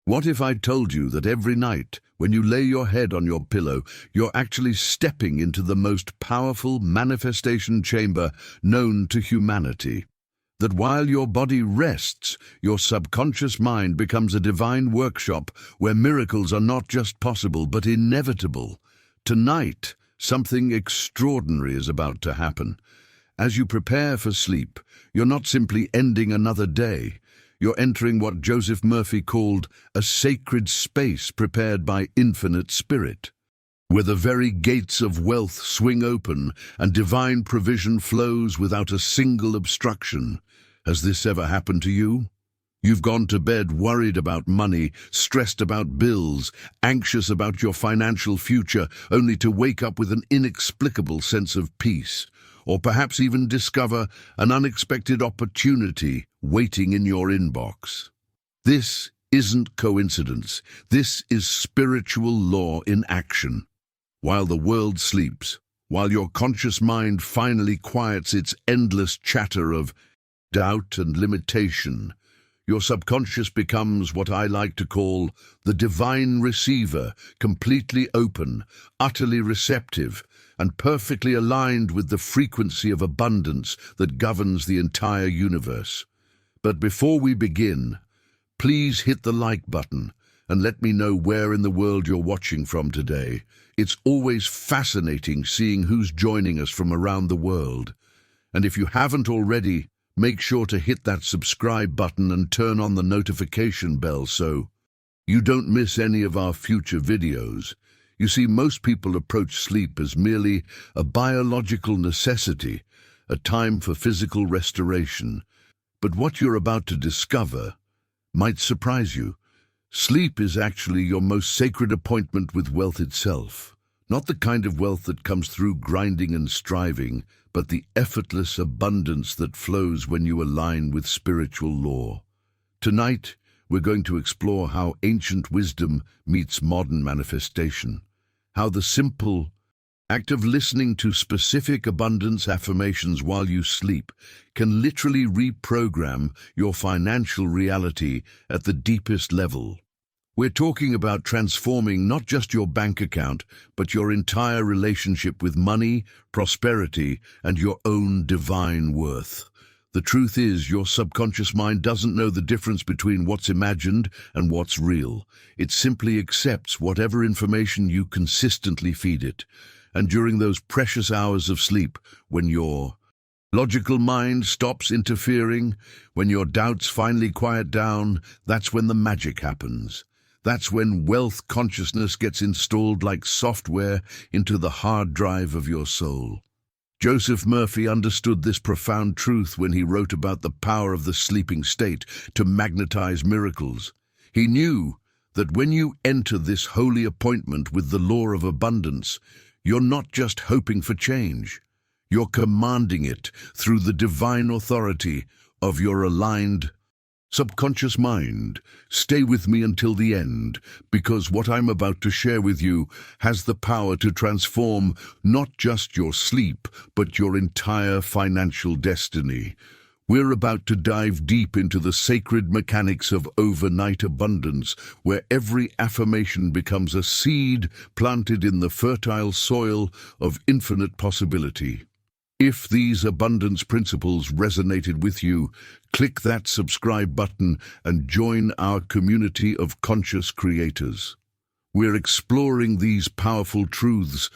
What if I told you that every night, when you lay your head on your pillow, you're actually stepping into the most powerful manifestation chamber known to humanity? That while your body rests, your subconscious mind becomes a divine workshop where miracles are not just possible but inevitable. Tonight, something extraordinary is about to happen. As you prepare for sleep, you're not simply ending another day. You're entering what Joseph Murphy called a sacred space prepared by infinite spirit, where the very gates of wealth swing open and divine provision flows without a single obstruction. Has this ever happened to you? You've gone to bed worried about money, stressed about bills, anxious about your financial future, only to wake up with an inexplicable sense of peace, or perhaps even discover an unexpected opportunity waiting in your inbox. This isn't coincidence. This is spiritual law in action. While the world sleeps, while your conscious mind finally quiets its endless chatter of doubt and limitation, your subconscious becomes what I like to call the divine receiver, completely open, utterly receptive, and perfectly aligned with the frequency of abundance that governs the entire universe. But before we begin, please hit the like button and let me know where in the world you're watching from today. It's always fascinating seeing who's joining us from around the world. And if you haven't already, make sure to hit that subscribe button and turn on the notification bell so you don't miss any of our future videos. You see, most people approach sleep as merely a biological necessity, a time for physical restoration. But what you're about to discover might surprise you. Sleep is actually your most sacred appointment with wealth itself. Not the kind of wealth that comes through grinding and striving, but the effortless abundance that flows when you align with spiritual law. Tonight, we're going to explore how ancient wisdom meets modern manifestation, how the simple act of listening to specific abundance affirmations while you sleep can literally reprogram your financial reality at the deepest level. We're talking about transforming not just your bank account, but your entire relationship with money, prosperity, and your own divine worth. The truth is, your subconscious mind doesn't know the difference between what's imagined and what's real. It simply accepts whatever information you consistently feed it. And during those precious hours of sleep, when your logical mind stops interfering, when your doubts finally quiet down, that's when the magic happens. That's when wealth consciousness gets installed like software into the hard drive of your soul. Joseph Murphy understood this profound truth when he wrote about the power of the sleeping state to magnetize miracles. He knew that when you enter this holy appointment with the law of abundance, you're not just hoping for change. You're commanding it through the divine authority of your aligned subconscious mind. Stay with me until the end, because what I'm about to share with you has the power to transform not just your sleep, but your entire financial destiny. We're about to dive deep into the sacred mechanics of overnight abundance, where every affirmation becomes a seed planted in the fertile soil of infinite possibility. If these abundance principles resonated with you, click that subscribe button and join our community of conscious creators. We're exploring these powerful truths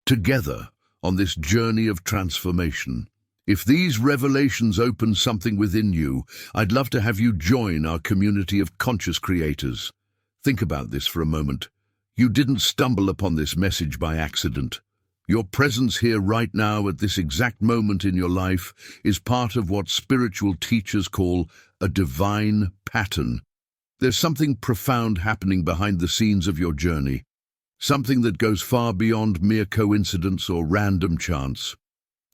together on this journey of transformation. If these revelations open something within you, I'd love to have you join our community of conscious creators. Think about this for a moment. You didn't stumble upon this message by accident. Your presence here right now at this exact moment in your life is part of what spiritual teachers call a divine pattern. There's something profound happening behind the scenes of your journey, something that goes far beyond mere coincidence or random chance.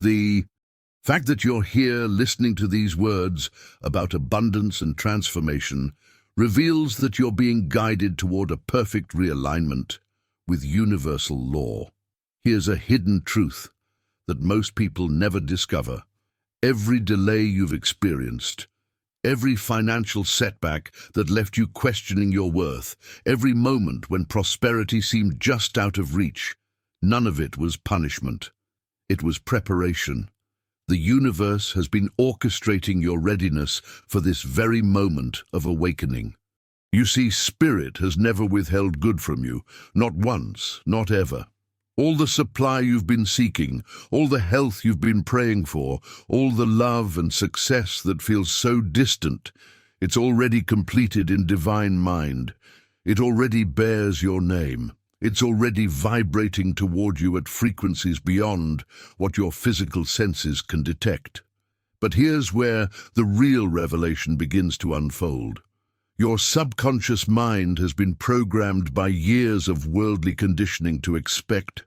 The fact that you're here listening to these words about abundance and transformation reveals that you're being guided toward a perfect realignment with universal law. Here's a hidden truth that most people never discover. Every delay you've experienced, Every financial setback that left you questioning your worth, every moment when prosperity seemed just out of reach, none of it was punishment. It was preparation. The universe has been orchestrating your readiness for this very moment of awakening. You see, Spirit has never withheld good from you, not once, not ever. All the supply you've been seeking, all the health you've been praying for, all the love and success that feels so distant, it's already completed in divine mind. It already bears your name. It's already vibrating toward you at frequencies beyond what your physical senses can detect. But here's where the real revelation begins to unfold. Your subconscious mind has been programmed by years of worldly conditioning to expect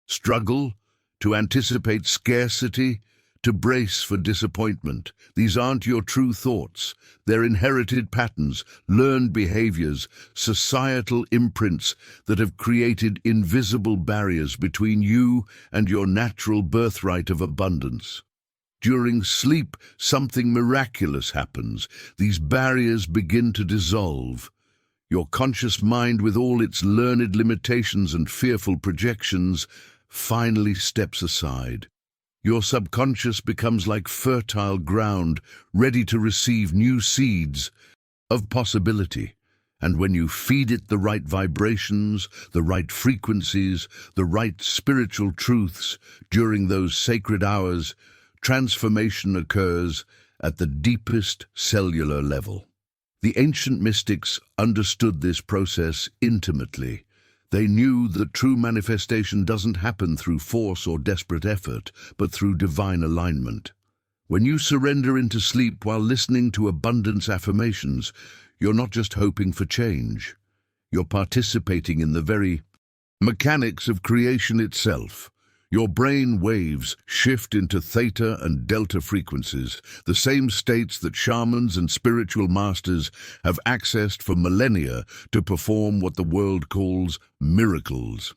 struggle, to anticipate scarcity, to brace for disappointment. These aren't your true thoughts. They're inherited patterns, learned behaviors, societal imprints that have created invisible barriers between you and your natural birthright of abundance. During sleep, something miraculous happens. These barriers begin to dissolve. Your conscious mind, with all its learned limitations and fearful projections, finally steps aside. Your subconscious becomes like fertile ground, ready to receive new seeds of possibility. And when you feed it the right vibrations, the right frequencies, the right spiritual truths during those sacred hours, transformation occurs at the deepest cellular level. The ancient mystics understood this process intimately. They knew that true manifestation doesn't happen through force or desperate effort, but through divine alignment. When you surrender into sleep while listening to abundance affirmations, you're not just hoping for change. You're participating in the very mechanics of creation itself. Your brain waves shift into theta and delta frequencies, the same states that shamans and spiritual masters have accessed for millennia to perform what the world calls miracles.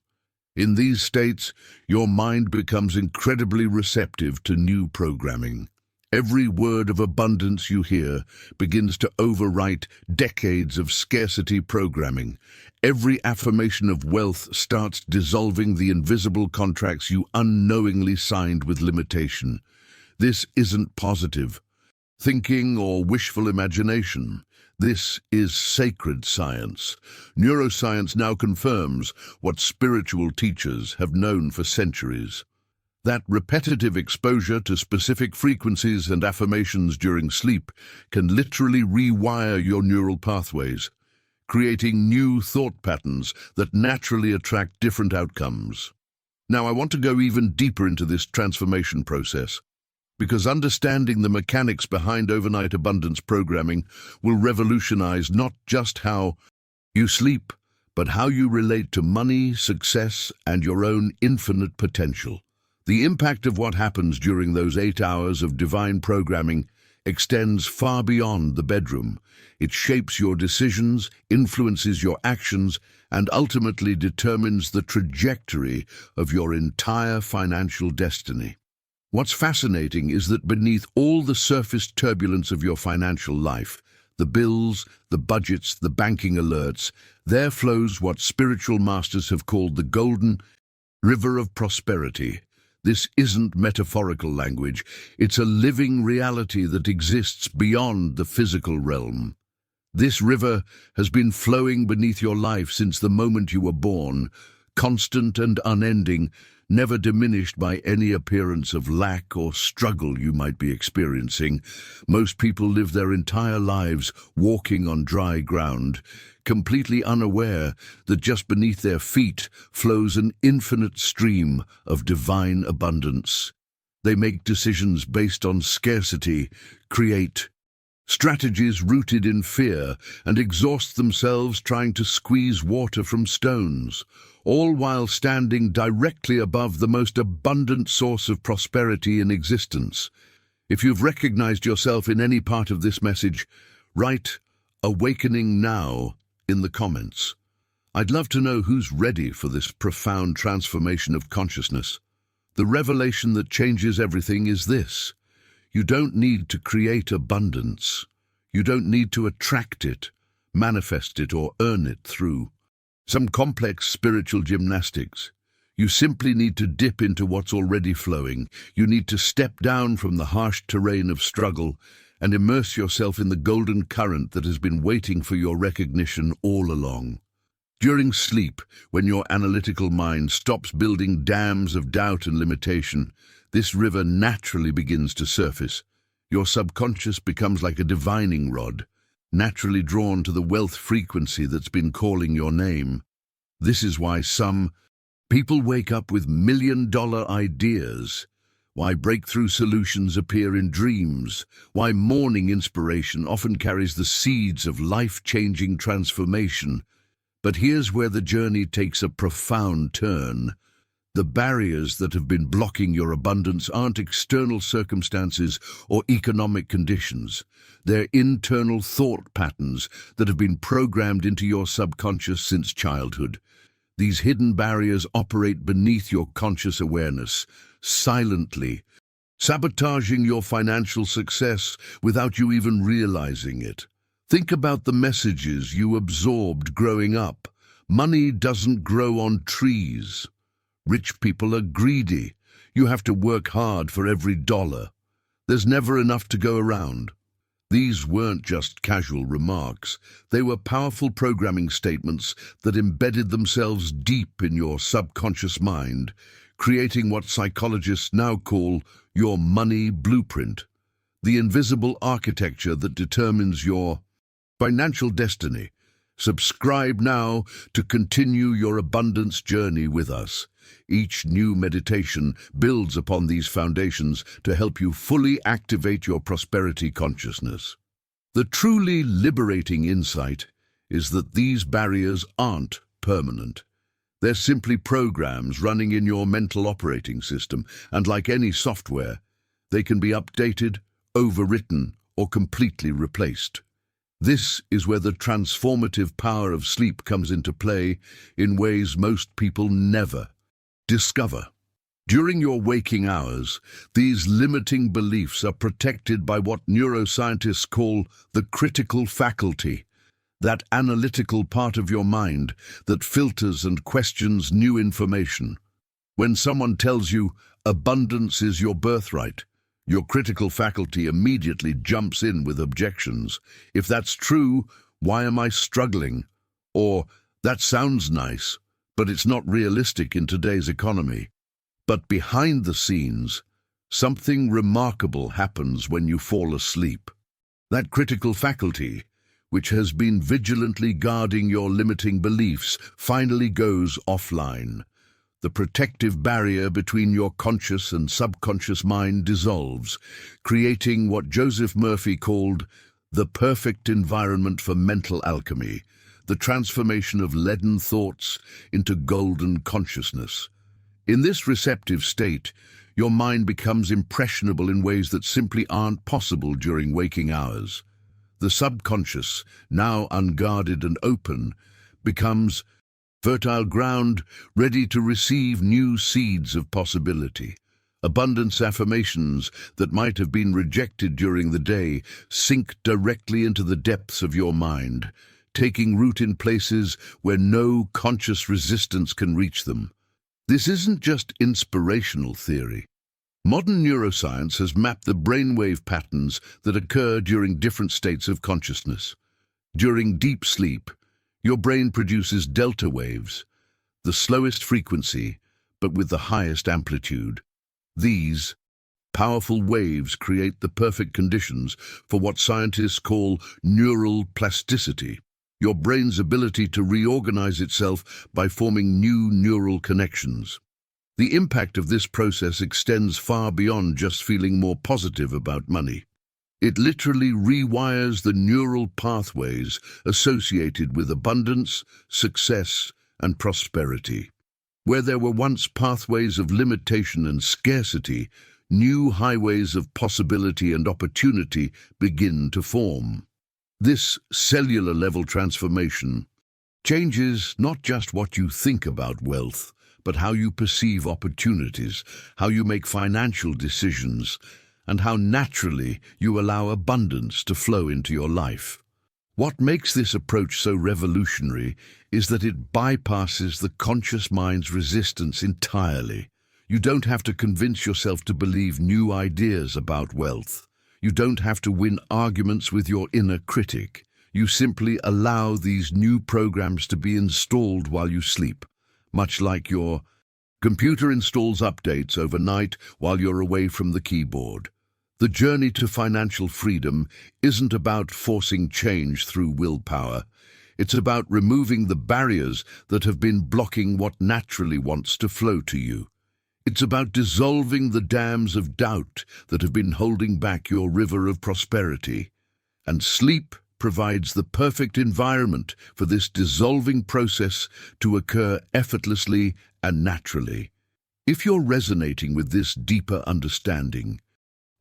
In these states, your mind becomes incredibly receptive to new programming. Every word of abundance you hear begins to overwrite decades of scarcity programming. Every affirmation of wealth starts dissolving the invisible contracts you unknowingly signed with limitation. This isn't positive thinking or wishful imagination. This is sacred science. Neuroscience now confirms what spiritual teachers have known for centuries. That repetitive exposure to specific frequencies and affirmations during sleep can literally rewire your neural pathways, creating new thought patterns that naturally attract different outcomes. Now, I want to go even deeper into this transformation process, because understanding the mechanics behind overnight abundance programming will revolutionize not just how you sleep, but how you relate to money, success, and your own infinite potential. The impact of what happens during those 8 hours of divine programming extends far beyond the bedroom. It shapes your decisions, influences your actions, and ultimately determines the trajectory of your entire financial destiny. What's fascinating is that beneath all the surface turbulence of your financial life, the bills, the budgets, the banking alerts, there flows what spiritual masters have called the golden river of prosperity. This isn't metaphorical language. It's a living reality that exists beyond the physical realm. This river has been flowing beneath your life since the moment you were born, constant and unending, never diminished by any appearance of lack or struggle you might be experiencing. Most people live their entire lives walking on dry ground, completely unaware that just beneath their feet flows an infinite stream of divine abundance. They make decisions based on scarcity, create strategies rooted in fear, and exhaust themselves trying to squeeze water from stones, all while standing directly above the most abundant source of prosperity in existence. If you've recognized yourself in any part of this message, write "Awakening Now" in the comments. I'd love to know who's ready for this profound transformation of consciousness. The revelation that changes everything is this: you don't need to create abundance. You don't need to attract it, manifest it, or earn it through some complex spiritual gymnastics. You simply need to dip into what's already flowing. You need to step down from the harsh terrain of struggle and immerse yourself in the golden current that has been waiting for your recognition all along. During sleep, when your analytical mind stops building dams of doubt and limitation, this river naturally begins to surface. Your subconscious becomes like a divining rod, naturally drawn to the wealth frequency that's been calling your name. This is why some people wake up with million-dollar ideas, why breakthrough solutions appear in dreams, why morning inspiration often carries the seeds of life-changing transformation. But here's where the journey takes a profound turn. The barriers that have been blocking your abundance aren't external circumstances or economic conditions. They're internal thought patterns that have been programmed into your subconscious since childhood. These hidden barriers operate beneath your conscious awareness, silently, sabotaging your financial success without you even realizing it. Think about the messages you absorbed growing up. Money doesn't grow on trees. Rich people are greedy. You have to work hard for every dollar. There's never enough to go around. These weren't just casual remarks. They were powerful programming statements that embedded themselves deep in your subconscious mind, creating what psychologists now call your money blueprint, the invisible architecture that determines your financial destiny. Subscribe now to continue your abundance journey with us. Each new meditation builds upon these foundations to help you fully activate your prosperity consciousness. The truly liberating insight is that these barriers aren't permanent. They're simply programs running in your mental operating system, and like any software, they can be updated, overwritten, or completely replaced. This is where the transformative power of sleep comes into play in ways most people never discover. During your waking hours, these limiting beliefs are protected by what neuroscientists call the critical faculty, that analytical part of your mind that filters and questions new information. When someone tells you abundance is your birthright, your critical faculty immediately jumps in with objections. If that's true, why am I struggling? Or, that sounds nice, but it's not realistic in today's economy. But behind the scenes, something remarkable happens when you fall asleep. That critical faculty, which has been vigilantly guarding your limiting beliefs, finally goes offline. The protective barrier between your conscious and subconscious mind dissolves, creating what Joseph Murphy called the perfect environment for mental alchemy, the transformation of leaden thoughts into golden consciousness. In this receptive state, your mind becomes impressionable in ways that simply aren't possible during waking hours. The subconscious, now unguarded and open, becomes fertile ground ready to receive new seeds of possibility. Abundance affirmations that might have been rejected during the day sink directly into the depths of your mind, taking root in places where no conscious resistance can reach them. This isn't just inspirational theory. Modern neuroscience has mapped the brainwave patterns that occur during different states of consciousness. During deep sleep, your brain produces delta waves, the slowest frequency, but with the highest amplitude. These powerful waves create the perfect conditions for what scientists call neural plasticity, your brain's ability to reorganize itself by forming new neural connections. The impact of this process extends far beyond just feeling more positive about money. It literally rewires the neural pathways associated with abundance, success, and prosperity. Where there were once pathways of limitation and scarcity, new highways of possibility and opportunity begin to form. This cellular-level transformation changes not just what you think about wealth, but how you perceive opportunities, how you make financial decisions, and how naturally you allow abundance to flow into your life. What makes this approach so revolutionary is that it bypasses the conscious mind's resistance entirely. You don't have to convince yourself to believe new ideas about wealth. You don't have to win arguments with your inner critic. You simply allow these new programs to be installed while you sleep, much like your computer installs updates overnight while you're away from the keyboard. The journey to financial freedom isn't about forcing change through willpower. It's about removing the barriers that have been blocking what naturally wants to flow to you. It's about dissolving the dams of doubt that have been holding back your river of prosperity. And sleep provides the perfect environment for this dissolving process to occur effortlessly and naturally. If you're resonating with this deeper understanding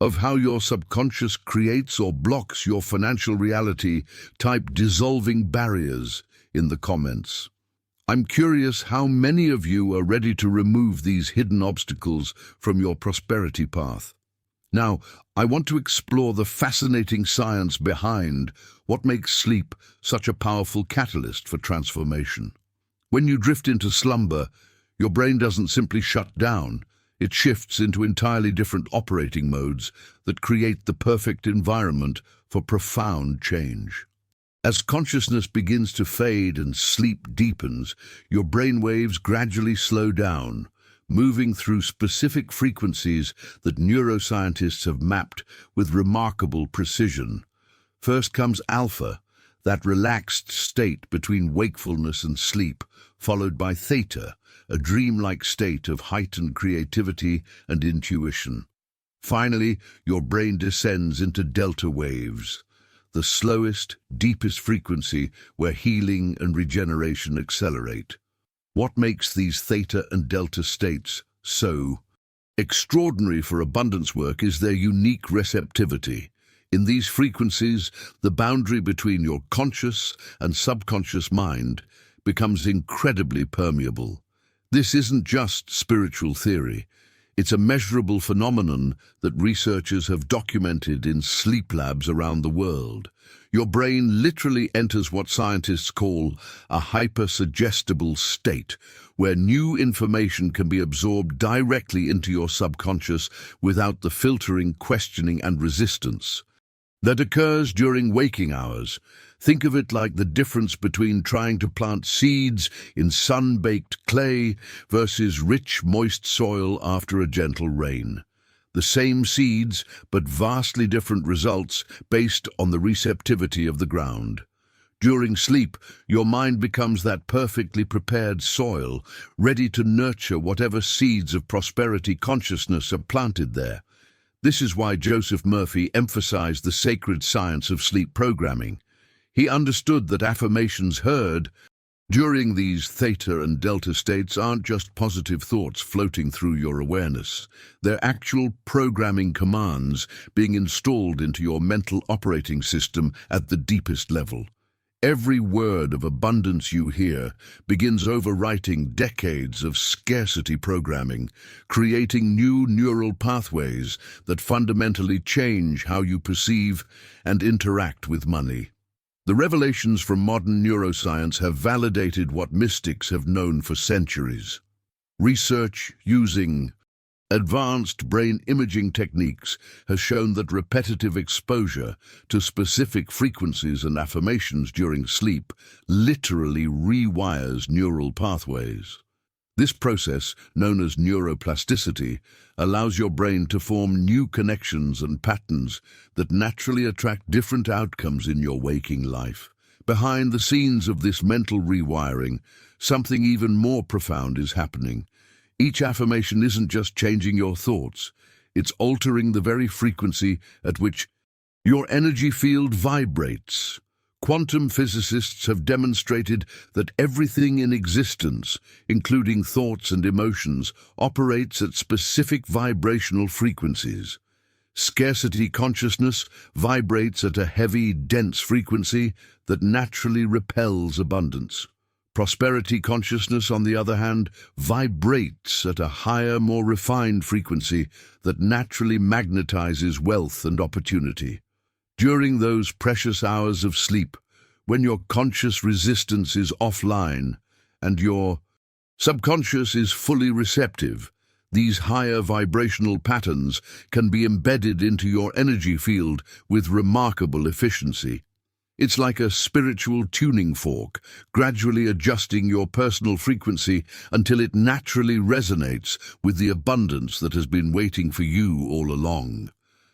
of how your subconscious creates or blocks your financial reality, type dissolving barriers in the comments. I'm curious how many of you are ready to remove these hidden obstacles from your prosperity path. Now, I want to explore the fascinating science behind what makes sleep such a powerful catalyst for transformation. When you drift into slumber, your brain doesn't simply shut down. It shifts into entirely different operating modes that create the perfect environment for profound change. As consciousness begins to fade and sleep deepens, your brain waves gradually slow down, moving through specific frequencies that neuroscientists have mapped with remarkable precision. First comes alpha, that relaxed state between wakefulness and sleep, followed by theta, a dreamlike state of heightened creativity and intuition. Finally, your brain descends into delta waves, the slowest, deepest frequency where healing and regeneration accelerate. What makes these theta and delta states so extraordinary for abundance work is their unique receptivity. In these frequencies, the boundary between your conscious and subconscious mind becomes incredibly permeable. This isn't just spiritual theory. It's a measurable phenomenon that researchers have documented in sleep labs around the world. Your brain literally enters what scientists call a hypersuggestible state, where new information can be absorbed directly into your subconscious without the filtering, questioning, and resistance that occurs during waking hours. Think of it like the difference between trying to plant seeds in sun-baked clay versus rich, moist soil after a gentle rain. The same seeds, but vastly different results based on the receptivity of the ground. During sleep, your mind becomes that perfectly prepared soil, ready to nurture whatever seeds of prosperity consciousness are planted there. This is why Joseph Murphy emphasized the sacred science of sleep programming. He understood that affirmations heard during these theta and delta states aren't just positive thoughts floating through your awareness. They're actual programming commands being installed into your mental operating system at the deepest level. Every word of abundance you hear begins overwriting decades of scarcity programming, creating new neural pathways that fundamentally change how you perceive and interact with money. The revelations from modern neuroscience have validated what mystics have known for centuries. Research using advanced brain imaging techniques has shown that repetitive exposure to specific frequencies and affirmations during sleep literally rewires neural pathways. This process, known as neuroplasticity, allows your brain to form new connections and patterns that naturally attract different outcomes in your waking life. Behind the scenes of this mental rewiring, something even more profound is happening. Each affirmation isn't just changing your thoughts, it's altering the very frequency at which your energy field vibrates. Quantum physicists have demonstrated that everything in existence, including thoughts and emotions, operates at specific vibrational frequencies. Scarcity consciousness vibrates at a heavy, dense frequency that naturally repels abundance. Prosperity consciousness, on the other hand, vibrates at a higher, more refined frequency that naturally magnetizes wealth and opportunity. During those precious hours of sleep, when your conscious resistance is offline and your subconscious is fully receptive, these higher vibrational patterns can be embedded into your energy field with remarkable efficiency. It's like a spiritual tuning fork, gradually adjusting your personal frequency until it naturally resonates with the abundance that has been waiting for you all along.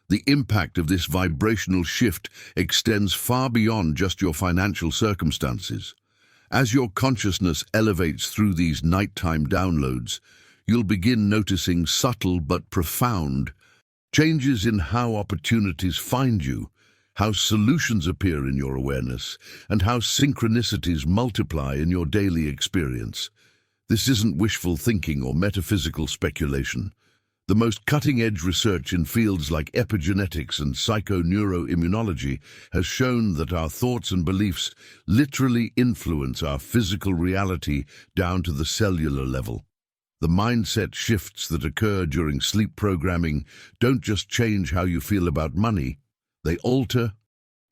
The impact of this vibrational shift extends far beyond just your financial circumstances. As your consciousness elevates through these nighttime downloads, you'll begin noticing subtle but profound changes in how opportunities find you, how solutions appear in your awareness, and how synchronicities multiply in your daily experience. This isn't wishful thinking or metaphysical speculation. The most cutting-edge research in fields like epigenetics and psychoneuroimmunology has shown that our thoughts and beliefs literally influence our physical reality down to the cellular level. The mindset shifts that occur during sleep programming don't just change how you feel about money, they alter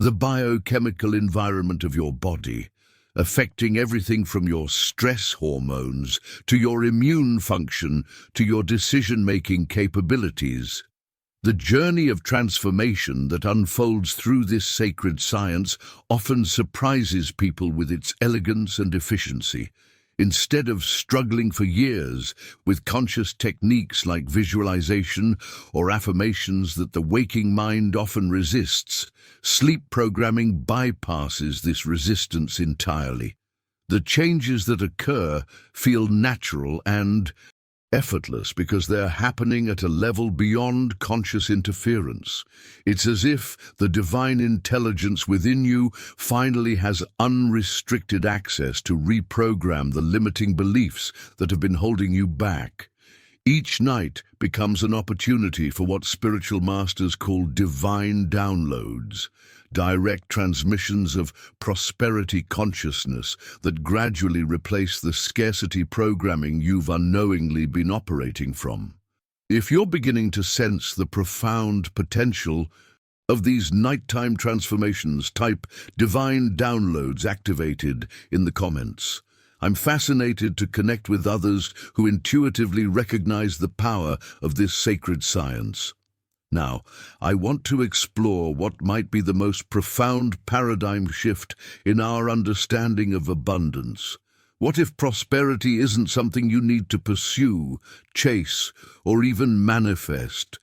the biochemical environment of your body, affecting everything from your stress hormones to your immune function to your decision-making capabilities. The journey of transformation that unfolds through this sacred science often surprises people with its elegance and efficiency. Instead of struggling for years with conscious techniques like visualization or affirmations that the waking mind often resists, sleep programming bypasses this resistance entirely. The changes that occur feel natural and effortless because they're happening at a level beyond conscious interference. It's as if the divine intelligence within you finally has unrestricted access to reprogram the limiting beliefs that have been holding you back. Each night becomes an opportunity for what spiritual masters call divine downloads, direct transmissions of prosperity consciousness that gradually replace the scarcity programming you've unknowingly been operating from. If you're beginning to sense the profound potential of these nighttime transformations, type "divine downloads activated" in the comments. I'm fascinated to connect with others who intuitively recognize the power of this sacred science. Now, I want to explore what might be the most profound paradigm shift in our understanding of abundance. What if prosperity isn't something you need to pursue, chase, or even manifest?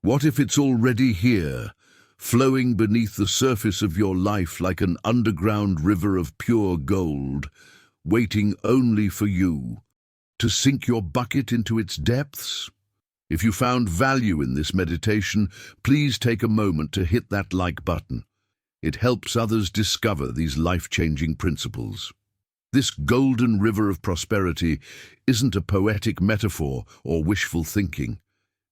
What if it's already here, flowing beneath the surface of your life like an underground river of pure gold, waiting only for you to sink your bucket into its depths? If you found value in this meditation, please take a moment to hit that like button. It helps others discover these life-changing principles. This golden river of prosperity isn't a poetic metaphor or wishful thinking.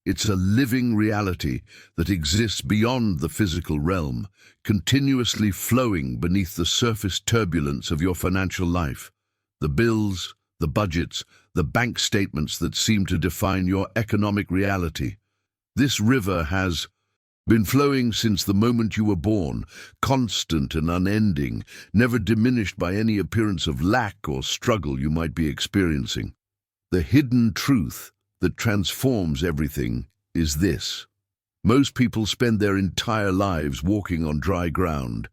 It's a living reality that exists beyond the physical realm, continuously flowing beneath the surface turbulence of your financial life. The bills, the budgets, the bank statements that seem to define your economic reality. This river has been flowing since the moment you were born, constant and unending, never diminished by any appearance of lack or struggle you might be experiencing. The hidden truth that transforms everything is this: most people spend their entire lives walking on dry ground,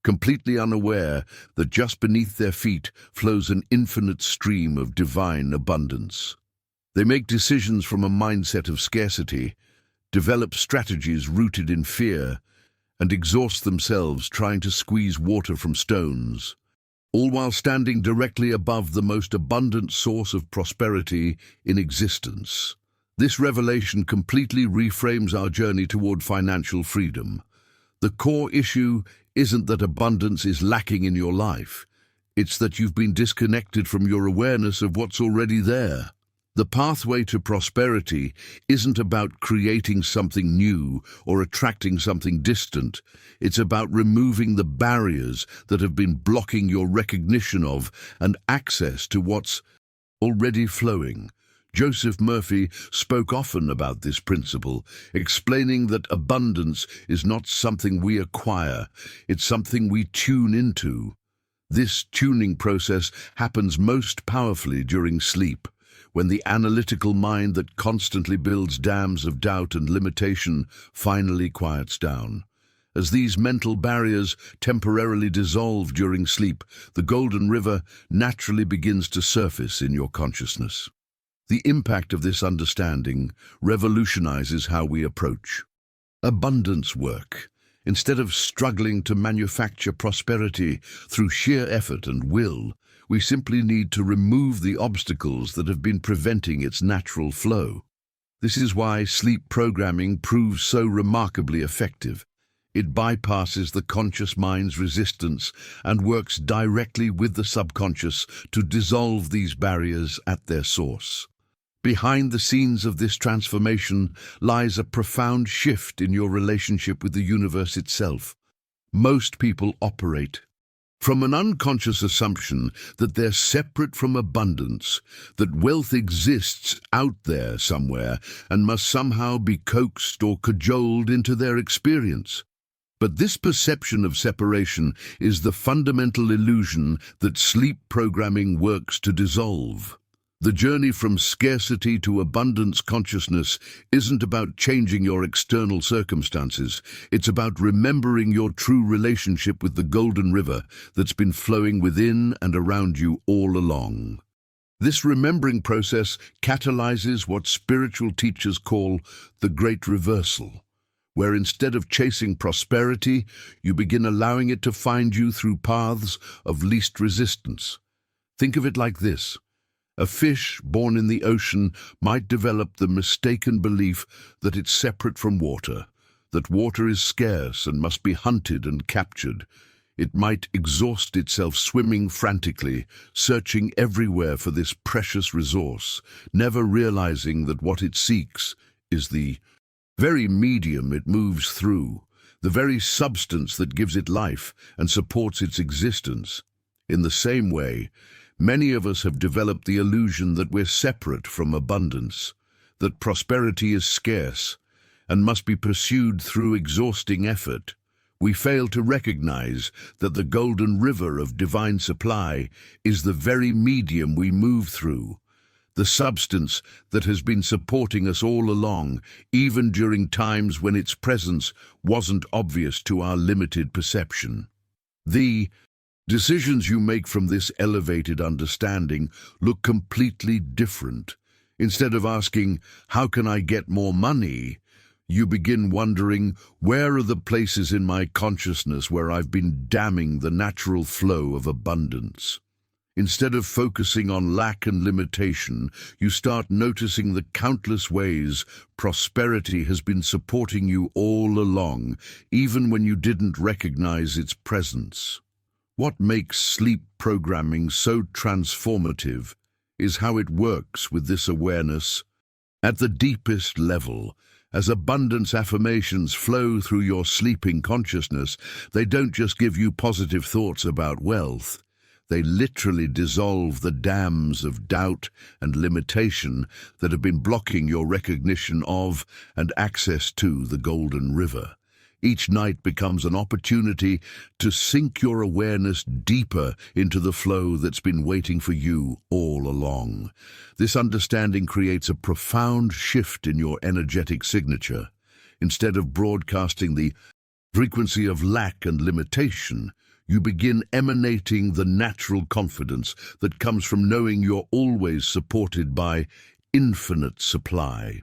completely unaware that just beneath their feet flows an infinite stream of divine abundance. They make decisions from a mindset of scarcity, develop strategies rooted in fear, and exhaust themselves trying to squeeze water from stones, all while standing directly above the most abundant source of prosperity in existence. This revelation completely reframes our journey toward financial freedom. The core issue isn't that abundance is lacking in your life. It's that you've been disconnected from your awareness of what's already there. The pathway to prosperity isn't about creating something new or attracting something distant. It's about removing the barriers that have been blocking your recognition of and access to what's already flowing. Joseph Murphy spoke often about this principle, explaining that abundance is not something we acquire, it's something we tune into. This tuning process happens most powerfully during sleep, when the analytical mind that constantly builds dams of doubt and limitation finally quiets down. As these mental barriers temporarily dissolve during sleep, the golden river naturally begins to surface in your consciousness. The impact of this understanding revolutionizes how we approach abundance work. Instead of struggling to manufacture prosperity through sheer effort and will, we simply need to remove the obstacles that have been preventing its natural flow. This is why sleep programming proves so remarkably effective. It bypasses the conscious mind's resistance and works directly with the subconscious to dissolve these barriers at their source. Behind the scenes of this transformation lies a profound shift in your relationship with the universe itself. Most people operate from an unconscious assumption that they're separate from abundance, that wealth exists out there somewhere and must somehow be coaxed or cajoled into their experience. But this perception of separation is the fundamental illusion that sleep programming works to dissolve. The journey from scarcity to abundance consciousness isn't about changing your external circumstances. It's about remembering your true relationship with the golden river that's been flowing within and around you all along. This remembering process catalyzes what spiritual teachers call the great reversal, where instead of chasing prosperity, you begin allowing it to find you through paths of least resistance. Think of it like this. A fish born in the ocean might develop the mistaken belief that it's separate from water, that water is scarce and must be hunted and captured. It might exhaust itself swimming frantically, searching everywhere for this precious resource, never realizing that what it seeks is the very medium it moves through, the very substance that gives it life and supports its existence. In the same way, many of us have developed the illusion that we're separate from abundance, that prosperity is scarce and must be pursued through exhausting effort. We fail to recognize that the golden river of divine supply is the very medium we move through, the substance that has been supporting us all along, even during times when its presence wasn't obvious to our limited perception. The decisions you make from this elevated understanding look completely different. Instead of asking, "How can I get more money?" you begin wondering, where are the places in my consciousness where I've been damming the natural flow of abundance? Instead of focusing on lack and limitation, you start noticing the countless ways prosperity has been supporting you all along, even when you didn't recognize its presence. What makes sleep programming so transformative is how it works with this awareness. At the deepest level, as abundance affirmations flow through your sleeping consciousness, they don't just give you positive thoughts about wealth. They literally dissolve the dams of doubt and limitation that have been blocking your recognition of and access to the golden river. Each night becomes an opportunity to sink your awareness deeper into the flow that's been waiting for you all along. This understanding creates a profound shift in your energetic signature. Instead of broadcasting the frequency of lack and limitation, you begin emanating the natural confidence that comes from knowing you're always supported by infinite supply.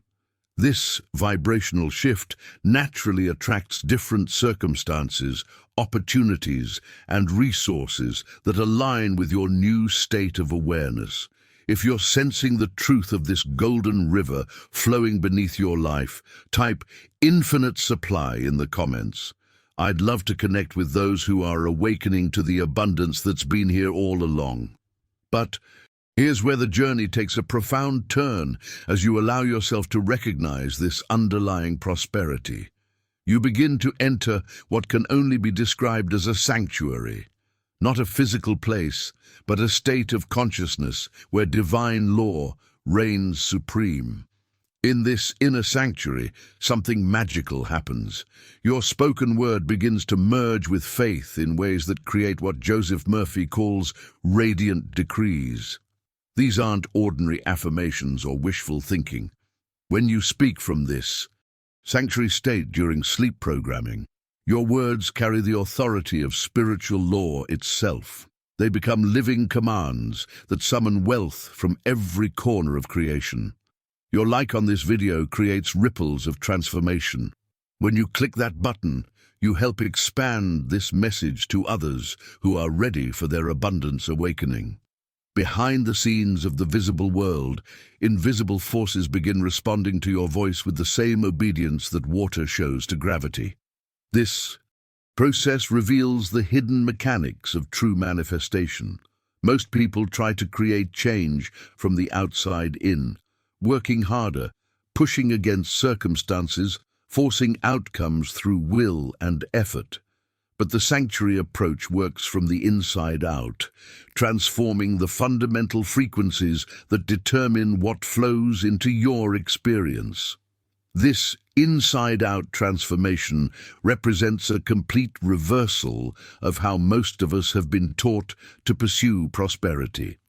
This vibrational shift naturally attracts different circumstances, opportunities, and resources that align with your new state of awareness. If you're sensing the truth of this golden river flowing beneath your life, type infinite supply in the comments. I'd love to connect with those who are awakening to the abundance that's been here all along. But Here's where the journey takes a profound turn as you allow yourself to recognize this underlying prosperity. You begin to enter what can only be described as a sanctuary, not a physical place, but a state of consciousness where divine law reigns supreme. In this inner sanctuary, something magical happens. Your spoken word begins to merge with faith in ways that create what Joseph Murphy calls radiant decrees. These aren't ordinary affirmations or wishful thinking. When you speak from this sanctuary state during sleep programming, your words carry the authority of spiritual law itself. They become living commands that summon wealth from every corner of creation. Your like on this video creates ripples of transformation. When you click that button, you help expand this message to others who are ready for their abundance awakening. Behind the scenes of the visible world, invisible forces begin responding to your voice with the same obedience that water shows to gravity. This process reveals the hidden mechanics of true manifestation. Most people try to create change from the outside in, working harder, pushing against circumstances, forcing outcomes through will and effort. But the sanctuary approach works from the inside out, transforming the fundamental frequencies that determine what flows into your experience. This inside-out transformation represents a complete reversal of how most of us have been taught to pursue prosperity.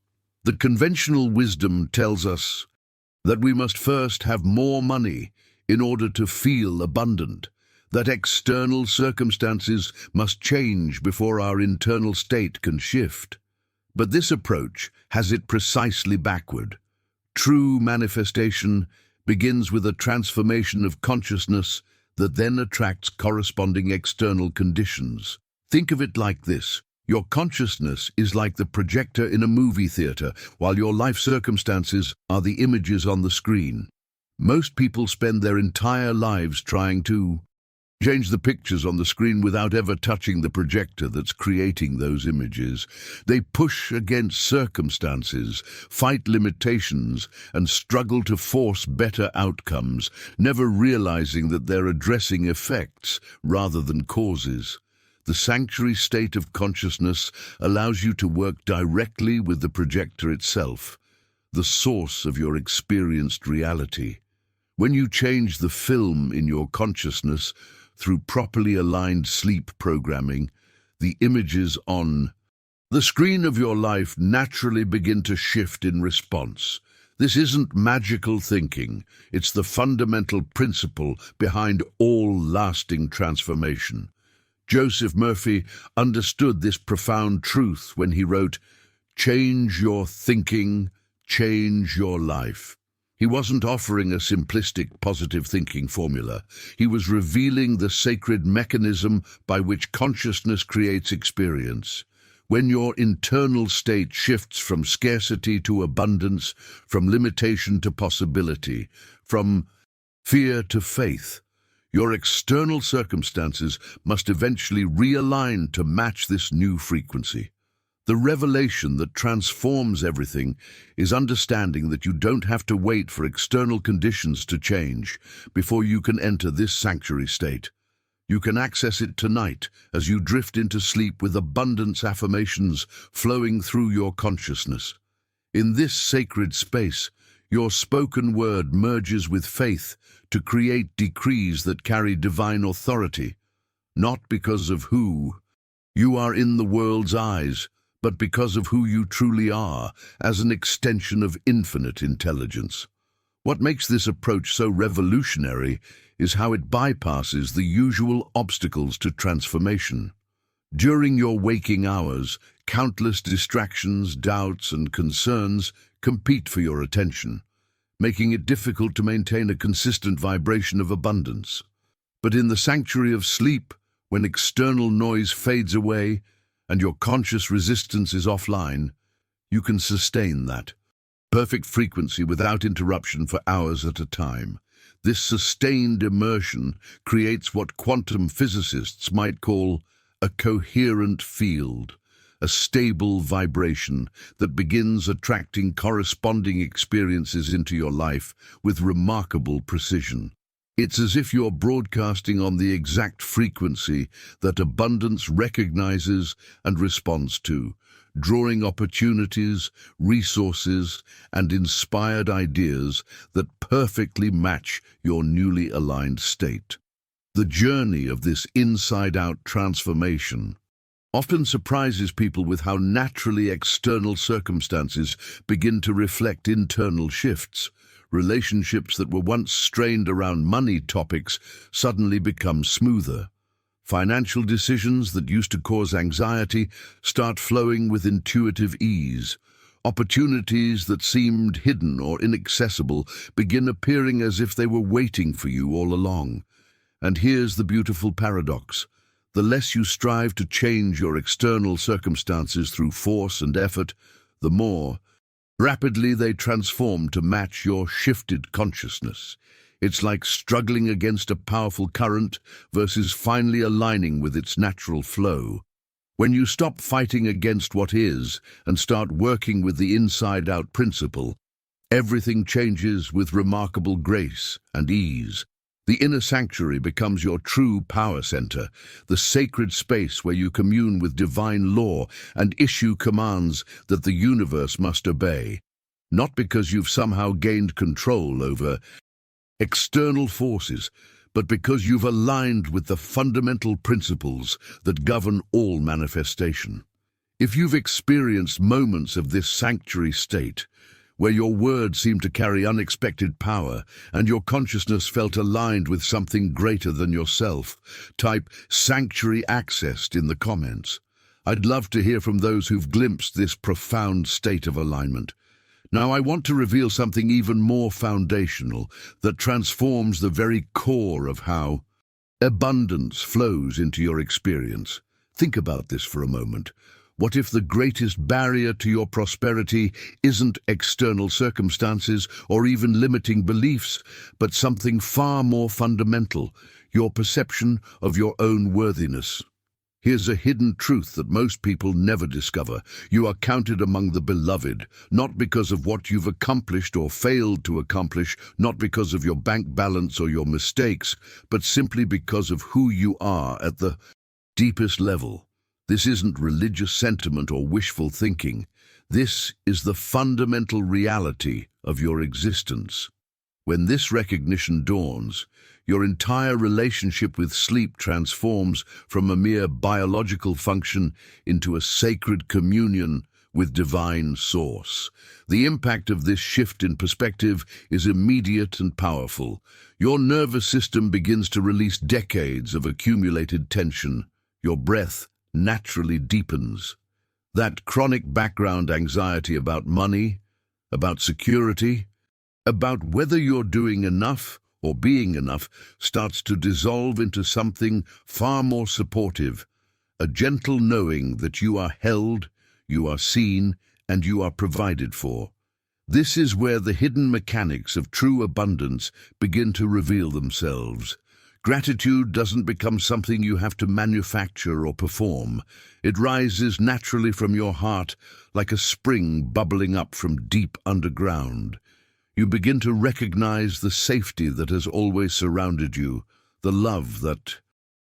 The conventional wisdom tells us that we must first have more money in order to feel abundant, that external circumstances must change before our internal state can shift. But this approach has it precisely backward. True manifestation begins with a transformation of consciousness that then attracts corresponding external conditions. Think of it like this. Your consciousness is like the projector in a movie theater, while your life circumstances are the images on the screen. Most people spend their entire lives trying to change the pictures on the screen without ever touching the projector that's creating those images. They push against circumstances, fight limitations, and struggle to force better outcomes, never realizing that they're addressing effects rather than causes. The sanctuary state of consciousness allows you to work directly with the projector itself, the source of your experienced reality. When you change the film in your consciousness through properly aligned sleep programming, the images on the screen of your life naturally begin to shift in response. This isn't magical thinking, it's the fundamental principle behind all lasting transformation. Joseph Murphy understood this profound truth when he wrote, "Change your thinking, change your life." He wasn't offering a simplistic positive thinking formula. He was revealing the sacred mechanism by which consciousness creates experience. When your internal state shifts from scarcity to abundance, from limitation to possibility, from fear to faith, your external circumstances must eventually realign to match this new frequency. The revelation that transforms everything is understanding that you don't have to wait for external conditions to change before you can enter this sanctuary state. You can access it tonight as you drift into sleep with abundance affirmations flowing through your consciousness. In this sacred space, your spoken word merges with faith to create decrees that carry divine authority, not because of who you are in the world's eyes, but because of who you truly are, as an extension of infinite intelligence. What makes this approach so revolutionary is how it bypasses the usual obstacles to transformation. During your waking hours, countless distractions, doubts, and concerns compete for your attention, making it difficult to maintain a consistent vibration of abundance. But in the sanctuary of sleep, when external noise fades away, and your conscious resistance is offline, you can sustain that perfect frequency without interruption for hours at a time. This sustained immersion creates what quantum physicists might call a coherent field, a stable vibration that begins attracting corresponding experiences into your life with remarkable precision. It's as if you're broadcasting on the exact frequency that abundance recognizes and responds to, drawing opportunities, resources, and inspired ideas that perfectly match your newly aligned state. The journey of this inside-out transformation often surprises people with how naturally external circumstances begin to reflect internal shifts. Relationships that were once strained around money topics suddenly become smoother. Financial decisions that used to cause anxiety start flowing with intuitive ease. Opportunities that seemed hidden or inaccessible begin appearing as if they were waiting for you all along. And here's the beautiful paradox. The less you strive to change your external circumstances through force and effort, the more rapidly they transform to match your shifted consciousness. It's like struggling against a powerful current versus finally aligning with its natural flow. When you stop fighting against what is and start working with the inside-out principle, everything changes with remarkable grace and ease. The inner sanctuary becomes your true power center, the sacred space where you commune with divine law and issue commands that the universe must obey, not because you've somehow gained control over external forces, but because you've aligned with the fundamental principles that govern all manifestation. If you've experienced moments of this sanctuary state, where your words seemed to carry unexpected power and your consciousness felt aligned with something greater than yourself, type "sanctuary accessed" in the comments. I'd love to hear from those who've glimpsed this profound state of alignment. Now I want to reveal something even more foundational that transforms the very core of how abundance flows into your experience. Think about this for a moment. What if the greatest barrier to your prosperity isn't external circumstances or even limiting beliefs, but something far more fundamental, your perception of your own worthiness? Here's a hidden truth that most people never discover. You are counted among the beloved, not because of what you've accomplished or failed to accomplish, not because of your bank balance or your mistakes, but simply because of who you are at the deepest level. This isn't religious sentiment or wishful thinking. This is the fundamental reality of your existence. When this recognition dawns, your entire relationship with sleep transforms from a mere biological function into a sacred communion with divine source. The impact of this shift in perspective is immediate and powerful. Your nervous system begins to release decades of accumulated tension. Your breath naturally deepens. That chronic background anxiety about money, about security, about whether you're doing enough or being enough starts to dissolve into something far more supportive, a gentle knowing that you are held, you are seen, and you are provided for. This is where the hidden mechanics of true abundance begin to reveal themselves. Gratitude doesn't become something you have to manufacture or perform. It rises naturally from your heart like a spring bubbling up from deep underground. You begin to recognize the safety that has always surrounded you, the love that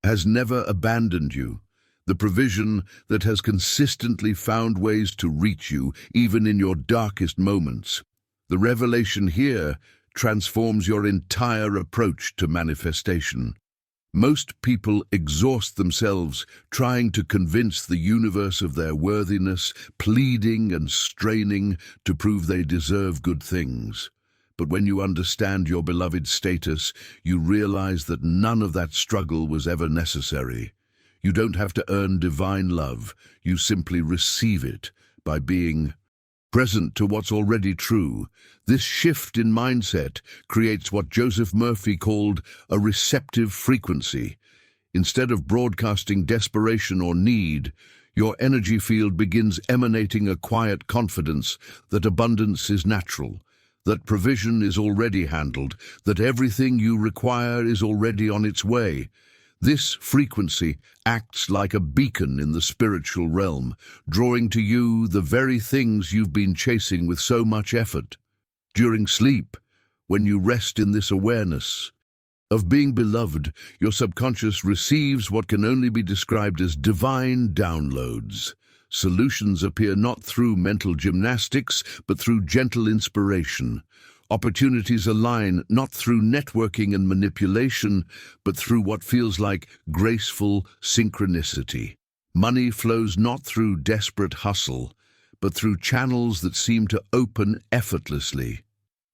has never abandoned you, the provision that has consistently found ways to reach you even in your darkest moments. The revelation here transforms your entire approach to manifestation. Most people exhaust themselves trying to convince the universe of their worthiness, pleading and straining to prove they deserve good things. But when you understand your beloved status, you realize that none of that struggle was ever necessary. You don't have to earn divine love, you simply receive it by being present to what's already true. This shift in mindset creates what Joseph Murphy called a receptive frequency. Instead of broadcasting desperation or need, your energy field begins emanating a quiet confidence that abundance is natural, that provision is already handled, that everything you require is already on its way. This frequency acts like a beacon in the spiritual realm, drawing to you the very things you've been chasing with so much effort. During sleep, when you rest in this awareness of being beloved, your subconscious receives what can only be described as divine downloads. Solutions appear not through mental gymnastics, but through gentle inspiration. Opportunities align not through networking and manipulation, but through what feels like graceful synchronicity. Money flows not through desperate hustle, but through channels that seem to open effortlessly.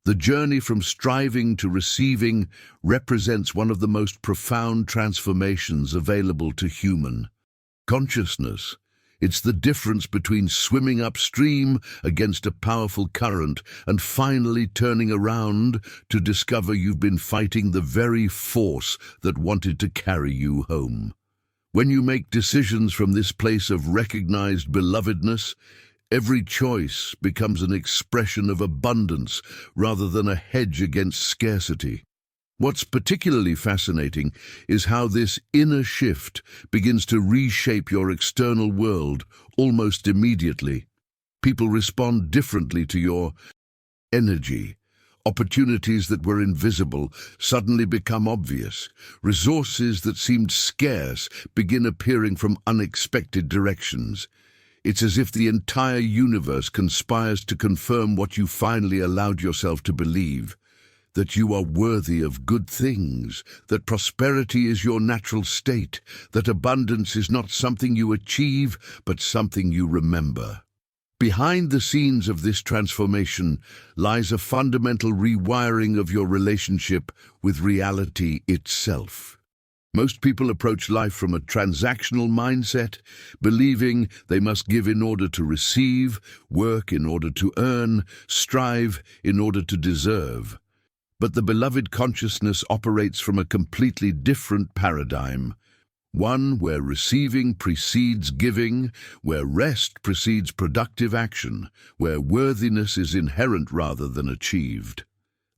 The journey from striving to receiving represents one of the most profound transformations available to human consciousness. It's the difference between swimming upstream against a powerful current and finally turning around to discover you've been fighting the very force that wanted to carry you home. When you make decisions from this place of recognized belovedness, every choice becomes an expression of abundance rather than a hedge against scarcity. What's particularly fascinating is how this inner shift begins to reshape your external world almost immediately. People respond differently to your energy. Opportunities that were invisible suddenly become obvious. Resources that seemed scarce begin appearing from unexpected directions. It's as if the entire universe conspires to confirm what you finally allowed yourself to believe, that you are worthy of good things, that prosperity is your natural state, that abundance is not something you achieve, but something you remember. Behind the scenes of this transformation lies a fundamental rewiring of your relationship with reality itself. Most people approach life from a transactional mindset, believing they must give in order to receive, work in order to earn, strive in order to deserve. But the beloved consciousness operates from a completely different paradigm, one where receiving precedes giving, where rest precedes productive action, where worthiness is inherent rather than achieved.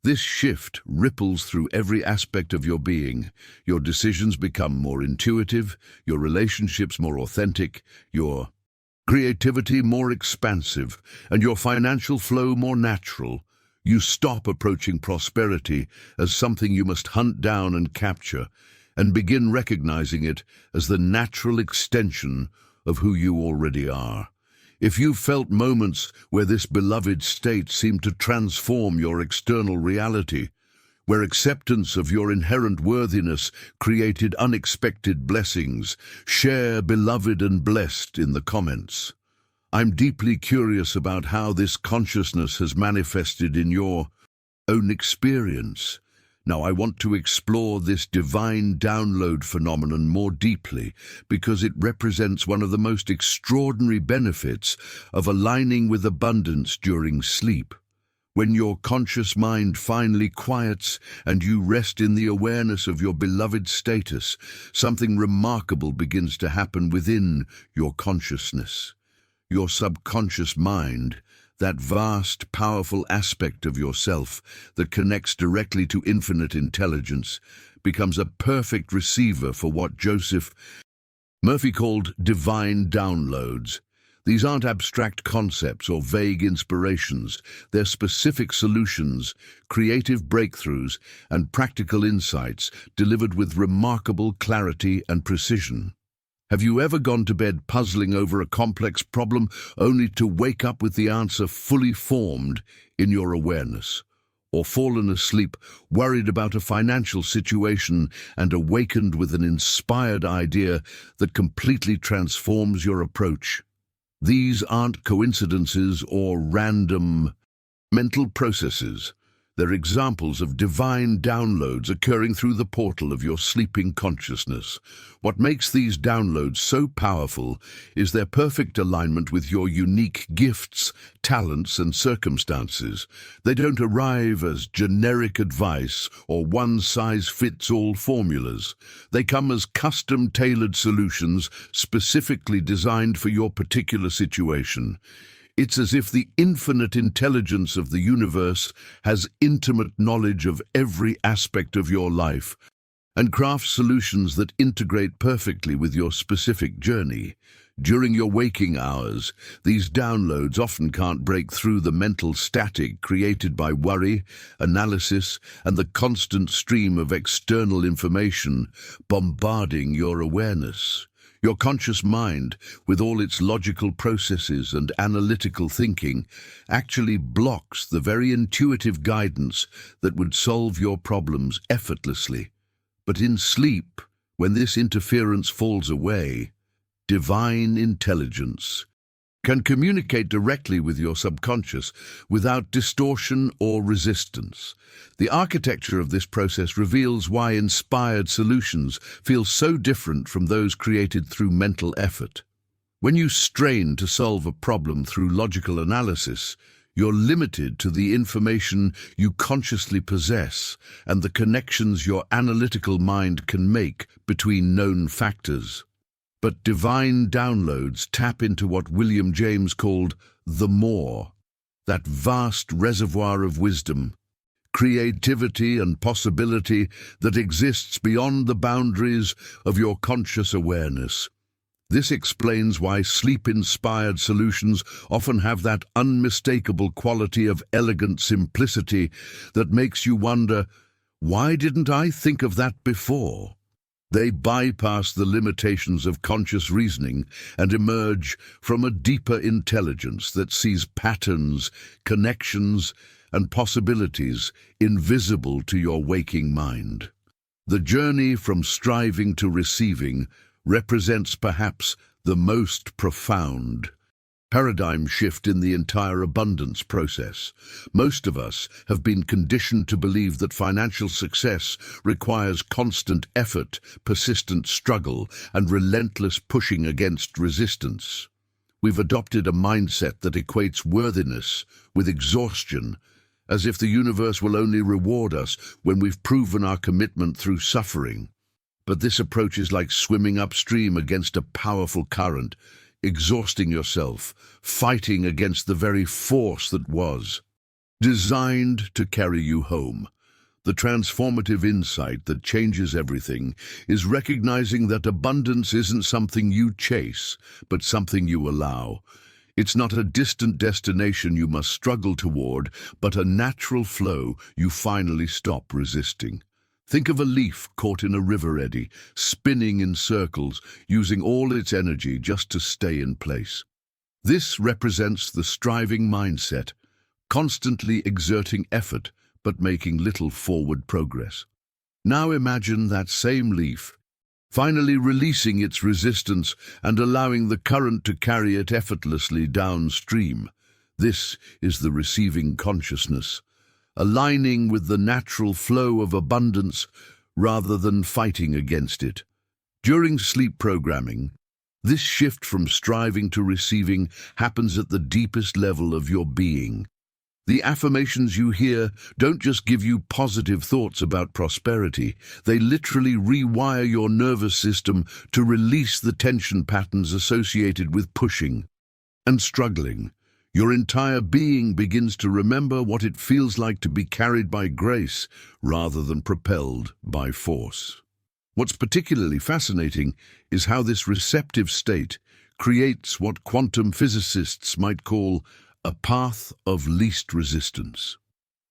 This shift ripples through every aspect of your being. Your decisions become more intuitive, your relationships more authentic, your creativity more expansive, and your financial flow more natural. You stop approaching prosperity as something you must hunt down and capture, and begin recognizing it as the natural extension of who you already are. If you've felt moments where this beloved state seemed to transform your external reality, where acceptance of your inherent worthiness created unexpected blessings, share beloved and blessed in the comments. I'm deeply curious about how this consciousness has manifested in your own experience. Now, I want to explore this divine download phenomenon more deeply because it represents one of the most extraordinary benefits of aligning with abundance during sleep. When your conscious mind finally quiets and you rest in the awareness of your beloved status, something remarkable begins to happen within your consciousness. Your subconscious mind, that vast, powerful aspect of yourself that connects directly to infinite intelligence, becomes a perfect receiver for what Joseph Murphy called divine downloads. These aren't abstract concepts or vague inspirations. They're specific solutions, creative breakthroughs, and practical insights delivered with remarkable clarity and precision. Have you ever gone to bed puzzling over a complex problem only to wake up with the answer fully formed in your awareness? Or fallen asleep worried about a financial situation and awakened with an inspired idea that completely transforms your approach? These aren't coincidences or random mental processes. They're examples of divine downloads occurring through the portal of your sleeping consciousness. What makes these downloads so powerful is their perfect alignment with your unique gifts, talents, and circumstances. They don't arrive as generic advice or one-size-fits-all formulas. They come as custom-tailored solutions specifically designed for your particular situation. It's as if the infinite intelligence of the universe has intimate knowledge of every aspect of your life, and craft solutions that integrate perfectly with your specific journey. During your waking hours, these downloads often can't break through the mental static created by worry, analysis, and the constant stream of external information bombarding your awareness. Your conscious mind, with all its logical processes and analytical thinking, actually blocks the very intuitive guidance that would solve your problems effortlessly. But in sleep, when this interference falls away, divine intelligence can communicate directly with your subconscious without distortion or resistance. The architecture of this process reveals why inspired solutions feel so different from those created through mental effort. When you strain to solve a problem through logical analysis, you're limited to the information you consciously possess and the connections your analytical mind can make between known factors. But divine downloads tap into what William James called the more, that vast reservoir of wisdom, creativity and possibility that exists beyond the boundaries of your conscious awareness. This explains why sleep-inspired solutions often have that unmistakable quality of elegant simplicity that makes you wonder, why didn't I think of that before? They bypass the limitations of conscious reasoning and emerge from a deeper intelligence that sees patterns, connections, and possibilities invisible to your waking mind. The journey from striving to receiving represents perhaps the most profound paradigm shift in the entire abundance process. Most of us have been conditioned to believe that financial success requires constant effort, persistent struggle, and relentless pushing against resistance. We've adopted a mindset that equates worthiness with exhaustion, as if the universe will only reward us when we've proven our commitment through suffering. But this approach is like swimming upstream against a powerful current, exhausting yourself, fighting against the very force that was designed to carry you home. The transformative insight that changes everything is recognizing that abundance isn't something you chase, but something you allow. It's not a distant destination you must struggle toward, but a natural flow you finally stop resisting. Think of a leaf caught in a river eddy, spinning in circles, using all its energy just to stay in place. This represents the striving mindset, constantly exerting effort but making little forward progress. Now imagine that same leaf, finally releasing its resistance and allowing the current to carry it effortlessly downstream. This is the receiving consciousness, aligning with the natural flow of abundance rather than fighting against it. During sleep programming, this shift from striving to receiving happens at the deepest level of your being. The affirmations you hear don't just give you positive thoughts about prosperity, they literally rewire your nervous system to release the tension patterns associated with pushing and struggling. Your entire being begins to remember what it feels like to be carried by grace rather than propelled by force. What's particularly fascinating is how this receptive state creates what quantum physicists might call a path of least resistance.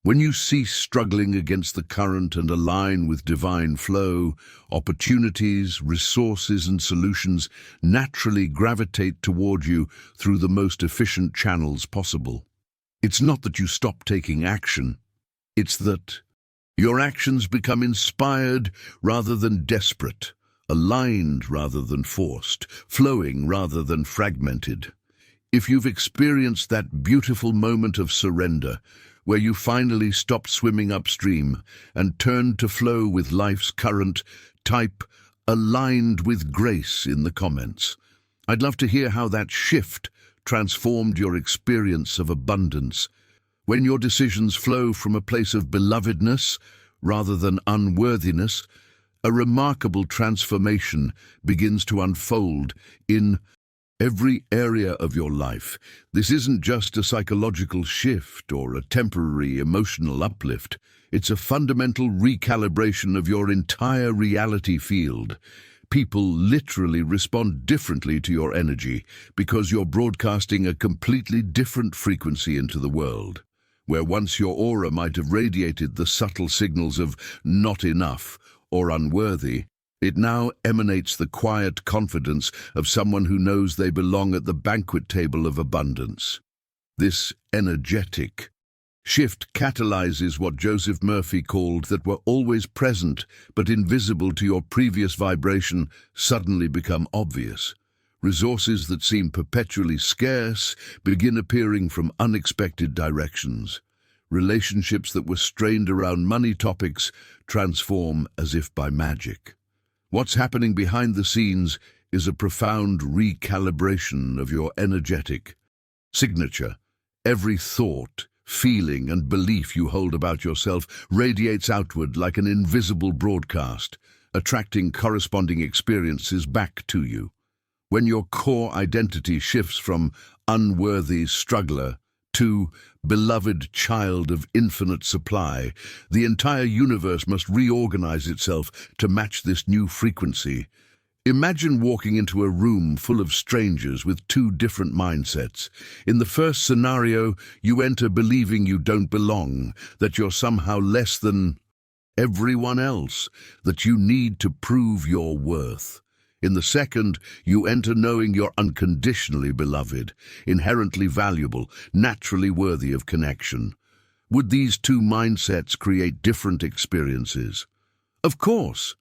When you cease struggling against the current and align with divine flow, opportunities, resources, and solutions naturally gravitate toward you through the most efficient channels possible. It's not that you stop taking action, it's that your actions become inspired rather than desperate, aligned rather than forced, flowing rather than fragmented. If you've experienced that beautiful moment of surrender, where you finally stopped swimming upstream and turned to flow with life's current, type "aligned with grace" in the comments. I'd love to hear how that shift transformed your experience of abundance. When your decisions flow from a place of belovedness rather than unworthiness, a remarkable transformation begins to unfold in every area of your life. This isn't just a psychological shift or a temporary emotional uplift. It's a fundamental recalibration of your entire reality field. People literally respond differently to your energy because you're broadcasting a completely different frequency into the world. Where once your aura might have radiated the subtle signals of not enough or unworthy, it now emanates the quiet confidence of someone who knows they belong at the banquet table of abundance. This energetic shift catalyzes what Joseph Murphy called that were always present but invisible to your previous vibration suddenly become obvious. Resources that seem perpetually scarce begin appearing from unexpected directions. Relationships that were strained around money topics transform as if by magic. What's happening behind the scenes is a profound recalibration of your energetic signature. Every thought, feeling, and belief you hold about yourself radiates outward like an invisible broadcast, attracting corresponding experiences back to you. When your core identity shifts from unworthy struggler to beloved child of infinite supply, the entire universe must reorganize itself to match this new frequency. Imagine walking into a room full of strangers with two different mindsets. In the first scenario, you enter believing you don't belong, that you're somehow less than everyone else, that you need to prove your worth. In the second, you enter knowing you're unconditionally beloved, inherently valuable, naturally worthy of connection. Would these two mindsets create different experiences? Of course.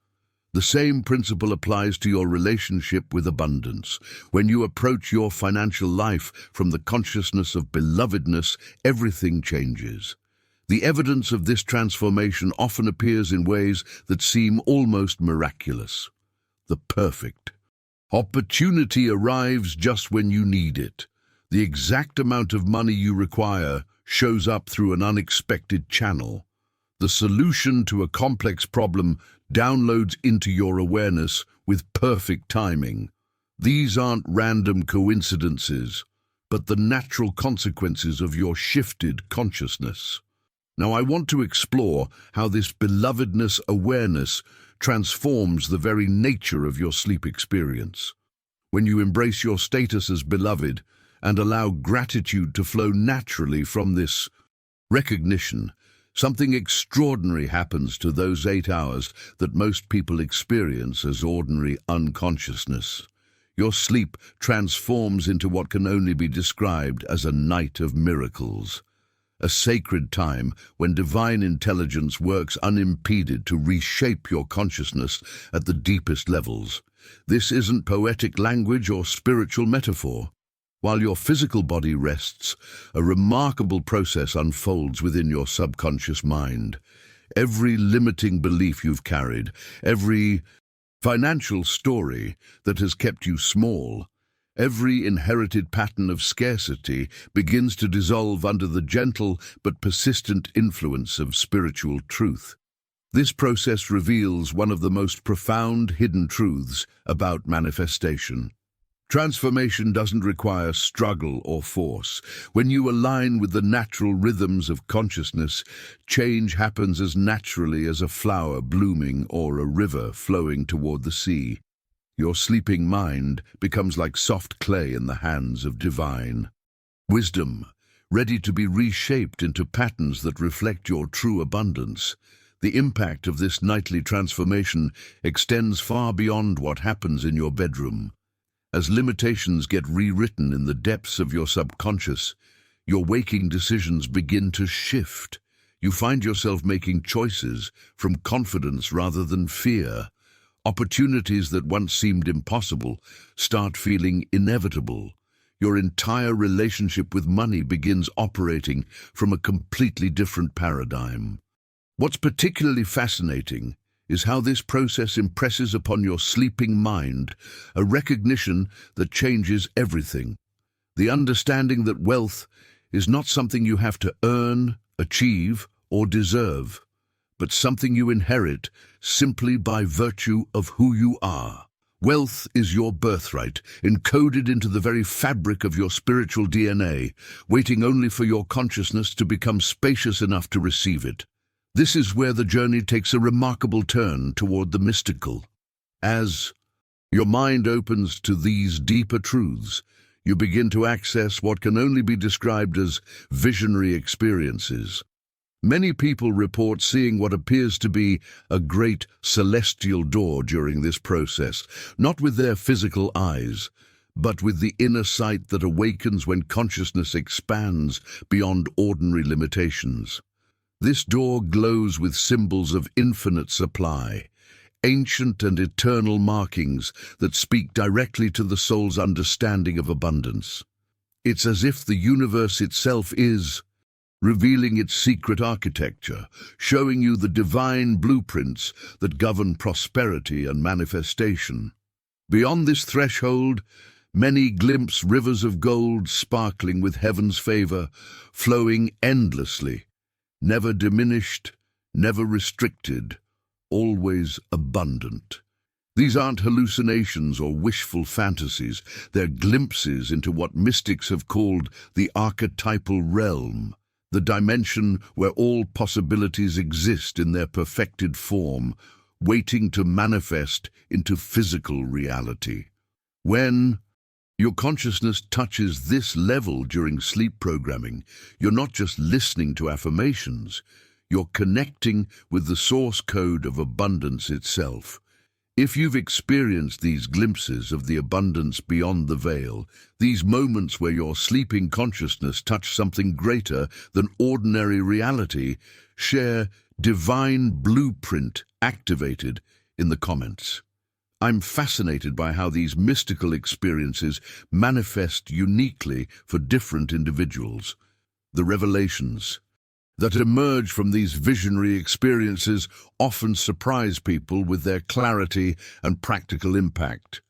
The same principle applies to your relationship with abundance. When you approach your financial life from the consciousness of belovedness, everything changes. The evidence of this transformation often appears in ways that seem almost miraculous. The perfect opportunity arrives just when you need it. The exact amount of money you require shows up through an unexpected channel. The solution to a complex problem downloads into your awareness with perfect timing. These aren't random coincidences, but the natural consequences of your shifted consciousness. Now, I want to explore how this belovedness awareness transforms the very nature of your sleep experience. When you embrace your status as beloved and allow gratitude to flow naturally from this recognition, something extraordinary happens to those 8 hours that most people experience as ordinary unconsciousness. Your sleep transforms into what can only be described as a night of miracles. A sacred time when divine intelligence works unimpeded to reshape your consciousness at the deepest levels. This isn't poetic language or spiritual metaphor. While your physical body rests, a remarkable process unfolds within your subconscious mind. Every limiting belief you've carried, every financial story that has kept you small, every inherited pattern of scarcity begins to dissolve under the gentle but persistent influence of spiritual truth. This process reveals one of the most profound hidden truths about manifestation. Transformation doesn't require struggle or force. When you align with the natural rhythms of consciousness, change happens as naturally as a flower blooming or a river flowing toward the sea. Your sleeping mind becomes like soft clay in the hands of divine wisdom, ready to be reshaped into patterns that reflect your true abundance. The impact of this nightly transformation extends far beyond what happens in your bedroom. As limitations get rewritten in the depths of your subconscious, your waking decisions begin to shift. You find yourself making choices from confidence rather than fear. Opportunities that once seemed impossible start feeling inevitable. Your entire relationship with money begins operating from a completely different paradigm. What's particularly fascinating is how this process impresses upon your sleeping mind a recognition that changes everything. The understanding that wealth is not something you have to earn, achieve, or deserve, but something you inherit simply by virtue of who you are. Wealth is your birthright, encoded into the very fabric of your spiritual DNA, waiting only for your consciousness to become spacious enough to receive it. This is where the journey takes a remarkable turn toward the mystical. As your mind opens to these deeper truths, you begin to access what can only be described as visionary experiences. Many people report seeing what appears to be a great celestial door during this process, not with their physical eyes, but with the inner sight that awakens when consciousness expands beyond ordinary limitations. This door glows with symbols of infinite supply, ancient and eternal markings that speak directly to the soul's understanding of abundance. It's as if the universe itself is revealing its secret architecture, showing you the divine blueprints that govern prosperity and manifestation. Beyond this threshold, many glimpse rivers of gold sparkling with heaven's favor, flowing endlessly, never diminished, never restricted, always abundant. These aren't hallucinations or wishful fantasies, they're glimpses into what mystics have called the archetypal realm, the dimension where all possibilities exist in their perfected form, waiting to manifest into physical reality. When your consciousness touches this level during sleep programming, you're not just listening to affirmations, you're connecting with the source code of abundance itself. If you've experienced these glimpses of the abundance beyond the veil, these moments where your sleeping consciousness touched something greater than ordinary reality, share divine blueprint activated in the comments. I'm fascinated by how these mystical experiences manifest uniquely for different individuals. The revelations that emerge from these visionary experiences often surprise people with their clarity and practical impact.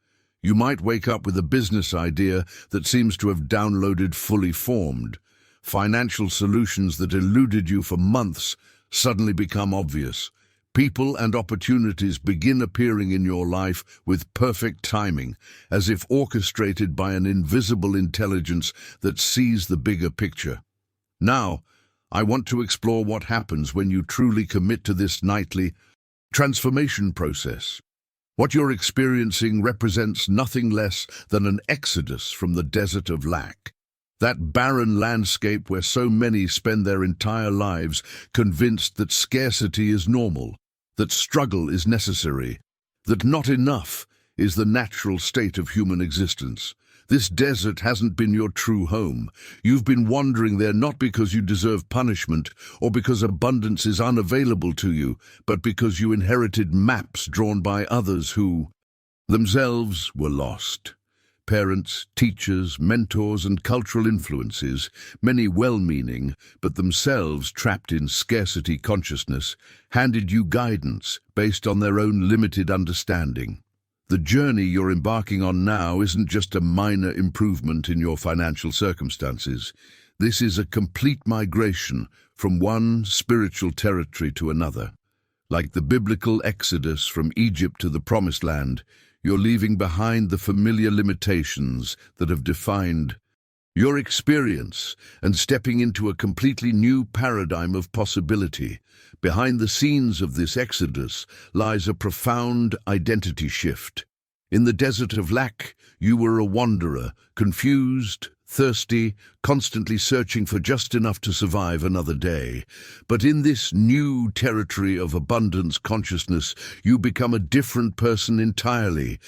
You might wake up with a business idea that seems to have downloaded fully formed. Financial solutions that eluded you for months suddenly become obvious. People and opportunities begin appearing in your life with perfect timing, as if orchestrated by an invisible intelligence that sees the bigger picture. Now, I want to explore what happens when you truly commit to this nightly transformation process. What you're experiencing represents nothing less than an exodus from the desert of lack. That barren landscape where so many spend their entire lives convinced that scarcity is normal, that struggle is necessary, that not enough is the natural state of human existence. This desert hasn't been your true home. You've been wandering there not because you deserve punishment or because abundance is unavailable to you, but because you inherited maps drawn by others who themselves were lost. Parents, teachers, mentors, and cultural influences, many well-meaning, but themselves trapped in scarcity consciousness, handed you guidance based on their own limited understanding. The journey you're embarking on now isn't just a minor improvement in your financial circumstances. This is a complete migration from one spiritual territory to another. Like the biblical exodus from Egypt to the Promised Land, you're leaving behind the familiar limitations that have defined your experience and stepping into a completely new paradigm of possibility. Behind the scenes of this exodus lies a profound identity shift. In the desert of lack, you were a wanderer, confused, thirsty, constantly searching for just enough to survive another day. But in this new territory of abundance consciousness, you become a different person entirely,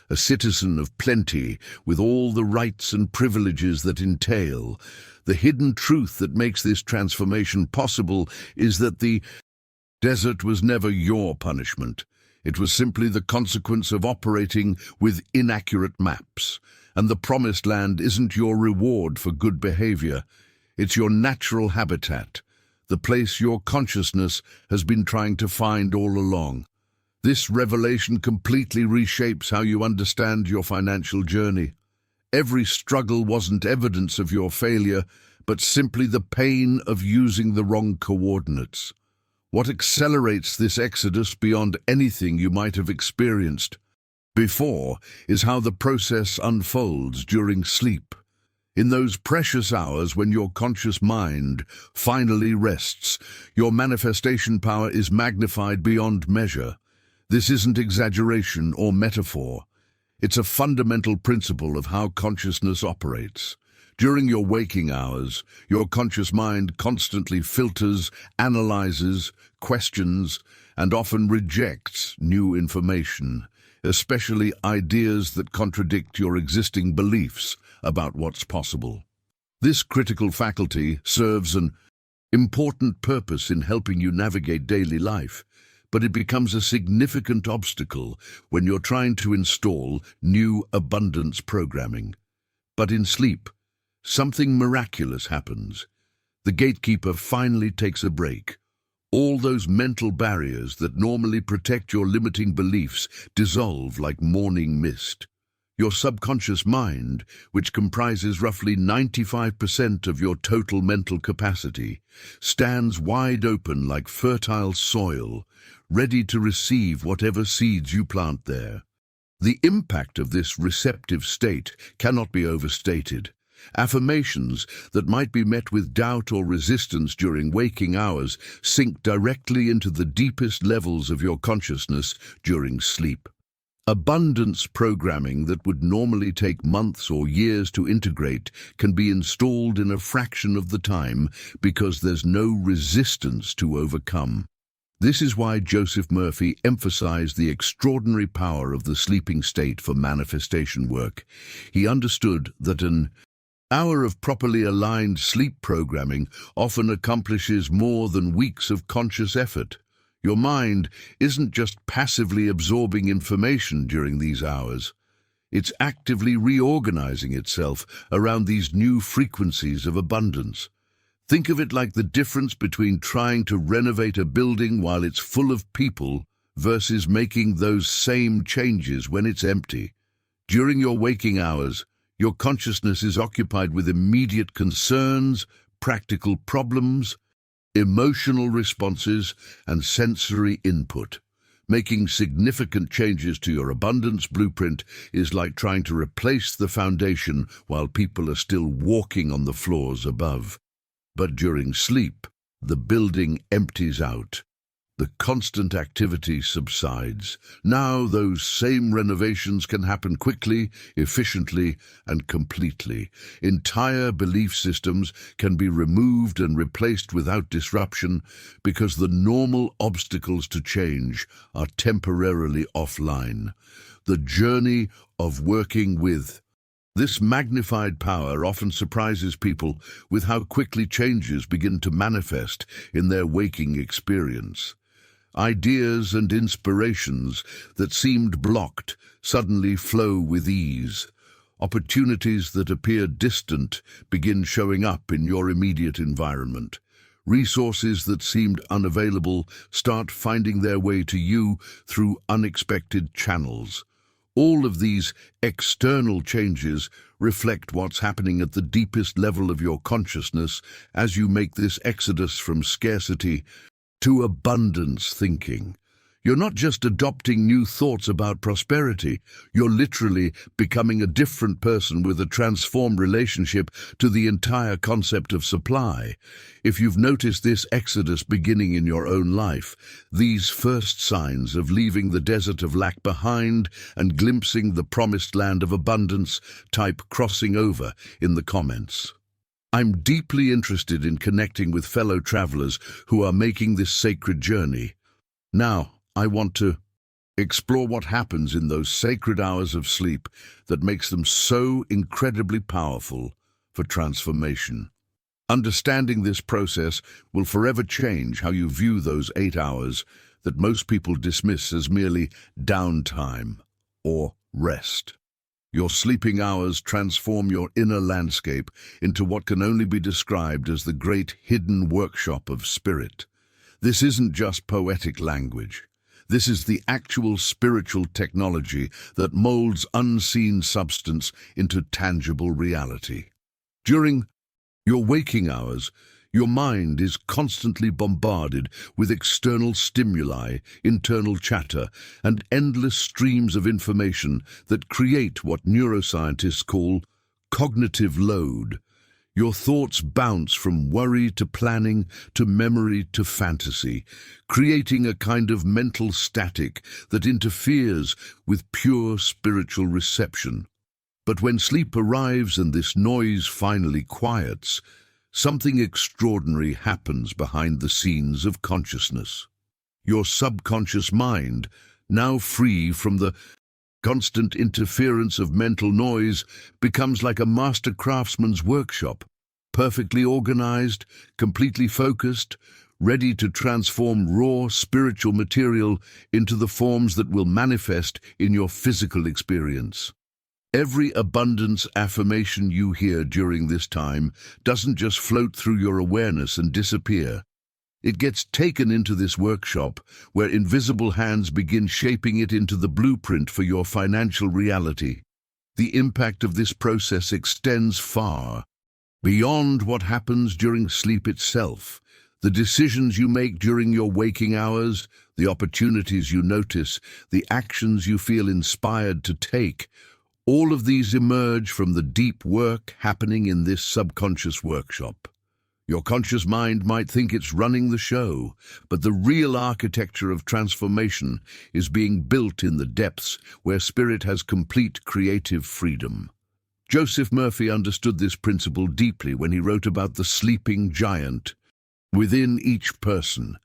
a citizen of plenty, with all the rights and privileges that entail. The hidden truth that makes this transformation possible is that the desert was never your punishment. It was simply the consequence of operating with inaccurate maps. And the Promised Land isn't your reward for good behavior. It's your natural habitat, the place your consciousness has been trying to find all along. This revelation completely reshapes how you understand your financial journey. Every struggle wasn't evidence of your failure, but simply the pain of using the wrong coordinates. What accelerates this exodus beyond anything you might have experienced Before is how the process unfolds during sleep. In those precious hours when your conscious mind finally rests, your manifestation power is magnified beyond measure. This isn't exaggeration or metaphor. It's a fundamental principle of how consciousness operates. During your waking hours, your conscious mind constantly filters, analyzes, questions, and often rejects new information, especially ideas that contradict your existing beliefs about what's possible. This critical faculty serves an important purpose in helping you navigate daily life, but it becomes a significant obstacle when you're trying to install new abundance programming. But in sleep, something miraculous happens. The gatekeeper finally takes a break. All those mental barriers that normally protect your limiting beliefs dissolve like morning mist. Your subconscious mind, which comprises roughly 95% of your total mental capacity, stands wide open like fertile soil, ready to receive whatever seeds you plant there. The impact of this receptive state cannot be overstated. Affirmations that might be met with doubt or resistance during waking hours sink directly into the deepest levels of your consciousness during sleep. Abundance programming that would normally take months or years to integrate can be installed in a fraction of the time because there's no resistance to overcome. This is why Joseph Murphy emphasized the extraordinary power of the sleeping state for manifestation work. He understood that an hour of properly aligned sleep programming often accomplishes more than weeks of conscious effort. Your mind isn't just passively absorbing information during these hours. It's actively reorganizing itself around these new frequencies of abundance. Think of it like the difference between trying to renovate a building while it's full of people versus making those same changes when it's empty. During your waking hours, your consciousness is occupied with immediate concerns, practical problems, emotional responses, and sensory input. Making significant changes to your abundance blueprint is like trying to replace the foundation while people are still walking on the floors above. But during sleep, the building empties out. The constant activity subsides. Now those same renovations can happen quickly, efficiently, and completely. Entire belief systems can be removed and replaced without disruption because the normal obstacles to change are temporarily offline. The journey of working with this magnified power often surprises people with how quickly changes begin to manifest in their waking experience. Ideas and inspirations that seemed blocked suddenly flow with ease. Opportunities that appeared distant begin showing up in your immediate environment. Resources that seemed unavailable start finding their way to you through unexpected channels. All of these external changes reflect what's happening at the deepest level of your consciousness as you make this exodus from scarcity to abundance thinking. You're not just adopting new thoughts about prosperity, you're literally becoming a different person with a transformed relationship to the entire concept of supply. If you've noticed this exodus beginning in your own life, these first signs of leaving the desert of lack behind and glimpsing the promised land of abundance, type crossing over in the comments. I'm deeply interested in connecting with fellow travelers who are making this sacred journey. Now, I want to explore what happens in those sacred hours of sleep that makes them so incredibly powerful for transformation. Understanding this process will forever change how you view those 8 hours that most people dismiss as merely downtime or rest. Your sleeping hours transform your inner landscape into what can only be described as the great hidden workshop of spirit. This isn't just poetic language. This is the actual spiritual technology that molds unseen substance into tangible reality. During your waking hours, Your mind is constantly bombarded with external stimuli, internal chatter, and endless streams of information that create what neuroscientists call cognitive load. Your thoughts bounce from worry to planning to memory to fantasy, creating a kind of mental static that interferes with pure spiritual reception. But when sleep arrives and this noise finally quiets, something extraordinary happens behind the scenes of consciousness. Your subconscious mind, now free from the constant interference of mental noise, becomes like a master craftsman's workshop, perfectly organized, completely focused, ready to transform raw spiritual material into the forms that will manifest in your physical experience. Every abundance affirmation you hear during this time doesn't just float through your awareness and disappear. It gets taken into this workshop where invisible hands begin shaping it into the blueprint for your financial reality. The impact of this process extends far beyond what happens during sleep itself. The decisions you make during your waking hours, the opportunities you notice, the actions you feel inspired to take, all of these emerge from the deep work happening in this subconscious workshop. Your conscious mind might think it's running the show, but the real architecture of transformation is being built in the depths where spirit has complete creative freedom. Joseph Murphy understood this principle deeply when he wrote about the sleeping giant within each person,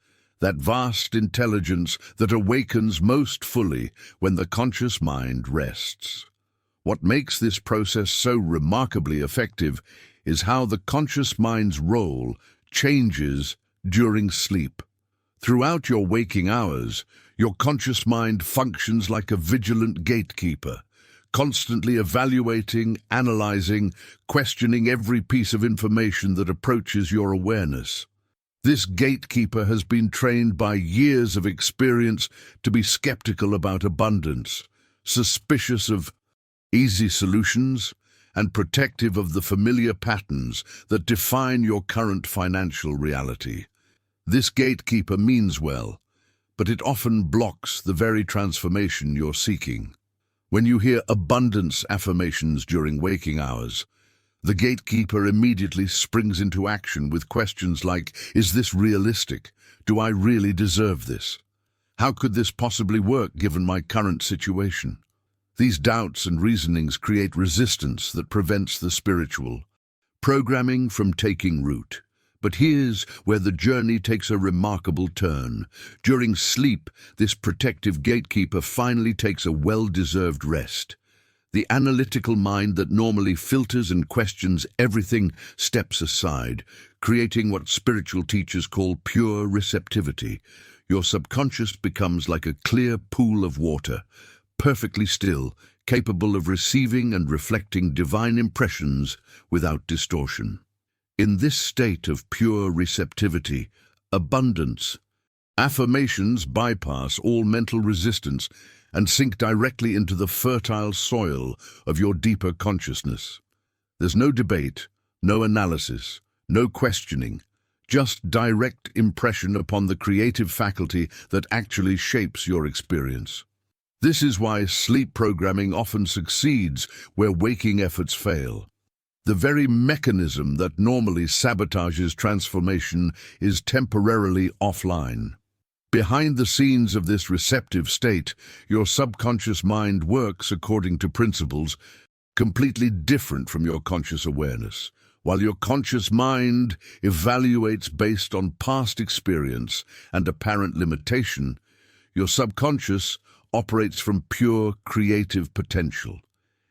that vast intelligence that awakens most fully when the conscious mind rests. What makes this process so remarkably effective is how the conscious mind's role changes during sleep. Throughout your waking hours, your conscious mind functions like a vigilant gatekeeper, constantly evaluating, analyzing, questioning every piece of information that approaches your awareness. This gatekeeper has been trained by years of experience to be skeptical about abundance, suspicious of easy solutions, and protective of the familiar patterns that define your current financial reality. This gatekeeper means well, but it often blocks the very transformation you're seeking. When you hear abundance affirmations during waking hours, the gatekeeper immediately springs into action with questions like, is this realistic? Do I really deserve this? How could this possibly work given my current situation? These doubts and reasonings create resistance that prevents the spiritual programming from taking root. But here's where the journey takes a remarkable turn. During sleep, this protective gatekeeper finally takes a well-deserved rest. The analytical mind that normally filters and questions everything steps aside, creating what spiritual teachers call pure receptivity. Your subconscious becomes like a clear pool of water, perfectly still, capable of receiving and reflecting divine impressions without distortion. In this state of pure receptivity, abundance, affirmations bypass all mental resistance and sink directly into the fertile soil of your deeper consciousness. There's no debate, no analysis, no questioning, just direct impression upon the creative faculty that actually shapes your experience. This is why sleep programming often succeeds where waking efforts fail. The very mechanism that normally sabotages transformation is temporarily offline. Behind the scenes of this receptive state, your subconscious mind works according to principles completely different from your conscious awareness. While your conscious mind evaluates based on past experience and apparent limitation, your subconscious operates from pure creative potential.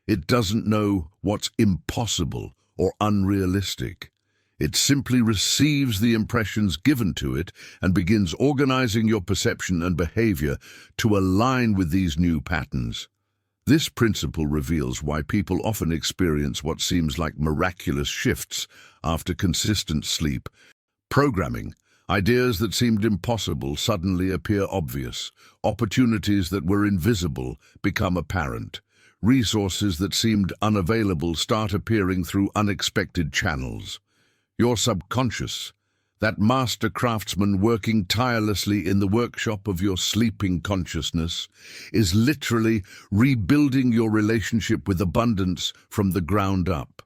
It doesn't know what's impossible or unrealistic. It simply receives the impressions given to it and begins organizing your perception and behavior to align with these new patterns. This principle reveals why people often experience what seems like miraculous shifts after consistent sleep. Programming. Ideas that seemed impossible suddenly appear obvious. Opportunities that were invisible become apparent. Resources that seemed unavailable start appearing through unexpected channels. Your subconscious that master craftsman working tirelessly in the workshop of your sleeping consciousness, is literally rebuilding your relationship with abundance from the ground up.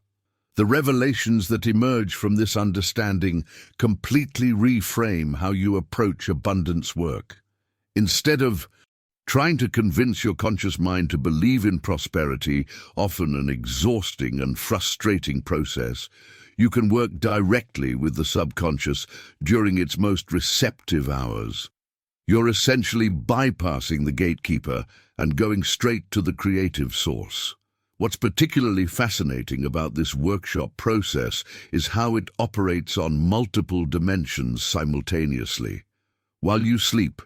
The revelations that emerge from this understanding completely reframe how you approach abundance work. Instead of trying to convince your conscious mind to believe in prosperity, often an exhausting and frustrating process, you can work directly with the subconscious during its most receptive hours. You're essentially bypassing the gatekeeper and going straight to the creative source. What's particularly fascinating about this workshop process is how it operates on multiple dimensions simultaneously. While you sleep,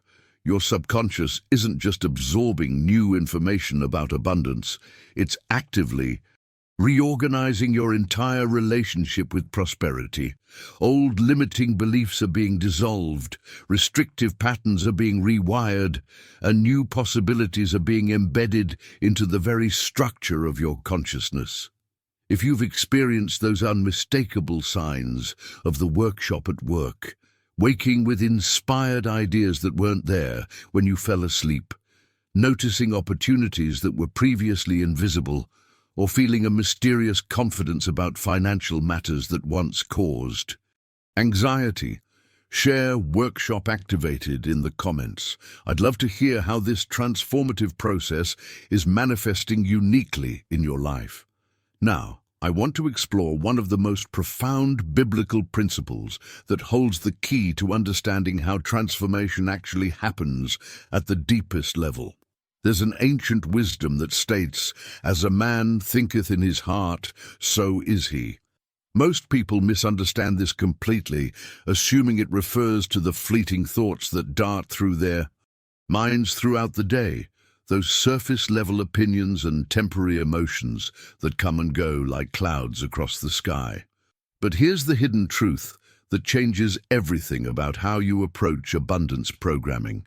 your subconscious isn't just absorbing new information about abundance, it's actively reorganizing your entire relationship with prosperity. Old limiting beliefs are being dissolved, restrictive patterns are being rewired, and new possibilities are being embedded into the very structure of your consciousness. If you've experienced those unmistakable signs of the workshop at work, waking with inspired ideas that weren't there when you fell asleep, noticing opportunities that were previously invisible, or feeling a mysterious confidence about financial matters that once caused anxiety, share Workshop Activated in the comments. I'd love to hear how this transformative process is manifesting uniquely in your life. Now, I want to explore one of the most profound biblical principles that holds the key to understanding how transformation actually happens at the deepest level. There's an ancient wisdom that states, "As a man thinketh in his heart, so is he." Most people misunderstand this completely, assuming it refers to the fleeting thoughts that dart through their minds throughout the day, those surface-level opinions and temporary emotions that come and go like clouds across the sky. But here's the hidden truth that changes everything about how you approach abundance programming.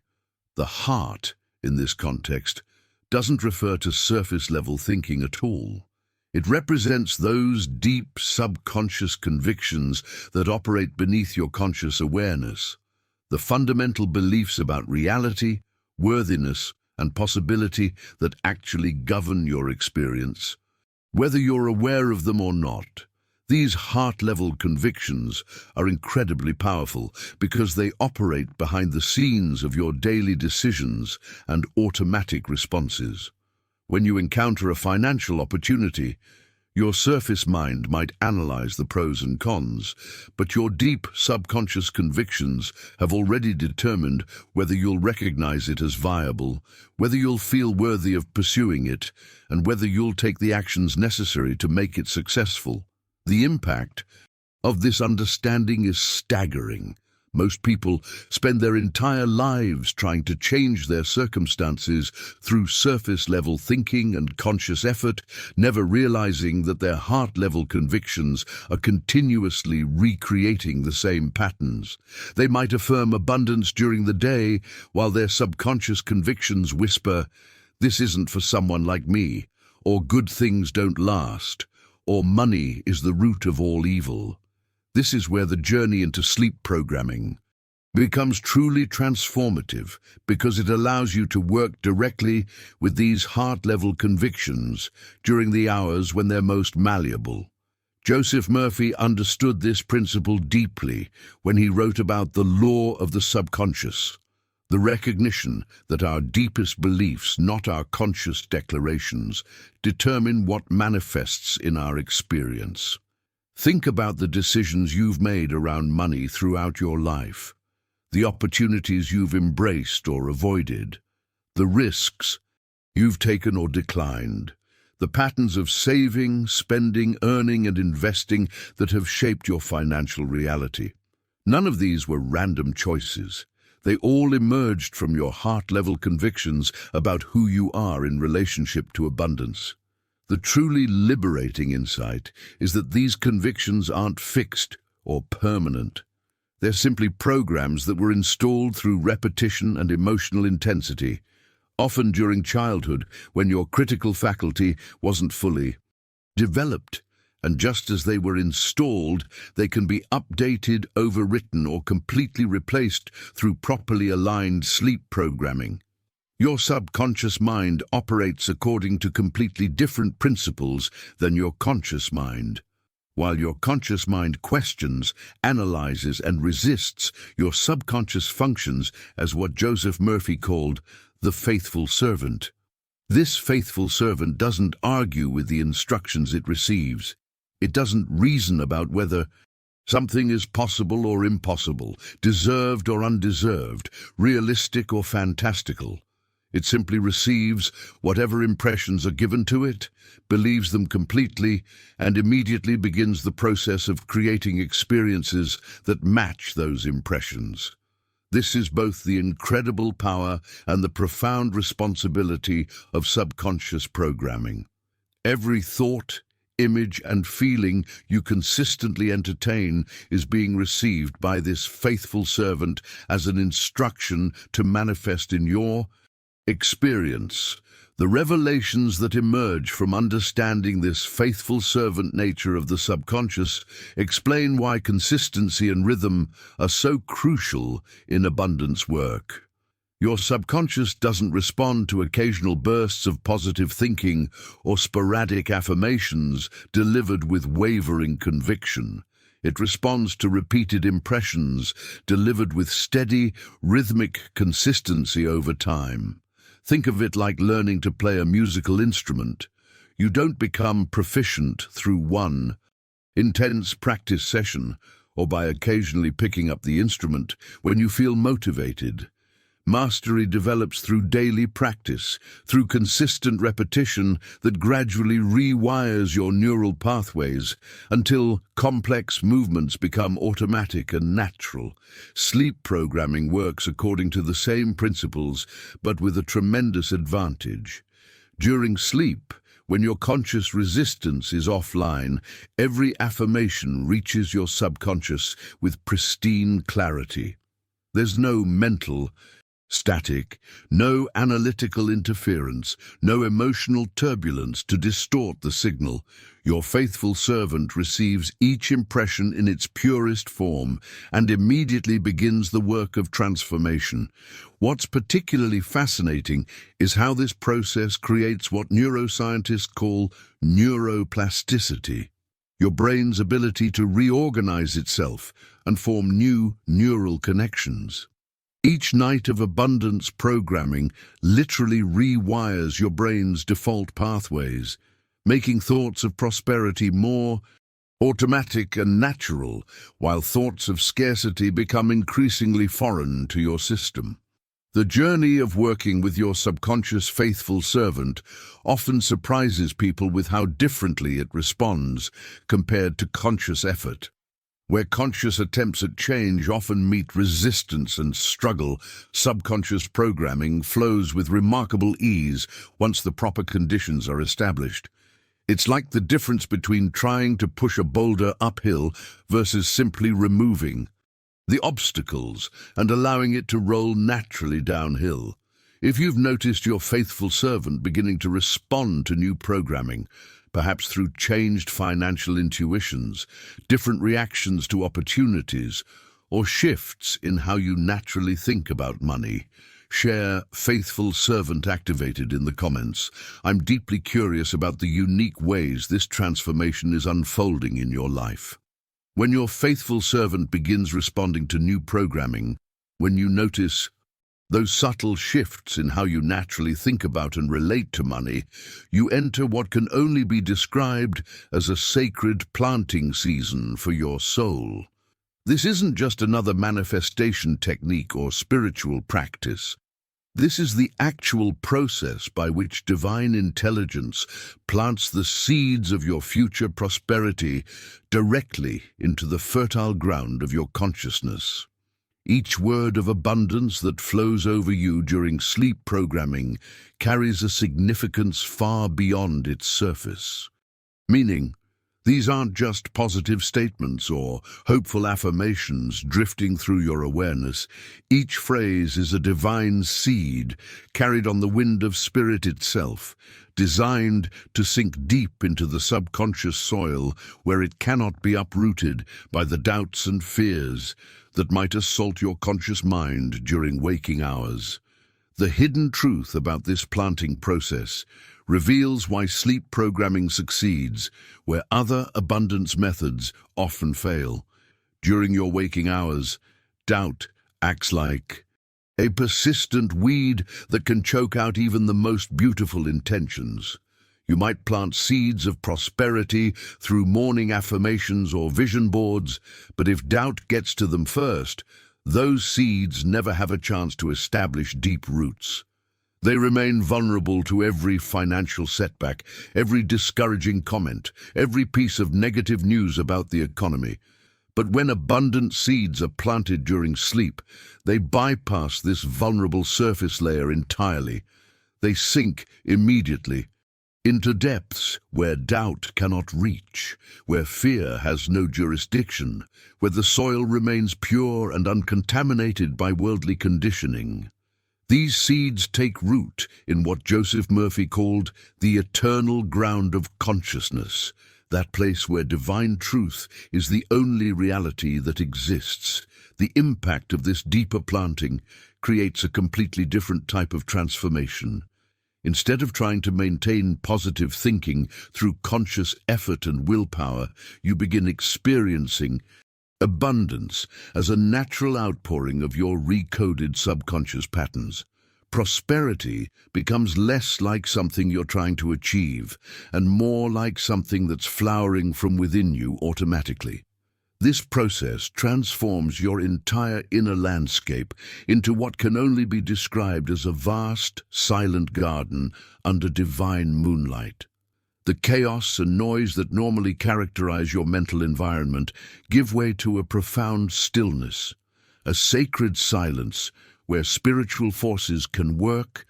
The heart, in this context, doesn't refer to surface-level thinking at all. It represents those deep subconscious convictions that operate beneath your conscious awareness, the fundamental beliefs about reality, worthiness, and possibility that actually govern your experience. Whether you're aware of them or not, these heart-level convictions are incredibly powerful because they operate behind the scenes of your daily decisions and automatic responses. When you encounter a financial opportunity, your surface mind might analyze the pros and cons, but your deep subconscious convictions have already determined whether you'll recognize it as viable, whether you'll feel worthy of pursuing it, and whether you'll take the actions necessary to make it successful. The impact of this understanding is staggering. Most people spend their entire lives trying to change their circumstances through surface-level thinking and conscious effort, never realizing that their heart-level convictions are continuously recreating the same patterns. They might affirm abundance during the day, while their subconscious convictions whisper, "This isn't for someone like me," or "good things don't last," or "money is the root of all evil." This is where the journey into sleep programming becomes truly transformative, because it allows you to work directly with these heart-level convictions during the hours when they're most malleable. Joseph Murphy understood this principle deeply when he wrote about the law of the subconscious, the recognition that our deepest beliefs, not our conscious declarations, determine what manifests in our experience. Think about the decisions you've made around money throughout your life, the opportunities you've embraced or avoided, the risks you've taken or declined, the patterns of saving, spending, earning, and investing that have shaped your financial reality. None of these were random choices. They all emerged from your heart-level convictions about who you are in relationship to abundance. The truly liberating insight is that these convictions aren't fixed or permanent. They're simply programs that were installed through repetition and emotional intensity, often during childhood when your critical faculty wasn't fully developed. and just as they were installed, they can be updated, overwritten, or completely replaced through properly aligned sleep programming. Your subconscious mind operates according to completely different principles than your conscious mind. While your conscious mind questions, analyzes, and resists, your subconscious functions as what Joseph Murphy called the faithful servant. This faithful servant doesn't argue with the instructions it receives. It doesn't reason about whether something is possible or impossible, deserved or undeserved, realistic or fantastical. It simply receives whatever impressions are given to it, believes them completely, and immediately begins the process of creating experiences that match those impressions. This is both the incredible power and the profound responsibility of subconscious programming. Every thought, image, and feeling you consistently entertain is being received by this faithful servant as an instruction to manifest in your experience. The revelations that emerge from understanding this faithful servant nature of the subconscious explain why consistency and rhythm are so crucial in abundance work. Your subconscious doesn't respond to occasional bursts of positive thinking or sporadic affirmations delivered with wavering conviction. It responds to repeated impressions delivered with steady, rhythmic consistency over time. Think of it like learning to play a musical instrument. You don't become proficient through one intense practice session or by occasionally picking up the instrument when you feel motivated. Mastery develops through daily practice, through consistent repetition that gradually rewires your neural pathways until complex movements become automatic and natural. Sleep programming works according to the same principles, but with a tremendous advantage. During sleep, when your conscious resistance is offline, every affirmation reaches your subconscious with pristine clarity. There's no mental static, no analytical interference, no emotional turbulence to distort the signal. Your faithful servant receives each impression in its purest form and immediately begins the work of transformation. What's particularly fascinating is how this process creates what neuroscientists call neuroplasticity, your brain's ability to reorganize itself and form new neural connections. Each night of abundance programming literally rewires your brain's default pathways, making thoughts of prosperity more automatic and natural, while thoughts of scarcity become increasingly foreign to your system. The journey of working with your subconscious faithful servant often surprises people with how differently it responds compared to conscious effort. Where conscious attempts at change often meet resistance and struggle, subconscious programming flows with remarkable ease once the proper conditions are established. It's like the difference between trying to push a boulder uphill versus simply removing the obstacles and allowing it to roll naturally downhill. If you've noticed your faithful servant beginning to respond to new programming, perhaps through changed financial intuitions, different reactions to opportunities, or shifts in how you naturally think about money, share "Faithful Servant Activated" in the comments. I'm deeply curious about the unique ways this transformation is unfolding in your life. When your faithful servant begins responding to new programming, when you notice those subtle shifts in how you naturally think about and relate to money, you enter what can only be described as a sacred planting season for your soul. This isn't just another manifestation technique or spiritual practice. This is the actual process by which divine intelligence plants the seeds of your future prosperity directly into the fertile ground of your consciousness. Each word of abundance that flows over you during sleep programming carries a significance far beyond its surface. Meaning, These aren't just positive statements or hopeful affirmations drifting through your awareness. Each phrase is a divine seed carried on the wind of spirit itself, designed to sink deep into the subconscious soil where it cannot be uprooted by the doubts and fears that might assault your conscious mind during waking hours. The hidden truth about this planting process reveals why sleep programming succeeds where other abundance methods often fail. During your waking hours, doubt acts like a persistent weed that can choke out even the most beautiful intentions. You might plant seeds of prosperity through morning affirmations or vision boards, but if doubt gets to them first, those seeds never have a chance to establish deep roots. They remain vulnerable to every financial setback, every discouraging comment, every piece of negative news about the economy. But when abundant seeds are planted during sleep, they bypass this vulnerable surface layer entirely. They sink immediately into depths where doubt cannot reach, where fear has no jurisdiction, where the soil remains pure and uncontaminated by worldly conditioning. These seeds take root in what Joseph Murphy called the eternal ground of consciousness, that place where divine truth is the only reality that exists. The impact of this deeper planting creates a completely different type of transformation. Instead of trying to maintain positive thinking through conscious effort and willpower, you begin experiencing abundance as a natural outpouring of your recoded subconscious patterns. Prosperity becomes less like something you're trying to achieve and more like something that's flowering from within you automatically. This process transforms your entire inner landscape into what can only be described as a vast, silent garden under divine moonlight. The chaos and noise that normally characterize your mental environment give way to a profound stillness, a sacred silence where spiritual forces can work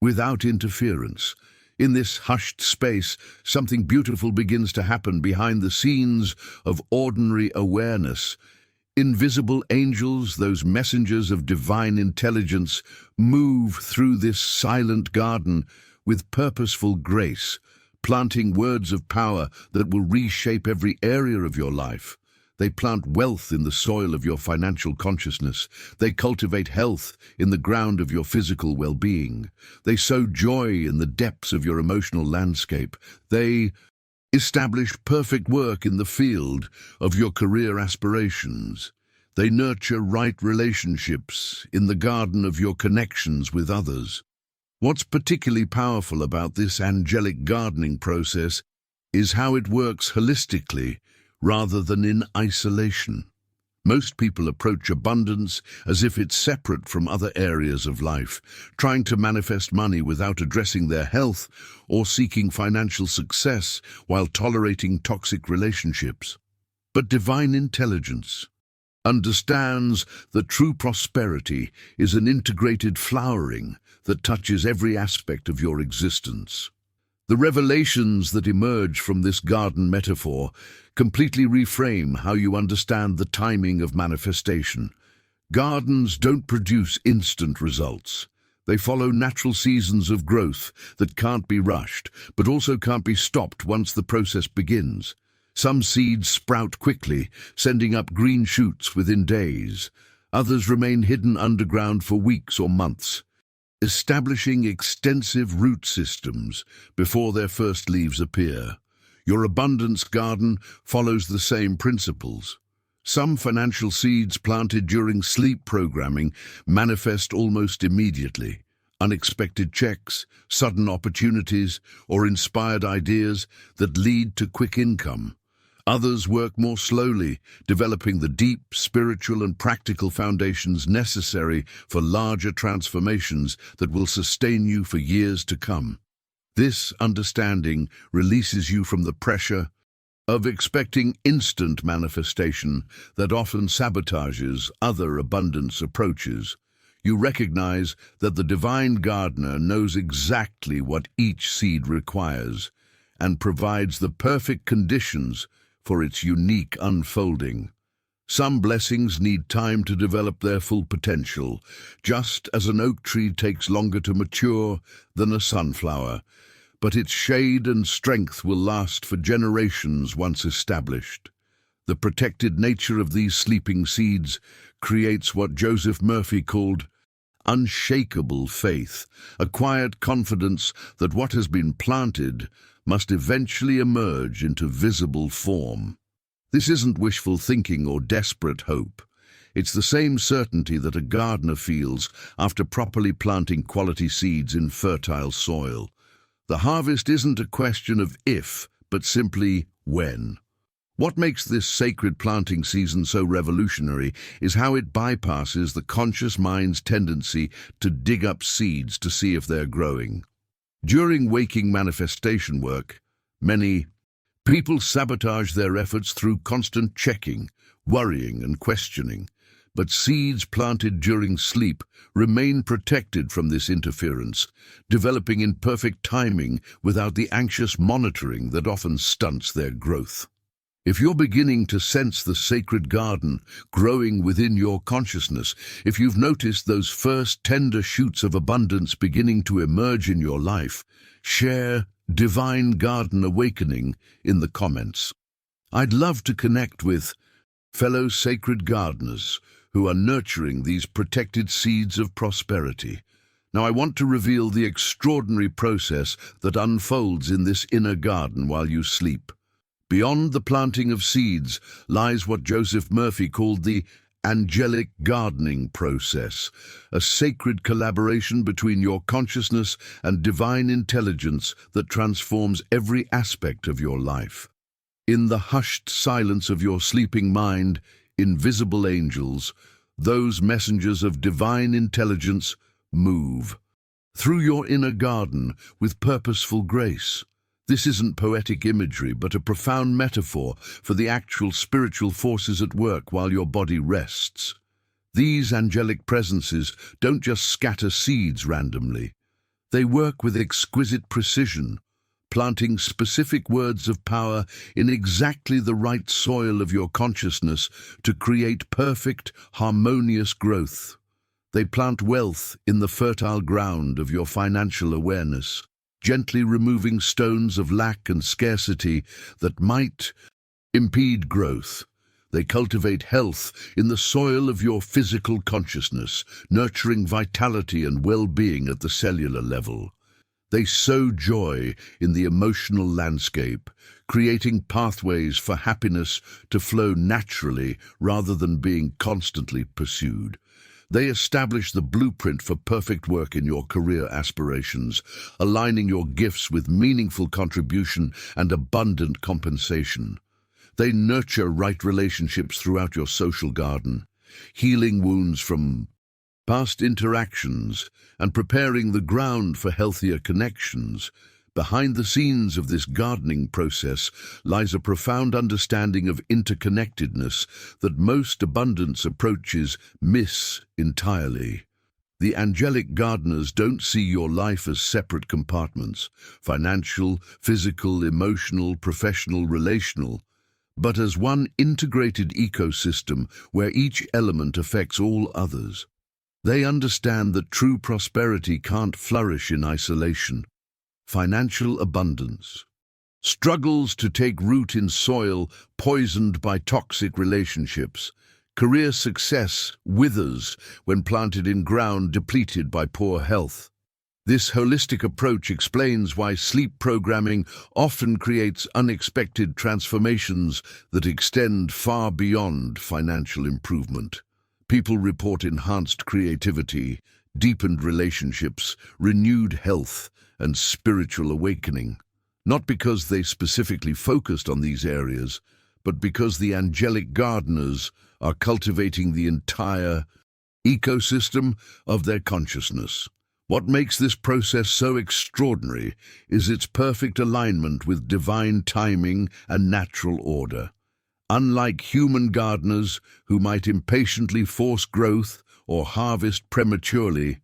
without interference. In this hushed space, something beautiful begins to happen behind the scenes of ordinary awareness. Invisible angels, those messengers of divine intelligence, move through this silent garden with purposeful grace, planting words of power that will reshape every area of your life. They plant wealth in the soil of your financial consciousness. They cultivate health in the ground of your physical well-being. They sow joy in the depths of your emotional landscape. They establish perfect work in the field of your career aspirations. They nurture right relationships in the garden of your connections with others. What's particularly powerful about this angelic gardening process is how it works holistically rather than in isolation. Most people approach abundance as if it's separate from other areas of life, trying to manifest money without addressing their health or seeking financial success while tolerating toxic relationships. But divine intelligence understands that true prosperity is an integrated flowering that touches every aspect of your existence. The revelations that emerge from this garden metaphor completely reframe how you understand the timing of manifestation. Gardens don't produce instant results. They follow natural seasons of growth that can't be rushed, but also can't be stopped once the process begins. Some seeds sprout quickly, sending up green shoots within days. Others remain hidden underground for weeks or months, establishing extensive root systems before their first leaves appear. Your abundance garden follows the same principles. Some financial seeds planted during sleep programming manifest almost immediately. Unexpected checks, sudden opportunities, or inspired ideas that lead to quick income. Others work more slowly, developing the deep spiritual and practical foundations necessary for larger transformations that will sustain you for years to come. This understanding releases you from the pressure of expecting instant manifestation that often sabotages other abundance approaches. You recognize that the divine gardener knows exactly what each seed requires, and provides the perfect conditions for its unique unfolding. Some blessings need time to develop their full potential, just as an oak tree takes longer to mature than a sunflower, but its shade and strength will last for generations once established. The protected nature of these sleeping seeds creates what Joseph Murphy called unshakable faith, a quiet confidence that what has been planted must eventually emerge into visible form. This isn't wishful thinking or desperate hope. It's the same certainty that a gardener feels after properly planting quality seeds in fertile soil. The harvest isn't a question of if, but simply when. What makes this sacred planting season so revolutionary is how it bypasses the conscious mind's tendency to dig up seeds to see if they're growing. During waking manifestation work, many people sabotage their efforts through constant checking, worrying, and questioning. But seeds planted during sleep remain protected from this interference, developing in perfect timing without the anxious monitoring that often stunts their growth. If you're beginning to sense the sacred garden growing within your consciousness, if you've noticed those first tender shoots of abundance beginning to emerge in your life, share Divine Garden Awakening in the comments. I'd love to connect with fellow sacred gardeners who are nurturing these protected seeds of prosperity. Now I want to reveal the extraordinary process that unfolds in this inner garden while you sleep. Beyond the planting of seeds lies what Joseph Murphy called the angelic gardening process, a sacred collaboration between your consciousness and divine intelligence that transforms every aspect of your life. In the hushed silence of your sleeping mind, invisible angels, those messengers of divine intelligence, move through your inner garden with purposeful grace. This isn't poetic imagery, but a profound metaphor for the actual spiritual forces at work while your body rests. These angelic presences don't just scatter seeds randomly. They work with exquisite precision, planting specific words of power in exactly the right soil of your consciousness to create perfect, harmonious growth. They plant wealth in the fertile ground of your financial awareness, gently removing stones of lack and scarcity that might impede growth. They cultivate health in the soil of your physical consciousness, nurturing vitality and well-being at the cellular level. They sow joy in the emotional landscape, creating pathways for happiness to flow naturally rather than being constantly pursued. They establish the blueprint for perfect work in your career aspirations, aligning your gifts with meaningful contribution and abundant compensation. They nurture right relationships throughout your social garden, healing wounds from past interactions and preparing the ground for healthier connections. Behind the scenes of this gardening process lies a profound understanding of interconnectedness that most abundance approaches miss entirely. The angelic gardeners don't see your life as separate compartments, financial, physical, emotional, professional, relational, but as one integrated ecosystem where each element affects all others. They understand that true prosperity can't flourish in isolation. Financial abundance struggles to take root in soil poisoned by toxic relationships. Career success withers when planted in ground depleted by poor health. This holistic approach explains why sleep programming often creates unexpected transformations that extend far beyond financial improvement. People report enhanced creativity, deepened relationships, renewed health, and spiritual awakening, not because they specifically focused on these areas, but because the angelic gardeners are cultivating the entire ecosystem of their consciousness. What makes this process so extraordinary is its perfect alignment with divine timing and natural order. Unlike human gardeners who might impatiently force growth or harvest prematurely,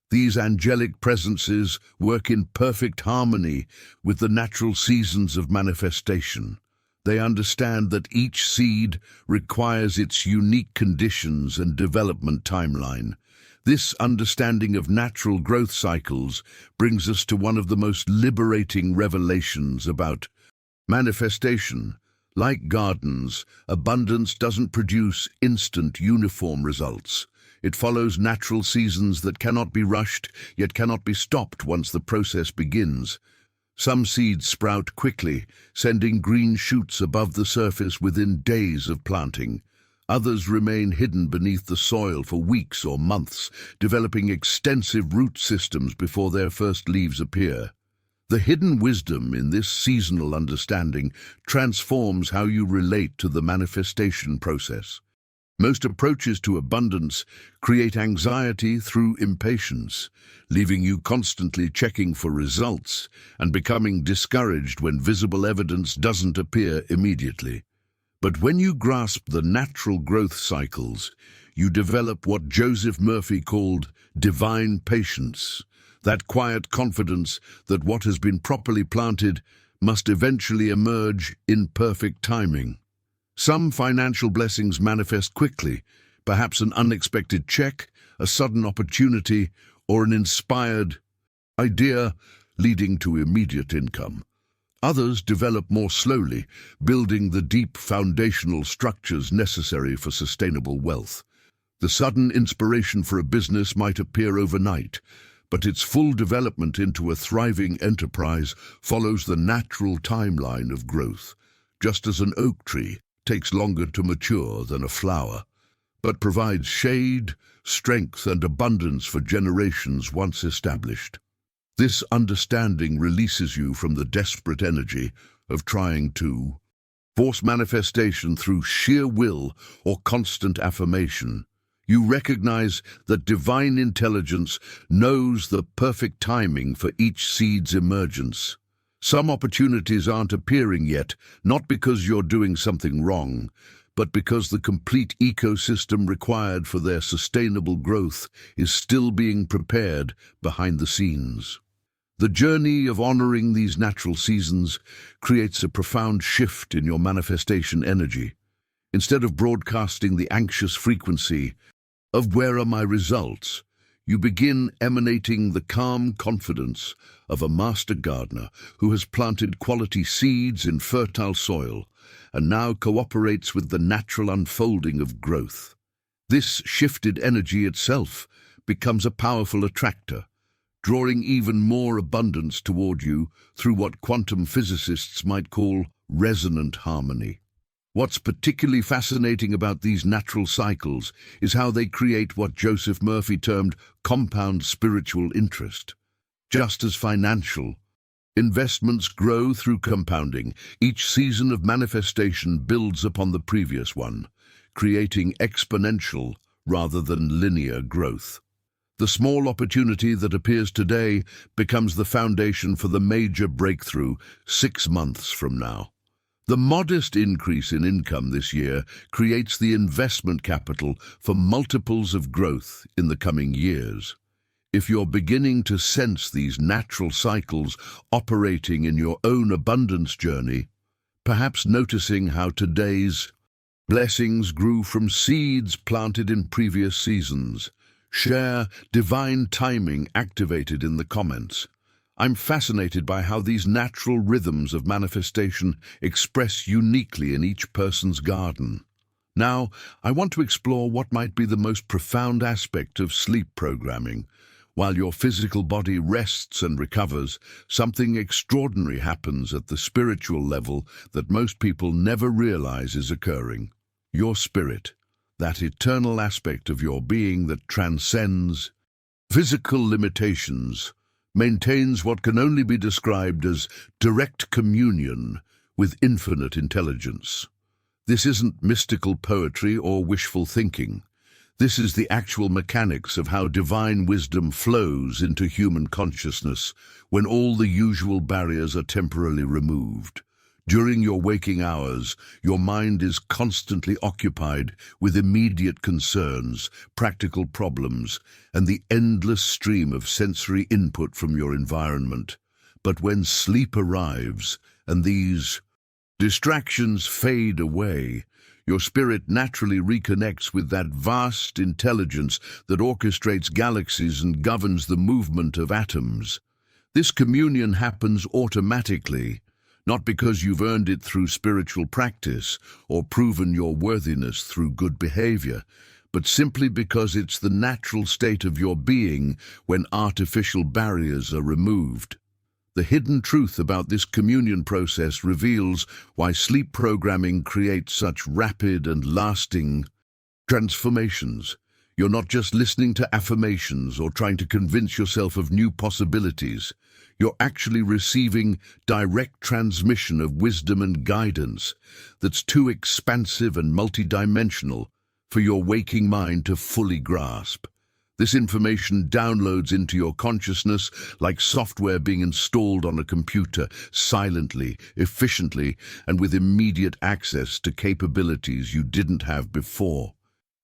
These angelic presences work in perfect harmony with the natural seasons of manifestation. They understand that each seed requires its unique conditions and development timeline. This understanding of natural growth cycles brings us to one of the most liberating revelations about manifestation. Like gardens, abundance doesn't produce instant, uniform results. It follows natural seasons that cannot be rushed, yet cannot be stopped once the process begins. Some seeds sprout quickly, sending green shoots above the surface within days of planting. Others remain hidden beneath the soil for weeks or months, developing extensive root systems before their first leaves appear. The hidden wisdom in this seasonal understanding transforms how you relate to the manifestation process. Most approaches to abundance create anxiety through impatience, leaving you constantly checking for results and becoming discouraged when visible evidence doesn't appear immediately. But when you grasp the natural growth cycles, you develop what Joseph Murphy called divine patience, that quiet confidence that what has been properly planted must eventually emerge in perfect timing. Some financial blessings manifest quickly, perhaps an unexpected check, a sudden opportunity, or an inspired idea leading to immediate income. Others develop more slowly, building the deep foundational structures necessary for sustainable wealth. The sudden inspiration for a business might appear overnight, but its full development into a thriving enterprise follows the natural timeline of growth. Just as an oak tree takes longer to mature than a flower, but provides shade, strength, and abundance for generations once established. This understanding releases you from the desperate energy of trying to force manifestation through sheer will or constant affirmation. You recognize that divine intelligence knows the perfect timing for each seed's emergence. Some opportunities aren't appearing yet, not because you're doing something wrong, but because the complete ecosystem required for their sustainable growth is still being prepared behind the scenes. The journey of honoring these natural seasons creates a profound shift in your manifestation energy. Instead of broadcasting the anxious frequency of "where are my results?" you begin emanating the calm confidence of a master gardener who has planted quality seeds in fertile soil and now cooperates with the natural unfolding of growth. This shifted energy itself becomes a powerful attractor, drawing even more abundance toward you through what quantum physicists might call resonant harmony. What's particularly fascinating about these natural cycles is how they create what Joseph Murphy termed compound spiritual interest. Just as financial investments grow through compounding, each season of manifestation builds upon the previous one, creating exponential rather than linear growth. The small opportunity that appears today becomes the foundation for the major breakthrough 6 months from now. The modest increase in income this year creates the investment capital for multiples of growth in the coming years. If you're beginning to sense these natural cycles operating in your own abundance journey, perhaps noticing how today's blessings grew from seeds planted in previous seasons, share divine timing activated in the comments. I'm fascinated by how these natural rhythms of manifestation express uniquely in each person's garden. Now, I want to explore what might be the most profound aspect of sleep programming. While your physical body rests and recovers, something extraordinary happens at the spiritual level that most people never realize is occurring. Your spirit, that eternal aspect of your being that transcends physical limitations, maintains what can only be described as direct communion with infinite intelligence. This isn't mystical poetry or wishful thinking. This is the actual mechanics of how divine wisdom flows into human consciousness when all the usual barriers are temporarily removed. During your waking hours, your mind is constantly occupied with immediate concerns, practical problems, and the endless stream of sensory input from your environment. But when sleep arrives, and these distractions fade away, your spirit naturally reconnects with that vast intelligence that orchestrates galaxies and governs the movement of atoms. This communion happens automatically, not because you've earned it through spiritual practice or proven your worthiness through good behavior, but simply because it's the natural state of your being when artificial barriers are removed. The hidden truth about this communion process reveals why sleep programming creates such rapid and lasting transformations. You're not just listening to affirmations or trying to convince yourself of new possibilities. You're actually receiving direct transmission of wisdom and guidance that's too expansive and multidimensional for your waking mind to fully grasp. This information downloads into your consciousness like software being installed on a computer, silently, efficiently, and with immediate access to capabilities you didn't have before.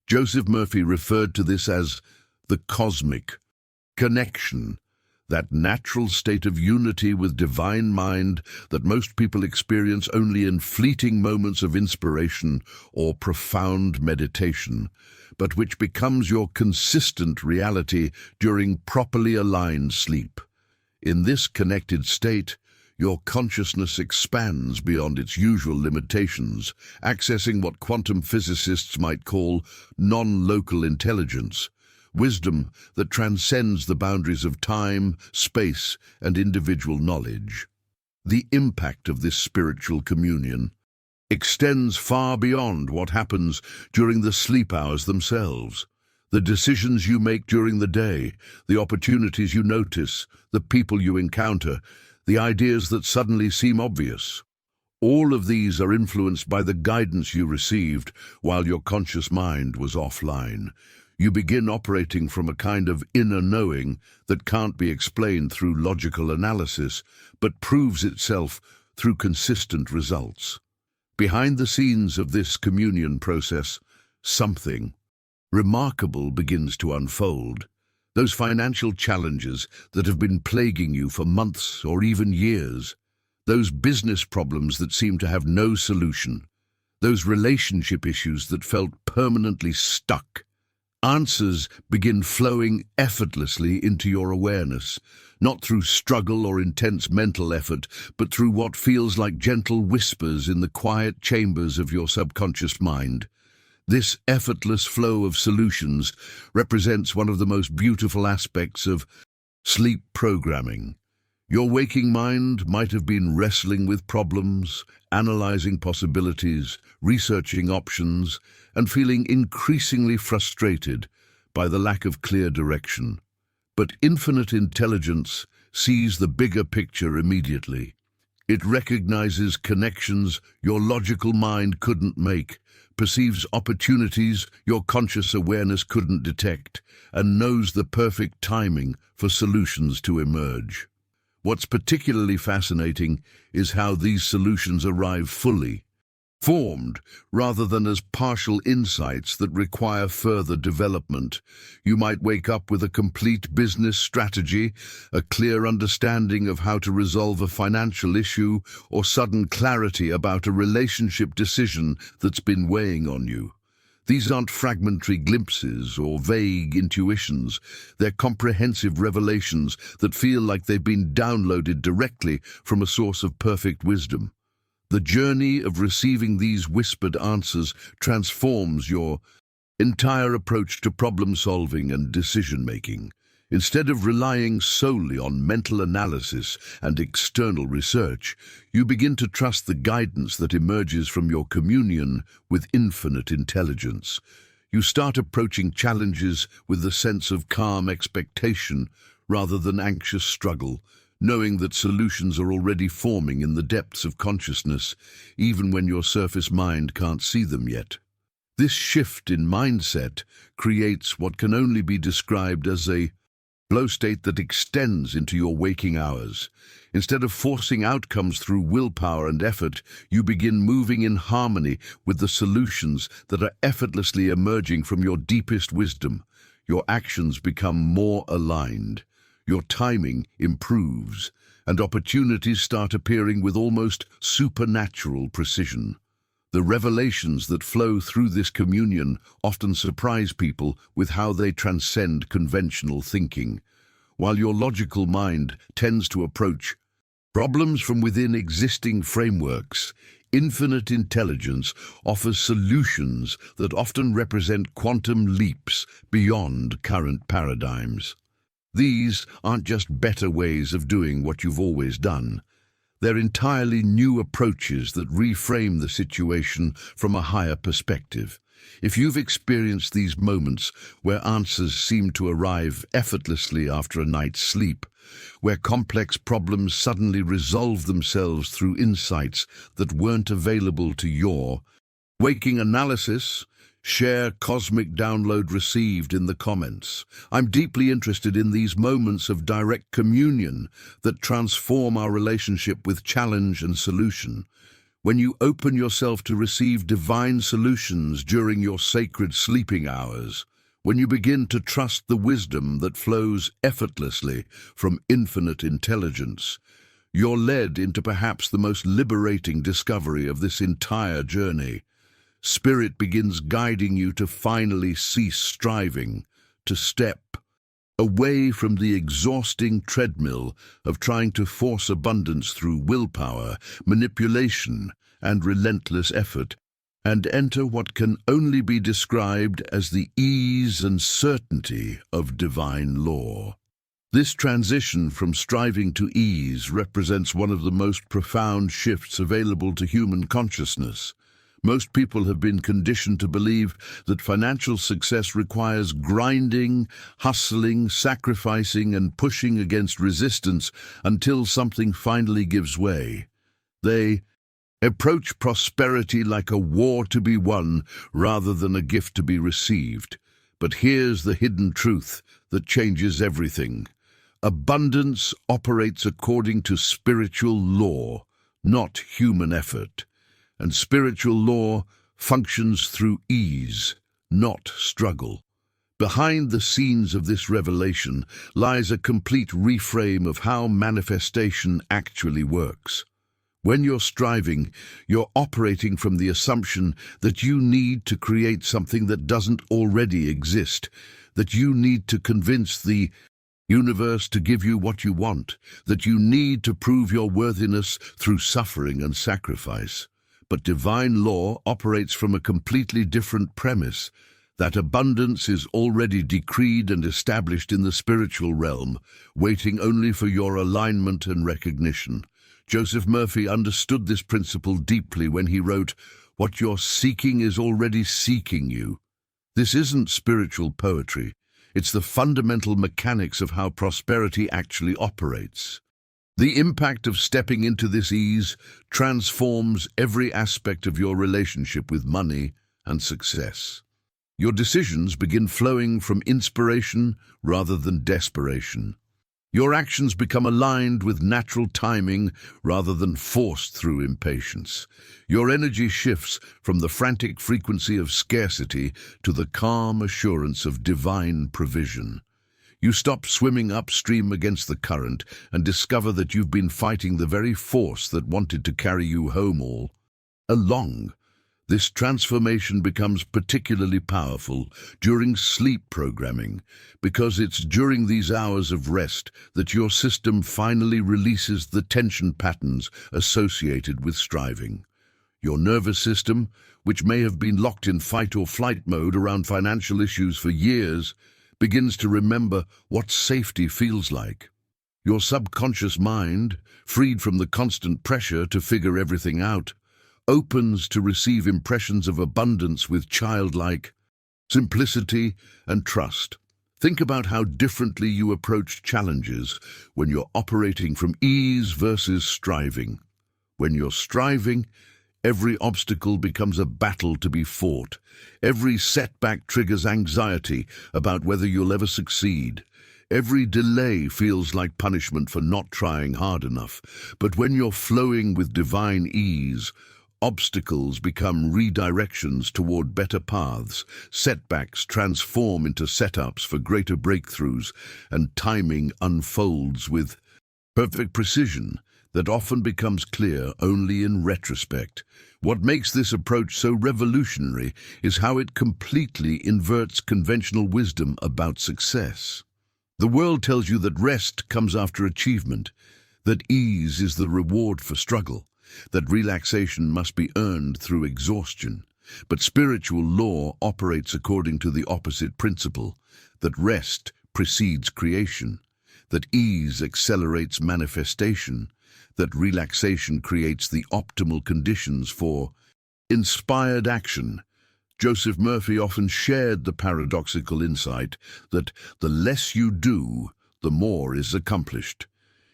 Joseph Murphy referred to this as the cosmic connection, that natural state of unity with divine mind that most people experience only in fleeting moments of inspiration or profound meditation, but which becomes your consistent reality during properly aligned sleep. In this connected state, your consciousness expands beyond its usual limitations, accessing what quantum physicists might call non-local intelligence, wisdom that transcends the boundaries of time, space, and individual knowledge. The impact of this spiritual communion extends far beyond what happens during the sleep hours themselves. The decisions you make during the day, the opportunities you notice, the people you encounter, the ideas that suddenly seem obvious. All of these are influenced by the guidance you received while your conscious mind was offline. You begin operating from a kind of inner knowing that can't be explained through logical analysis, but proves itself through consistent results. Behind the scenes of this communion process, something remarkable begins to unfold. Those financial challenges that have been plaguing you for months or even years, those business problems that seem to have no solution, those relationship issues that felt permanently stuck. Answers begin flowing effortlessly into your awareness, not through struggle or intense mental effort, but through what feels like gentle whispers in the quiet chambers of your subconscious mind. This effortless flow of solutions represents one of the most beautiful aspects of sleep programming. Your waking mind might have been wrestling with problems, analyzing possibilities, researching options, and feeling increasingly frustrated by the lack of clear direction. But infinite intelligence sees the bigger picture immediately. It recognizes connections your logical mind couldn't make, perceives opportunities your conscious awareness couldn't detect, and knows the perfect timing for solutions to emerge. What's particularly fascinating is how these solutions arrive fully formed, rather than as partial insights that require further development. You might wake up with a complete business strategy, a clear understanding of how to resolve a financial issue, or sudden clarity about a relationship decision that's been weighing on you. These aren't fragmentary glimpses or vague intuitions. They're comprehensive revelations that feel like they've been downloaded directly from a source of perfect wisdom. The journey of receiving these whispered answers transforms your entire approach to problem-solving and decision-making. Instead of relying solely on mental analysis and external research, you begin to trust the guidance that emerges from your communion with infinite intelligence. You start approaching challenges with a sense of calm expectation rather than anxious struggle, knowing that solutions are already forming in the depths of consciousness, even when your surface mind can't see them yet. This shift in mindset creates what can only be described as a flow state that extends into your waking hours. Instead of forcing outcomes through willpower and effort, you begin moving in harmony with the solutions that are effortlessly emerging from your deepest wisdom. Your actions become more aligned. Your timing improves, and opportunities start appearing with almost supernatural precision. The revelations that flow through this communion often surprise people with how they transcend conventional thinking. While your logical mind tends to approach problems from within existing frameworks, infinite intelligence offers solutions that often represent quantum leaps beyond current paradigms. These aren't just better ways of doing what you've always done. They're entirely new approaches that reframe the situation from a higher perspective. If you've experienced these moments where answers seem to arrive effortlessly after a night's sleep, where complex problems suddenly resolve themselves through insights that weren't available to your waking analysis, share cosmic download received in the comments. I'm deeply interested in these moments of direct communion that transform our relationship with challenge and solution. When you open yourself to receive divine solutions during your sacred sleeping hours, when you begin to trust the wisdom that flows effortlessly from infinite intelligence, you're led into perhaps the most liberating discovery of this entire journey. Spirit begins guiding you to finally cease striving, to step away from the exhausting treadmill of trying to force abundance through willpower, manipulation, and relentless effort, and enter what can only be described as the ease and certainty of divine law. This transition from striving to ease represents one of the most profound shifts available to human consciousness. Most people have been conditioned to believe that financial success requires grinding, hustling, sacrificing, and pushing against resistance until something finally gives way. They approach prosperity like a war to be won rather than a gift to be received. But here's the hidden truth that changes everything. Abundance operates according to spiritual law, not human effort. And spiritual law functions through ease, not struggle. Behind the scenes of this revelation lies a complete reframe of how manifestation actually works. When you're striving, you're operating from the assumption that you need to create something that doesn't already exist, that you need to convince the universe to give you what you want, that you need to prove your worthiness through suffering and sacrifice. But divine law operates from a completely different premise, that abundance is already decreed and established in the spiritual realm, waiting only for your alignment and recognition. Joseph Murphy understood this principle deeply when he wrote, "What you're seeking is already seeking you." This isn't spiritual poetry. It's the fundamental mechanics of how prosperity actually operates. The impact of stepping into this ease transforms every aspect of your relationship with money and success. Your decisions begin flowing from inspiration rather than desperation. Your actions become aligned with natural timing rather than forced through impatience. Your energy shifts from the frantic frequency of scarcity to the calm assurance of divine provision. You stop swimming upstream against the current and discover that you've been fighting the very force that wanted to carry you home all along. This transformation becomes particularly powerful during sleep programming, because it's during these hours of rest that your system finally releases the tension patterns associated with striving. Your nervous system, which may have been locked in fight or flight mode around financial issues for years, begins to remember what safety feels like. Your subconscious mind, freed from the constant pressure to figure everything out, opens to receive impressions of abundance with childlike simplicity and trust. Think about how differently you approach challenges when you're operating from ease versus striving. When you're striving, every obstacle becomes a battle to be fought. Every setback triggers anxiety about whether you'll ever succeed. Every delay feels like punishment for not trying hard enough. But when you're flowing with divine ease, obstacles become redirections toward better paths, setbacks transform into setups for greater breakthroughs, and timing unfolds with perfect precision that often becomes clear only in retrospect. What makes this approach so revolutionary is how it completely inverts conventional wisdom about success. The world tells you that rest comes after achievement, that ease is the reward for struggle, that relaxation must be earned through exhaustion. But spiritual law operates according to the opposite principle, that rest precedes creation, that ease accelerates manifestation, that relaxation creates the optimal conditions for inspired action. Joseph Murphy often shared the paradoxical insight that the less you do, the more is accomplished.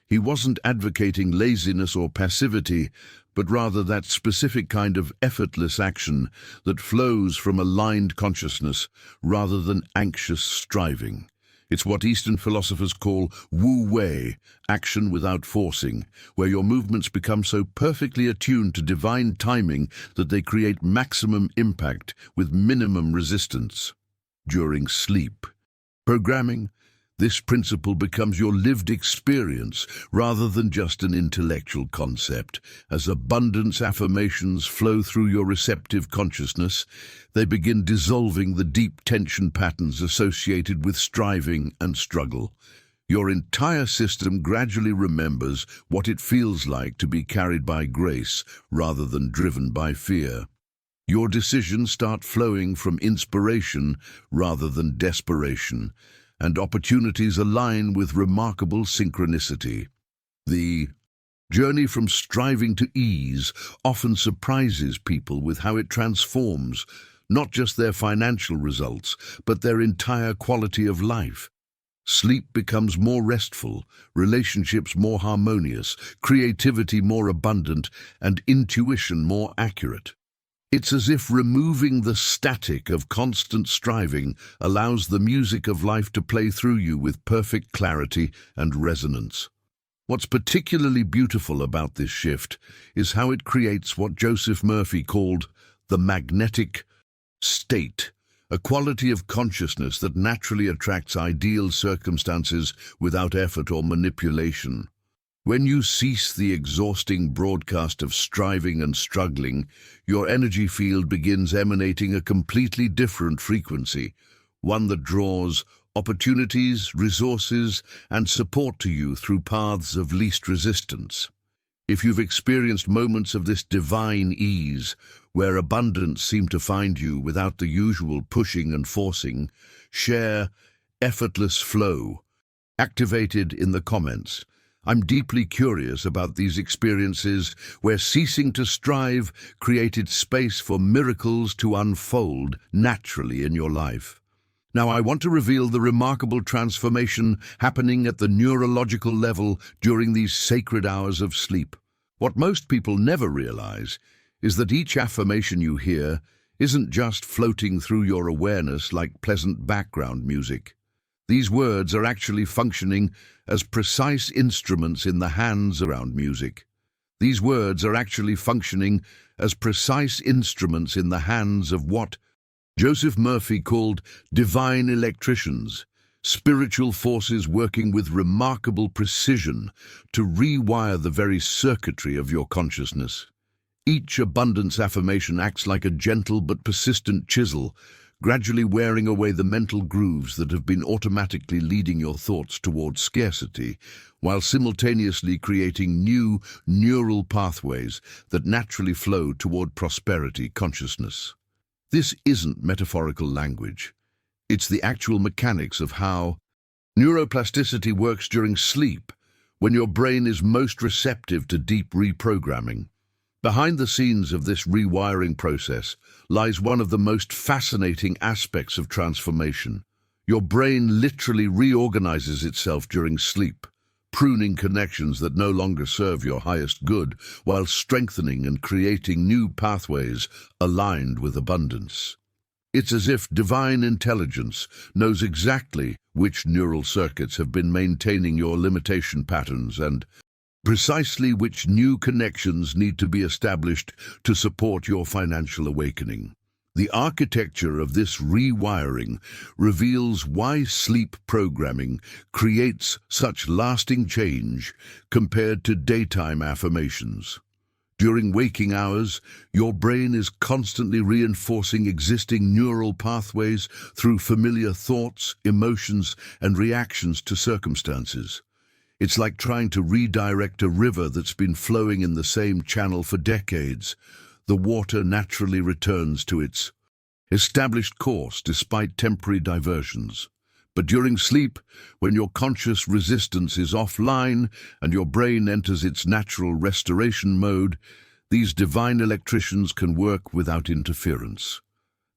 He wasn't advocating laziness or passivity, but rather that specific kind of effortless action that flows from aligned consciousness rather than anxious striving. It's what Eastern philosophers call wu-wei, action without forcing, where your movements become so perfectly attuned to divine timing that they create maximum impact with minimum resistance. During sleep programming, this principle becomes your lived experience rather than just an intellectual concept. As abundance affirmations flow through your receptive consciousness, they begin dissolving the deep tension patterns associated with striving and struggle. Your entire system gradually remembers what it feels like to be carried by grace rather than driven by fear. Your decisions start flowing from inspiration rather than desperation, and opportunities align with remarkable synchronicity. The journey from striving to ease often surprises people with how it transforms not just their financial results, but their entire quality of life. Sleep becomes more restful, relationships more harmonious, creativity more abundant, and intuition more accurate. It's as if removing the static of constant striving allows the music of life to play through you with perfect clarity and resonance. What's particularly beautiful about this shift is how it creates what Joseph Murphy called the magnetic state, a quality of consciousness that naturally attracts ideal circumstances without effort or manipulation. When you cease the exhausting broadcast of striving and struggling, your energy field begins emanating a completely different frequency, one that draws opportunities, resources, and support to you through paths of least resistance. If you've experienced moments of this divine ease, where abundance seemed to find you without the usual pushing and forcing, share effortless flow. Activated in the comments. I'm deeply curious about these experiences where ceasing to strive created space for miracles to unfold naturally in your life. Now, I want to reveal the remarkable transformation happening at the neurological level during these sacred hours of sleep. What most people never realize is that each affirmation you hear isn't just floating through your awareness like pleasant background music. These words are actually functioning as precise instruments in the hands around music. These words are actually functioning as precise instruments in the hands of what Joseph Murphy called divine electricians, spiritual forces working with remarkable precision to rewire the very circuitry of your consciousness. Each abundance affirmation acts like a gentle but persistent chisel, gradually wearing away the mental grooves that have been automatically leading your thoughts towards scarcity, while simultaneously creating new neural pathways that naturally flow toward prosperity consciousness. This isn't metaphorical language. It's the actual mechanics of how neuroplasticity works during sleep, when your brain is most receptive to deep reprogramming. Behind the scenes of this rewiring process lies one of the most fascinating aspects of transformation. Your brain literally reorganizes itself during sleep, pruning connections that no longer serve your highest good, while strengthening and creating new pathways aligned with abundance. It's as if divine intelligence knows exactly which neural circuits have been maintaining your limitation patterns and precisely which new connections need to be established to support your financial awakening. The architecture of this rewiring reveals why sleep programming creates such lasting change compared to daytime affirmations. During waking hours, your brain is constantly reinforcing existing neural pathways through familiar thoughts, emotions, and reactions to circumstances. It's like trying to redirect a river that's been flowing in the same channel for decades. The water naturally returns to its established course despite temporary diversions. But during sleep, when your conscious resistance is offline and your brain enters its natural restoration mode, these divine electricians can work without interference.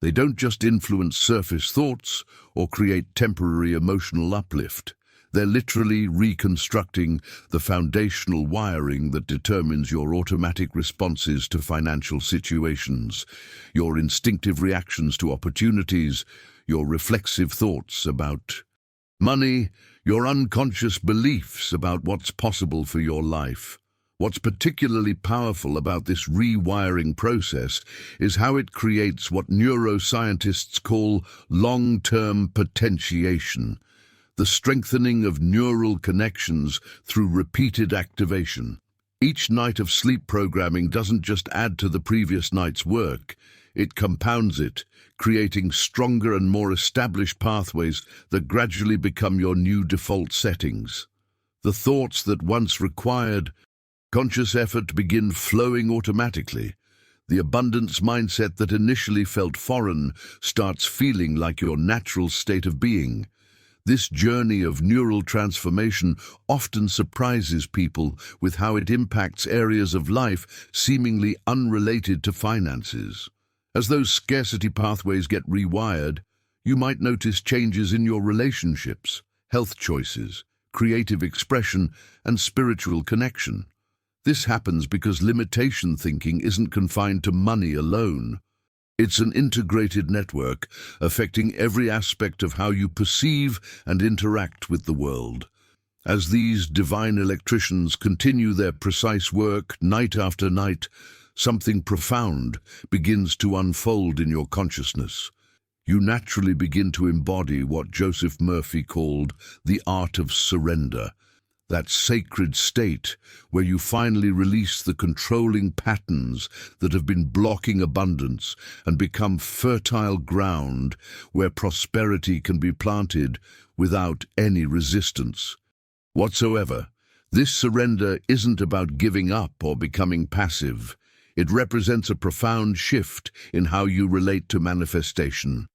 They don't just influence surface thoughts or create temporary emotional uplift. They're literally reconstructing the foundational wiring that determines your automatic responses to financial situations, your instinctive reactions to opportunities, your reflexive thoughts about money, your unconscious beliefs about what's possible for your life. What's particularly powerful about this rewiring process is how it creates what neuroscientists call long-term potentiation, the strengthening of neural connections through repeated activation. Each night of sleep programming doesn't just add to the previous night's work, it compounds it, creating stronger and more established pathways that gradually become your new default settings. The thoughts that once required conscious effort begin flowing automatically. The abundance mindset that initially felt foreign starts feeling like your natural state of being. This journey of neural transformation often surprises people with how it impacts areas of life seemingly unrelated to finances. As those scarcity pathways get rewired, you might notice changes in your relationships, health choices, creative expression, and spiritual connection. This happens because limitation thinking isn't confined to money alone. It's an integrated network affecting every aspect of how you perceive and interact with the world. As these divine electricians continue their precise work night after night, something profound begins to unfold in your consciousness. You naturally begin to embody what Joseph Murphy called the art of surrender, that sacred state where you finally release the controlling patterns that have been blocking abundance and become fertile ground where prosperity can be planted without any resistance whatsoever. This surrender isn't about giving up or becoming passive. It represents a profound shift in how you relate to manifestation.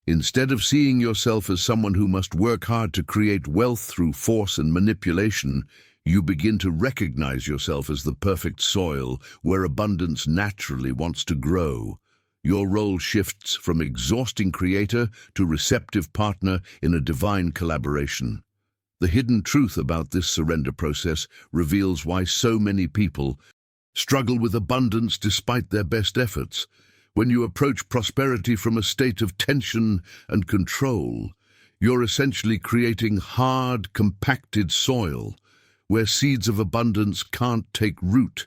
Instead of seeing yourself as someone who must work hard to create wealth through force and manipulation, you begin to recognize yourself as the perfect soil where abundance naturally wants to grow. Your role shifts from exhausting creator to receptive partner in a divine collaboration. The hidden truth about this surrender process reveals why so many people struggle with abundance despite their best efforts. When you approach prosperity from a state of tension and control, you're essentially creating hard, compacted soil where seeds of abundance can't take root.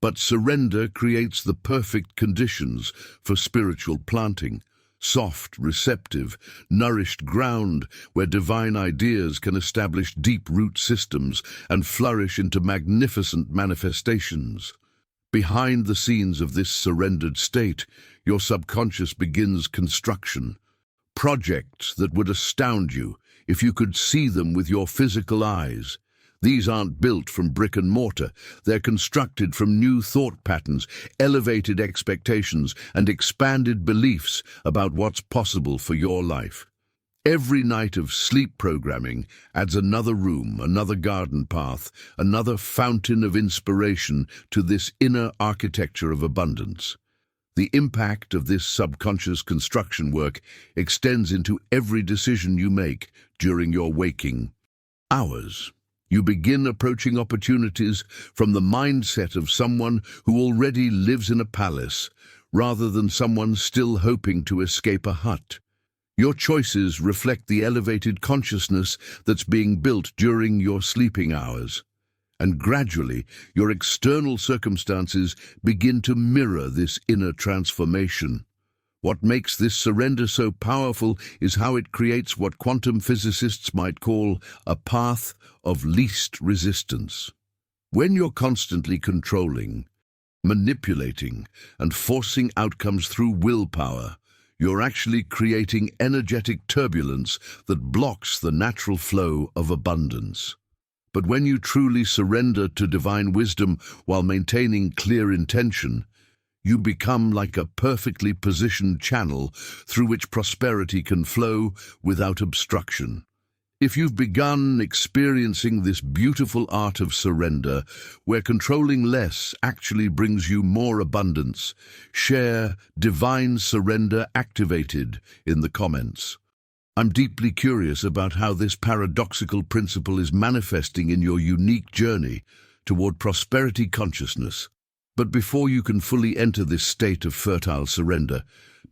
But surrender creates the perfect conditions for spiritual planting. Soft, receptive, nourished ground where divine ideas can establish deep root systems and flourish into magnificent manifestations. Behind the scenes of this surrendered state, your subconscious begins construction. Projects that would astound you if you could see them with your physical eyes. These aren't built from brick and mortar. They're constructed from new thought patterns, elevated expectations, and expanded beliefs about what's possible for your life. Every night of sleep programming adds another room, another garden path, another fountain of inspiration to this inner architecture of abundance. The impact of this subconscious construction work extends into every decision you make during your waking hours. You begin approaching opportunities from the mindset of someone who already lives in a palace, rather than someone still hoping to escape a hut. Your choices reflect the elevated consciousness that's being built during your sleeping hours. And gradually, your external circumstances begin to mirror this inner transformation. What makes this surrender so powerful is how it creates what quantum physicists might call a path of least resistance. When you're constantly controlling, manipulating, and forcing outcomes through willpower, you're actually creating energetic turbulence that blocks the natural flow of abundance. But when you truly surrender to divine wisdom while maintaining clear intention, you become like a perfectly positioned channel through which prosperity can flow without obstruction. If you've begun experiencing this beautiful art of surrender, where controlling less actually brings you more abundance, share Divine Surrender Activated in the comments. I'm deeply curious about how this paradoxical principle is manifesting in your unique journey toward prosperity consciousness. But before you can fully enter this state of fertile surrender,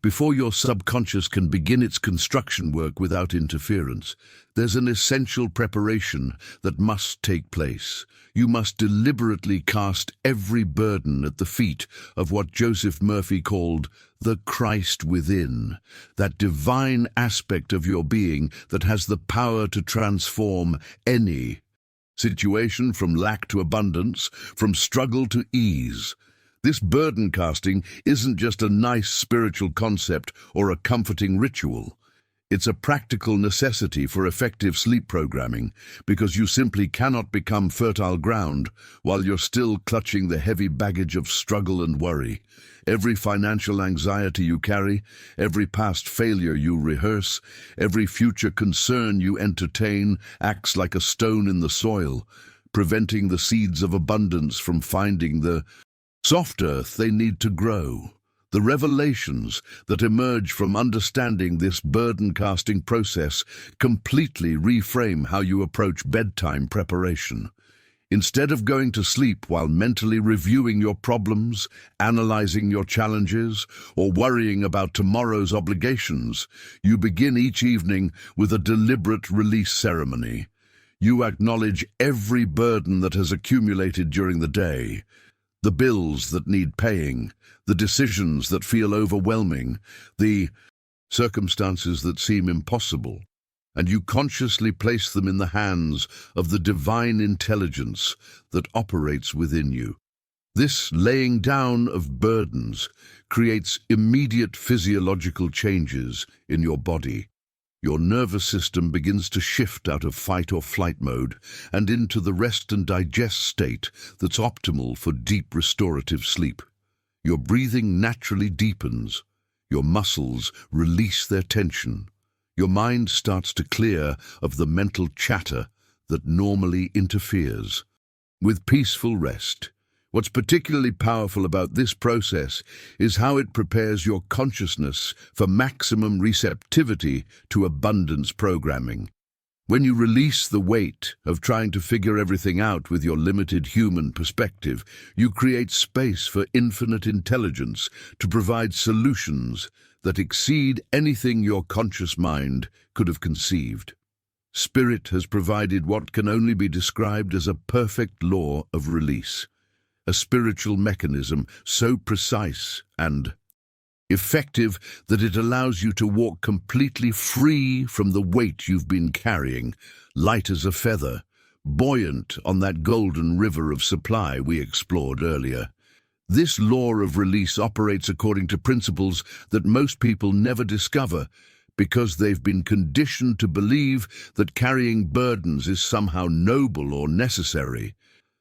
before your subconscious can begin its construction work without interference, there's an essential preparation that must take place. You must deliberately cast every burden at the feet of what Joseph Murphy called the Christ within, that divine aspect of your being that has the power to transform any situation from lack to abundance, from struggle to ease. This burden casting isn't just a nice spiritual concept or a comforting ritual. It's a practical necessity for effective sleep programming, because you simply cannot become fertile ground while you're still clutching the heavy baggage of struggle and worry. Every financial anxiety you carry, every past failure you rehearse, every future concern you entertain acts like a stone in the soil, preventing the seeds of abundance from finding the soft earth they need to grow. The revelations that emerge from understanding this burden-casting process completely reframe how you approach bedtime preparation. Instead of going to sleep while mentally reviewing your problems, analyzing your challenges, or worrying about tomorrow's obligations, you begin each evening with a deliberate release ceremony. You acknowledge every burden that has accumulated during the day, the bills that need paying, the decisions that feel overwhelming, the circumstances that seem impossible, and you consciously place them in the hands of the divine intelligence that operates within you. This laying down of burdens creates immediate physiological changes in your body. Your nervous system begins to shift out of fight or flight mode and into the rest and digest state that's optimal for deep restorative sleep. Your breathing naturally deepens. Your muscles release their tension. Your mind starts to clear of the mental chatter that normally interferes. With peaceful rest, what's particularly powerful about this process is how it prepares your consciousness for maximum receptivity to abundance programming. When you release the weight of trying to figure everything out with your limited human perspective, you create space for infinite intelligence to provide solutions that exceed anything your conscious mind could have conceived. Spirit has provided what can only be described as a perfect law of release, a spiritual mechanism so precise and effective that it allows you to walk completely free from the weight you've been carrying, light as a feather, buoyant on that golden river of supply we explored earlier. This law of release operates according to principles that most people never discover because they've been conditioned to believe that carrying burdens is somehow noble or necessary.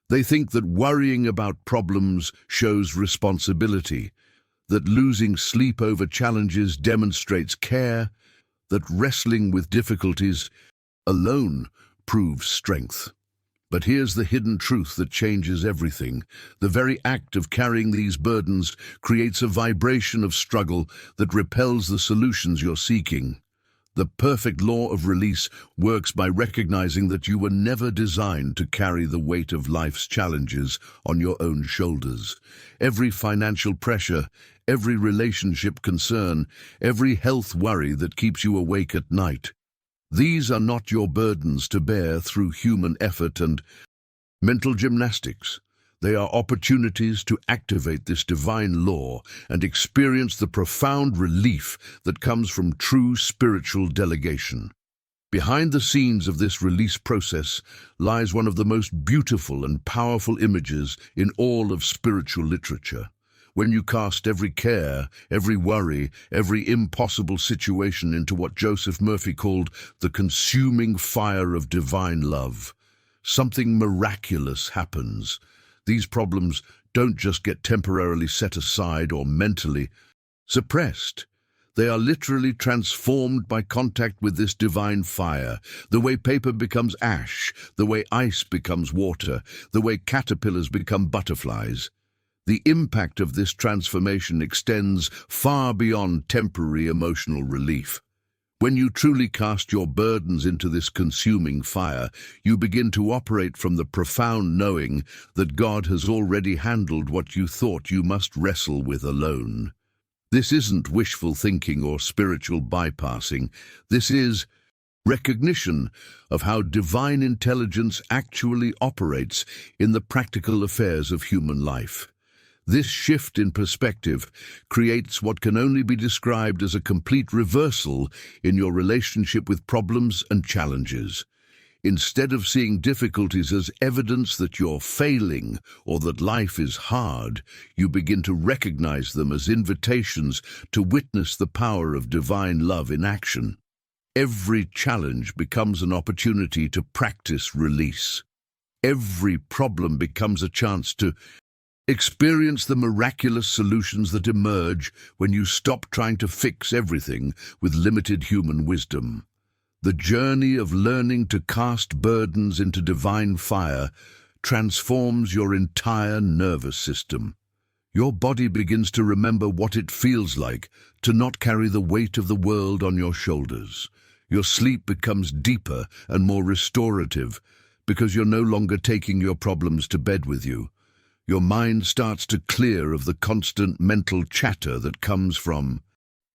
They think that worrying about problems shows responsibility, that losing sleep over challenges demonstrates care, that wrestling with difficulties alone proves strength. But here's the hidden truth that changes everything. The very act of carrying these burdens creates a vibration of struggle that repels the solutions you're seeking. The perfect law of release works by recognizing that you were never designed to carry the weight of life's challenges on your own shoulders. Every financial pressure, every relationship concern, every health worry that keeps you awake at night. These are not your burdens to bear through human effort and mental gymnastics. They are opportunities to activate this divine law and experience the profound relief that comes from true spiritual delegation. Behind the scenes of this release process lies one of the most beautiful and powerful images in all of spiritual literature. When you cast every care, every worry, every impossible situation into what Joseph Murphy called the consuming fire of divine love, something miraculous happens. These problems don't just get temporarily set aside or mentally suppressed. They are literally transformed by contact with this divine fire, the way paper becomes ash, the way ice becomes water, the way caterpillars become butterflies. The impact of this transformation extends far beyond temporary emotional relief. When you truly cast your burdens into this consuming fire, you begin to operate from the profound knowing that God has already handled what you thought you must wrestle with alone. This isn't wishful thinking or spiritual bypassing. This is recognition of how divine intelligence actually operates in the practical affairs of human life. This shift in perspective creates what can only be described as a complete reversal in your relationship with problems and challenges. Instead of seeing difficulties as evidence that you're failing or that life is hard, you begin to recognize them as invitations to witness the power of divine love in action. Every challenge becomes an opportunity to practice release. Every problem becomes a chance to experience the miraculous solutions that emerge when you stop trying to fix everything with limited human wisdom. The journey of learning to cast burdens into divine fire transforms your entire nervous system. Your body begins to remember what it feels like to not carry the weight of the world on your shoulders. Your sleep becomes deeper and more restorative because you're no longer taking your problems to bed with you. Your mind starts to clear of the constant mental chatter that comes from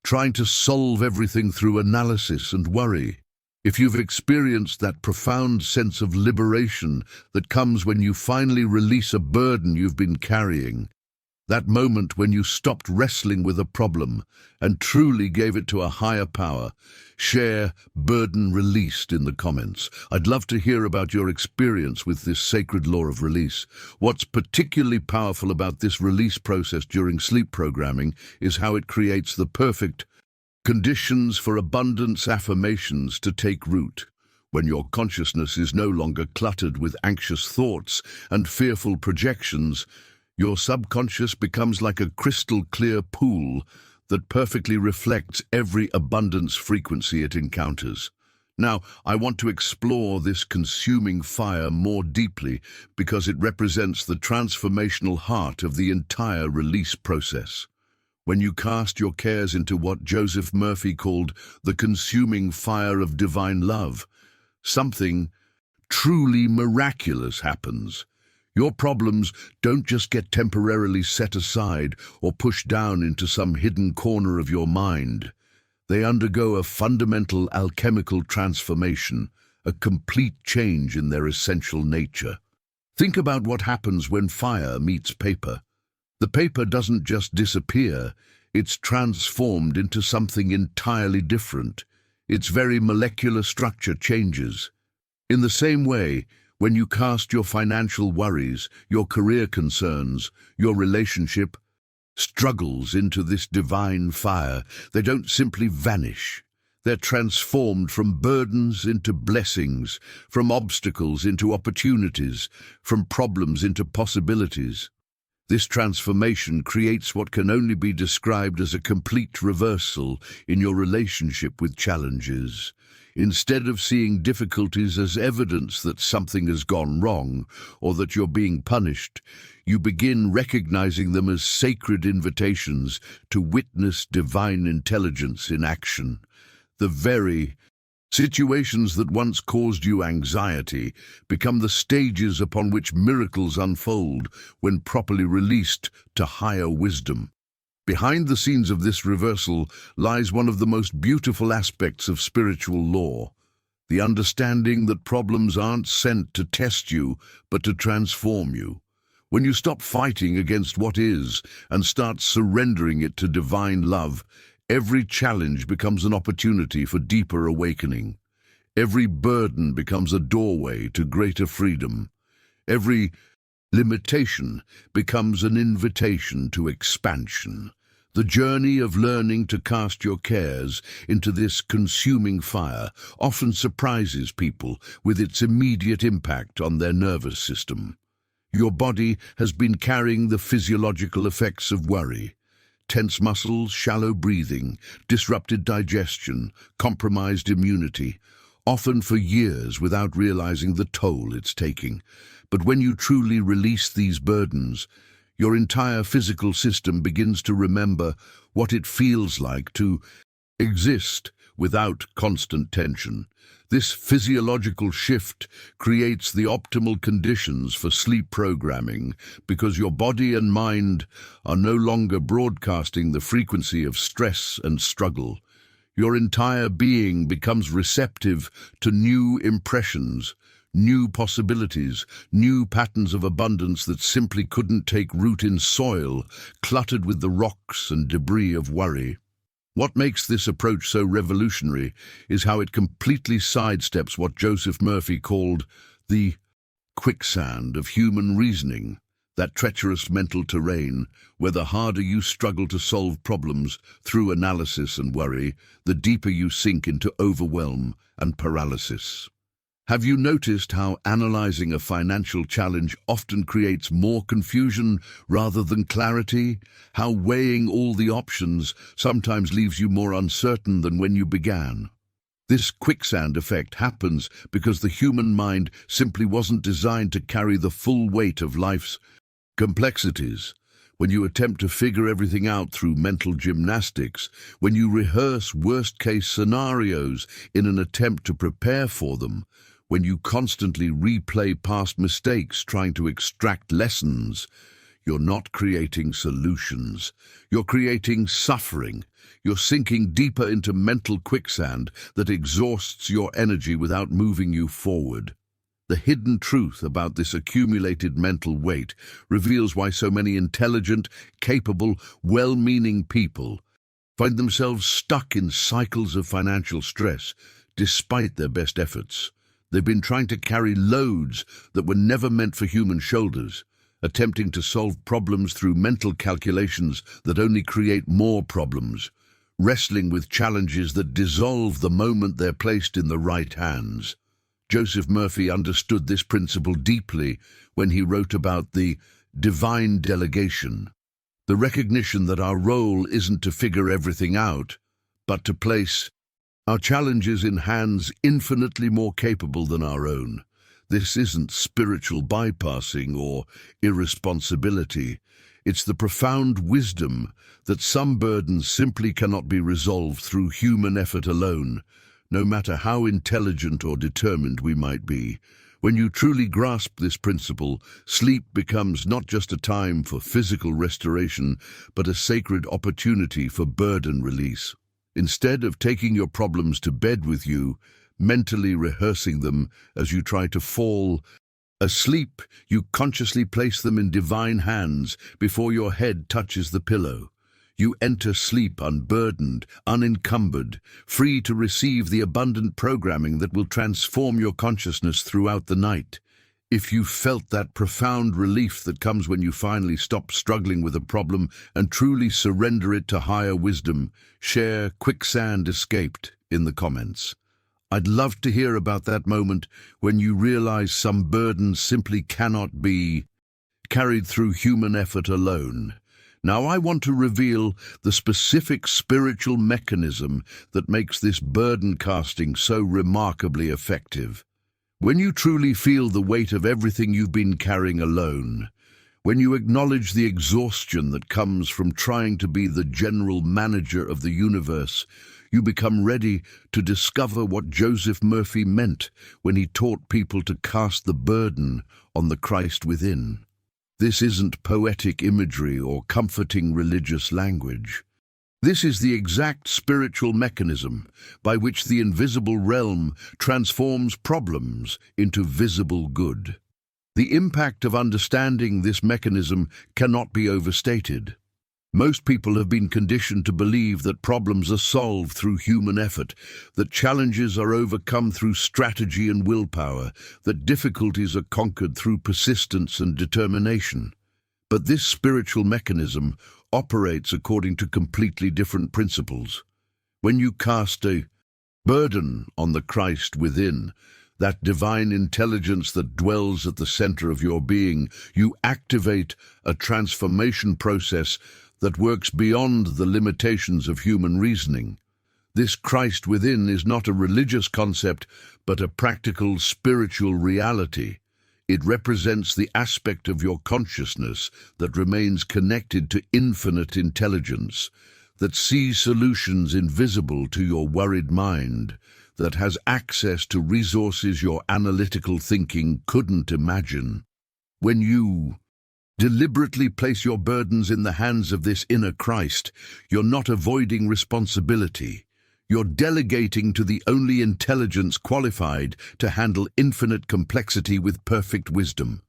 trying to solve everything through analysis and worry. If you've experienced that profound sense of liberation that comes when you finally release a burden you've been carrying, that moment when you stopped wrestling with a problem and truly gave it to a higher power, share burden released in the comments. I'd love to hear about your experience with this sacred law of release. What's particularly powerful about this release process during sleep programming is how it creates the perfect conditions for abundance affirmations to take root. When your consciousness is no longer cluttered with anxious thoughts and fearful projections, your subconscious becomes like a crystal-clear pool that perfectly reflects every abundance frequency it encounters. Now, I want to explore this consuming fire more deeply because it represents the transformational heart of the entire release process. When you cast your cares into what Joseph Murphy called the consuming fire of divine love, something truly miraculous happens. Your problems don't just get temporarily set aside or pushed down into some hidden corner of your mind. They undergo a fundamental alchemical transformation, a complete change in their essential nature. Think about what happens when fire meets paper. The paper doesn't just disappear, it's transformed into something entirely different. Its very molecular structure changes. In the same way, when you cast your financial worries, your career concerns, your relationship struggles into this divine fire, they don't simply vanish. They're transformed from burdens into blessings, from obstacles into opportunities, from problems into possibilities. This transformation creates what can only be described as a complete reversal in your relationship with challenges. Instead of seeing difficulties as evidence that something has gone wrong or that you're being punished, you begin recognizing them as sacred invitations to witness divine intelligence in action. The very situations that once caused you anxiety become the stages upon which miracles unfold when properly released to higher wisdom. Behind the scenes of this reversal lies one of the most beautiful aspects of spiritual law, the understanding that problems aren't sent to test you, but to transform you. When you stop fighting against what is and start surrendering it to divine love, every challenge becomes an opportunity for deeper awakening. Every burden becomes a doorway to greater freedom. Every limitation becomes an invitation to expansion. The journey of learning to cast your cares into this consuming fire often surprises people with its immediate impact on their nervous system. Your body has been carrying the physiological effects of worry. Tense muscles, shallow breathing, disrupted digestion, compromised immunity, often for years without realizing the toll it's taking. But when you truly release these burdens, your entire physical system begins to remember what it feels like to exist without constant tension. This physiological shift creates the optimal conditions for sleep programming because your body and mind are no longer broadcasting the frequency of stress and struggle. Your entire being becomes receptive to new impressions, new possibilities, new patterns of abundance that simply couldn't take root in soil cluttered with the rocks and debris of worry. What makes this approach so revolutionary is how it completely sidesteps what Joseph Murphy called the quicksand of human reasoning, that treacherous mental terrain where the harder you struggle to solve problems through analysis and worry, the deeper you sink into overwhelm and paralysis. Have you noticed how analyzing a financial challenge often creates more confusion rather than clarity? How weighing all the options sometimes leaves you more uncertain than when you began? This quicksand effect happens because the human mind simply wasn't designed to carry the full weight of life's complexities. When you attempt to figure everything out through mental gymnastics, when you rehearse worst-case scenarios in an attempt to prepare for them, when you constantly replay past mistakes trying to extract lessons, you're not creating solutions. You're creating suffering. You're sinking deeper into mental quicksand that exhausts your energy without moving you forward. The hidden truth about this accumulated mental weight reveals why so many intelligent, capable, well-meaning people find themselves stuck in cycles of financial stress despite their best efforts. They've been trying to carry loads that were never meant for human shoulders, attempting to solve problems through mental calculations that only create more problems, wrestling with challenges that dissolve the moment they're placed in the right hands. Joseph Murphy understood this principle deeply when he wrote about the divine delegation, the recognition that our role isn't to figure everything out, but to place our challenges in hands infinitely more capable than our own. This isn't spiritual bypassing or irresponsibility. It's the profound wisdom that some burdens simply cannot be resolved through human effort alone, no matter how intelligent or determined we might be. When you truly grasp this principle, sleep becomes not just a time for physical restoration, but a sacred opportunity for burden release. Instead of taking your problems to bed with you, mentally rehearsing them as you try to fall asleep, you consciously place them in divine hands before your head touches the pillow. You enter sleep unburdened, unencumbered, free to receive the abundant programming that will transform your consciousness throughout the night. If you felt that profound relief that comes when you finally stop struggling with a problem and truly surrender it to higher wisdom, share "Quicksand Escaped" in the comments. I'd love to hear about that moment when you realize some burdens simply cannot be carried through human effort alone. Now I want to reveal the specific spiritual mechanism that makes this burden casting so remarkably effective. When you truly feel the weight of everything you've been carrying alone, when you acknowledge the exhaustion that comes from trying to be the general manager of the universe, You become ready to discover what Joseph Murphy meant when he taught people to cast the burden on the Christ within. This isn't poetic imagery or comforting religious language. This is the exact spiritual mechanism by which the invisible realm transforms problems into visible good. The impact of understanding this mechanism cannot be overstated. Most people have been conditioned to believe that problems are solved through human effort, that challenges are overcome through strategy and willpower, that difficulties are conquered through persistence and determination. But this spiritual mechanism operates according to completely different principles. When you cast a burden on the Christ within, that divine intelligence that dwells at the center of your being, you activate a transformation process that works beyond the limitations of human reasoning. This Christ within is not a religious concept, but a practical spiritual reality. It represents the aspect of your consciousness that remains connected to infinite intelligence, that sees solutions invisible to your worried mind, that has access to resources your analytical thinking couldn't imagine. When you deliberately place your burdens in the hands of this inner Christ, you're not avoiding responsibility. You're delegating to the only intelligence qualified to handle infinite complexity with perfect wisdom.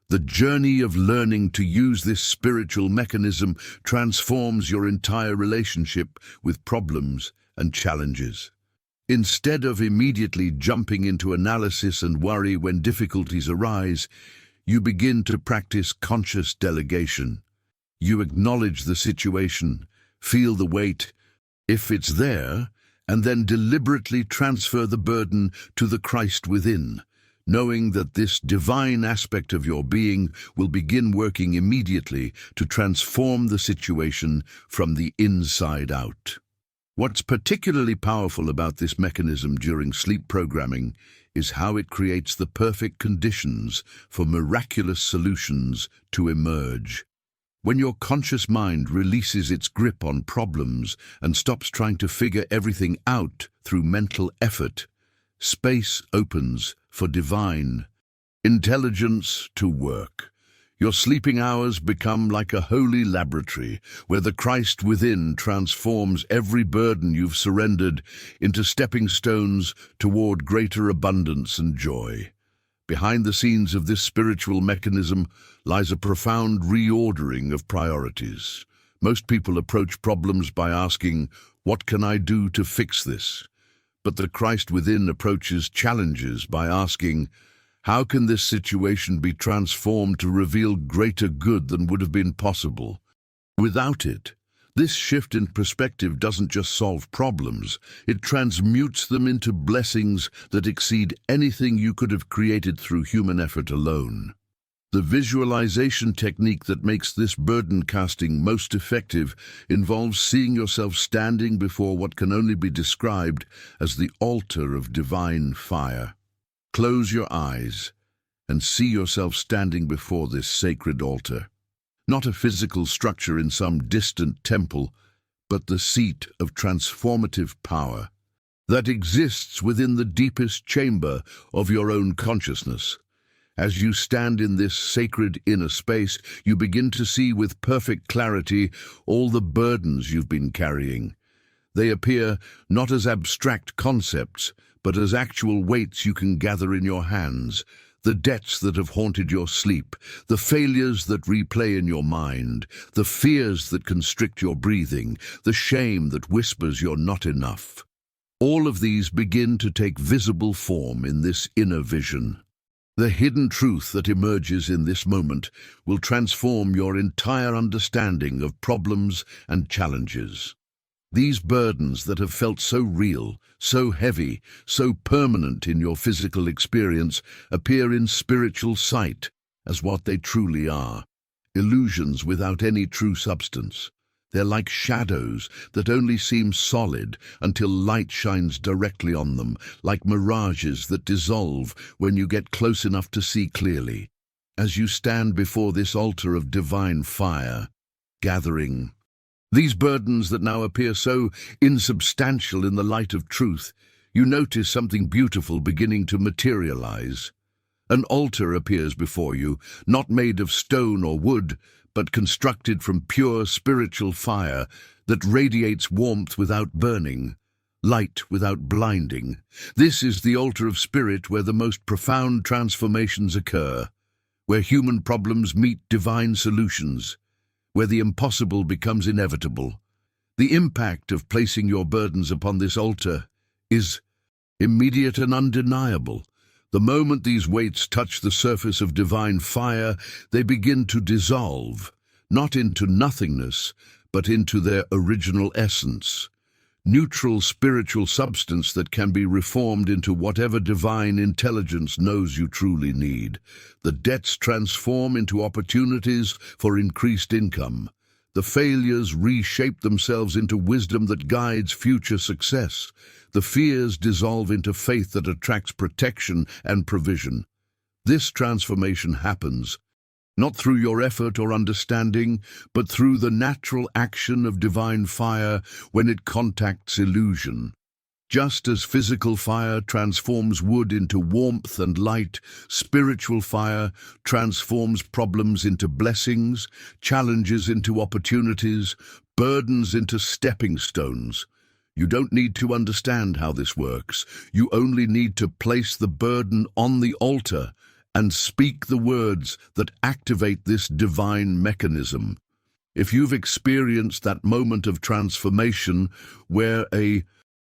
The journey of learning to use this spiritual mechanism transforms your entire relationship with problems and challenges. Instead of immediately jumping into analysis and worry when difficulties arise, you begin to practice conscious delegation. You acknowledge the situation, feel the weight, if it's there, and then deliberately transfer the burden to the Christ within, knowing that this divine aspect of your being will begin working immediately to transform the situation from the inside out. What's particularly powerful about this mechanism during sleep programming is how it creates the perfect conditions for miraculous solutions to emerge. When your conscious mind releases its grip on problems and stops trying to figure everything out through mental effort, space opens for divine intelligence to work. Your sleeping hours become like a holy laboratory where the Christ within transforms every burden you've surrendered into stepping stones toward greater abundance and joy. Behind the scenes of this spiritual mechanism lies a profound reordering of priorities. Most people approach problems by asking, "What can I do to fix this?" But the Christ within approaches challenges by asking, "How can this situation be transformed to reveal greater good than would have been possible?" Without it, this shift in perspective doesn't just solve problems, it transmutes them into blessings that exceed anything you could have created through human effort alone. The visualization technique that makes this burden casting most effective involves seeing yourself standing before what can only be described as the altar of divine fire. Close your eyes and see yourself standing before this sacred altar. Not a physical structure in some distant temple, but the seat of transformative power that exists within the deepest chamber of your own consciousness. As you stand in this sacred inner space, you begin to see with perfect clarity all the burdens you've been carrying. They appear not as abstract concepts, but as actual weights you can gather in your hands, the debts that have haunted your sleep, the failures that replay in your mind, the fears that constrict your breathing, the shame that whispers you're not enough. All of these begin to take visible form in this inner vision. The hidden truth that emerges in this moment will transform your entire understanding of problems and challenges. These burdens that have felt so real, so heavy, so permanent in your physical experience appear in spiritual sight as what they truly are, illusions without any true substance. They're like shadows that only seem solid until light shines directly on them, like mirages that dissolve when you get close enough to see clearly. As you stand before this altar of divine fire, gathering These burdens that now appear so insubstantial in the light of truth, you notice something beautiful beginning to materialize. An altar appears before you, not made of stone or wood, but constructed from pure spiritual fire that radiates warmth without burning, light without blinding. This is the altar of spirit where the most profound transformations occur, where human problems meet divine solutions, where the impossible becomes inevitable. The impact of placing your burdens upon this altar is immediate and undeniable. The moment these weights touch the surface of divine fire, they begin to dissolve, not into nothingness, but into their original essence, neutral spiritual substance that can be reformed into whatever divine intelligence knows you truly need. The debts transform into opportunities for increased income. The failures reshape themselves into wisdom that guides future success. The fears dissolve into faith that attracts protection and provision. This transformation happens not through your effort or understanding, but through the natural action of divine fire when it contacts illusion. Just as physical fire transforms wood into warmth and light, spiritual fire transforms problems into blessings, challenges into opportunities, burdens into stepping stones. You don't need to understand how this works. You only need to place the burden on the altar and speak the words that activate this divine mechanism. If you've experienced that moment of transformation where a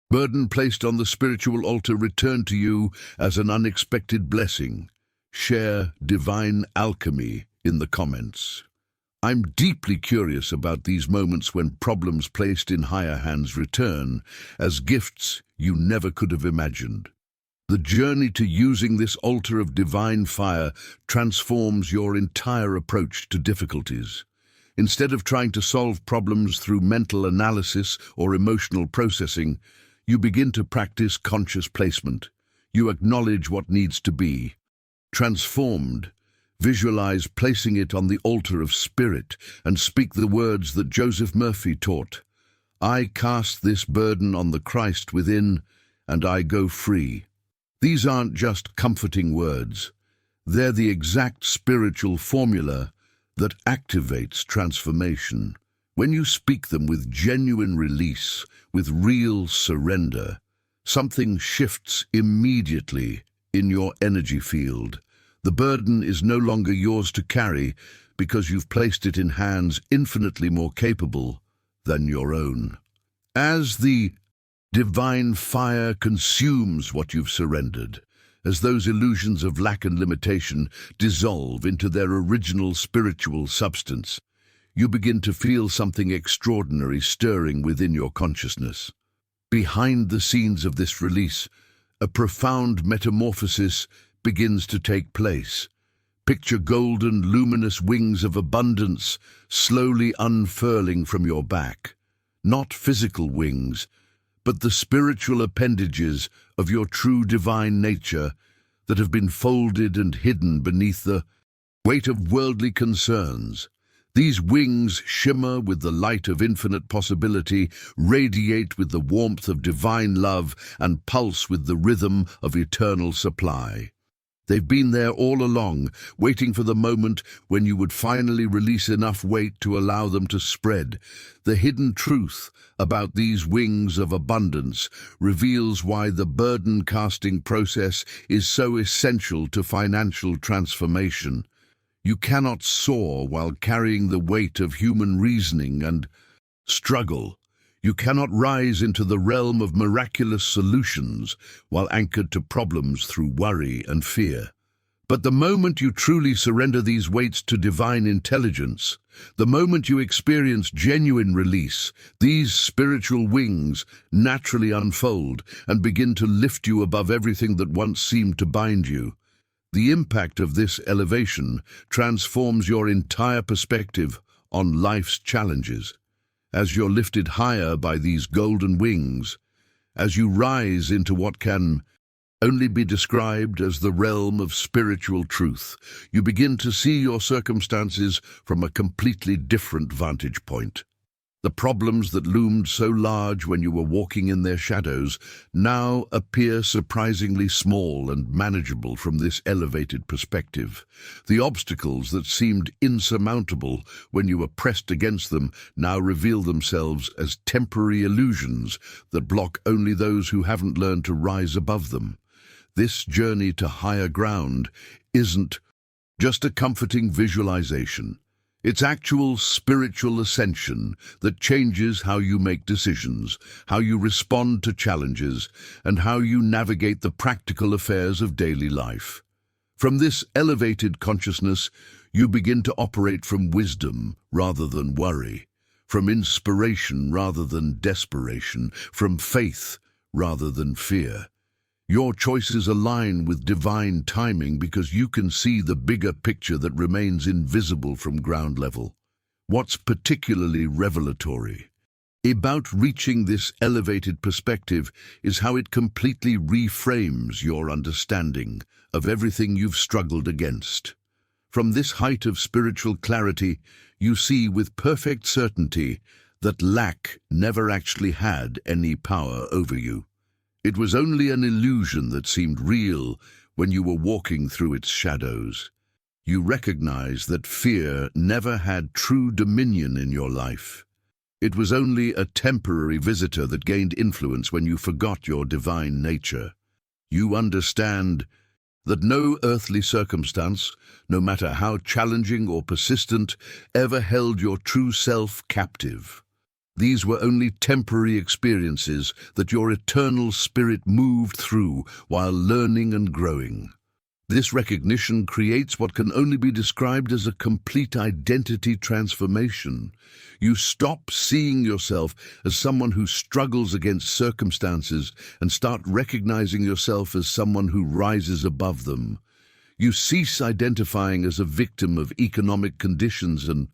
burden placed on the spiritual altar returned to you as an unexpected blessing, share divine alchemy in the comments. I'm deeply curious about these moments when problems placed in higher hands return as gifts you never could have imagined. The journey to using this altar of divine fire transforms your entire approach to difficulties. Instead of trying to solve problems through mental analysis or emotional processing, you begin to practice conscious placement. You acknowledge what needs to be transformed. Visualize placing it on the altar of spirit and speak the words that Joseph Murphy taught. I cast this burden on the Christ within, and I go free. These aren't just comforting words. They're the exact spiritual formula that activates transformation. When you speak them with genuine release, with real surrender, something shifts immediately in your energy field. The burden is no longer yours to carry because you've placed it in hands infinitely more capable than your own. As the divine fire consumes what you've surrendered, as those illusions of lack and limitation dissolve into their original spiritual substance, you begin to feel something extraordinary stirring within your consciousness. Behind the scenes of this release, a profound metamorphosis begins to take place. Picture golden, luminous wings of abundance slowly unfurling from your back. Not physical wings, but the spiritual appendages of your true divine nature that have been folded and hidden beneath the weight of worldly concerns. These wings shimmer with the light of infinite possibility, radiate with the warmth of divine love, and pulse with the rhythm of eternal supply. They've been there all along, waiting for the moment when you would finally release enough weight to allow them to spread. The hidden truth about these wings of abundance reveals why the burden-casting process is so essential to financial transformation. You cannot soar while carrying the weight of human reasoning and struggle. You cannot rise into the realm of miraculous solutions while anchored to problems through worry and fear. But the moment you truly surrender these weights to divine intelligence, the moment you experience genuine release, these spiritual wings naturally unfold and begin to lift you above everything that once seemed to bind you. The impact of this elevation transforms your entire perspective on life's challenges. As you're lifted higher by these golden wings, as you rise into what can only be described as the realm of spiritual truth, you begin to see your circumstances from a completely different vantage point. The problems that loomed so large when you were walking in their shadows now appear surprisingly small and manageable from this elevated perspective. The obstacles that seemed insurmountable when you were pressed against them now reveal themselves as temporary illusions that block only those who haven't learned to rise above them. This journey to higher ground isn't just a comforting visualization. It's actual spiritual ascension that changes how you make decisions, how you respond to challenges, and how you navigate the practical affairs of daily life. From this elevated consciousness, you begin to operate from wisdom rather than worry, from inspiration rather than desperation, from faith rather than fear. Your choices align with divine timing because you can see the bigger picture that remains invisible from ground level. What's particularly revelatory about reaching this elevated perspective is how it completely reframes your understanding of everything you've struggled against. From this height of spiritual clarity, you see with perfect certainty that lack never actually had any power over you. It was only an illusion that seemed real when you were walking through its shadows. You recognize that fear never had true dominion in your life. It was only a temporary visitor that gained influence when you forgot your divine nature. You understand that no earthly circumstance, no matter how challenging or persistent, ever held your true self captive. These were only temporary experiences that your eternal spirit moved through while learning and growing. This recognition creates what can only be described as a complete identity transformation. You stop seeing yourself as someone who struggles against circumstances and start recognizing yourself as someone who rises above them. You cease identifying as a victim of economic conditions and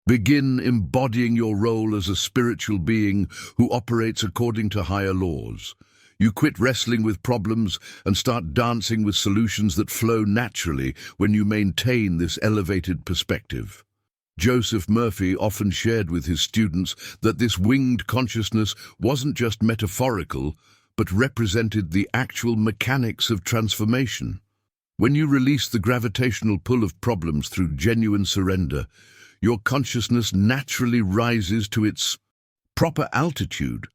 begin embodying your role as a spiritual being who operates according to higher laws. You quit wrestling with problems and start dancing with solutions that flow naturally when you maintain this elevated perspective. Joseph Murphy often shared with his students that this winged consciousness wasn't just metaphorical, but represented the actual mechanics of transformation. When you release the gravitational pull of problems through genuine surrender, your consciousness naturally rises to its proper altitude,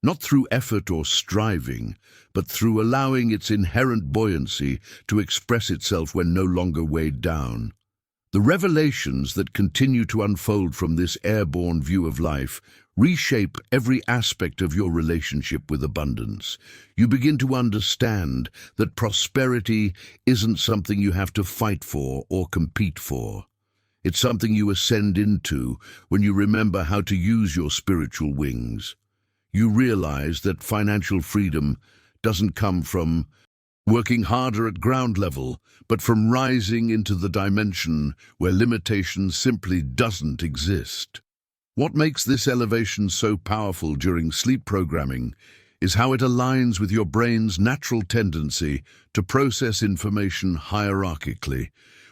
not through effort or striving, but through allowing its inherent buoyancy to express itself when no longer weighed down. The revelations that continue to unfold from this airborne view of life reshape every aspect of your relationship with abundance. You begin to understand that prosperity isn't something you have to fight for or compete for. It's something you ascend into when you remember how to use your spiritual wings. You realize that financial freedom doesn't come from working harder at ground level, but from rising into the dimension where limitation simply doesn't exist. What makes this elevation so powerful during sleep programming is how it aligns with your brain's natural tendency to process information hierarchically.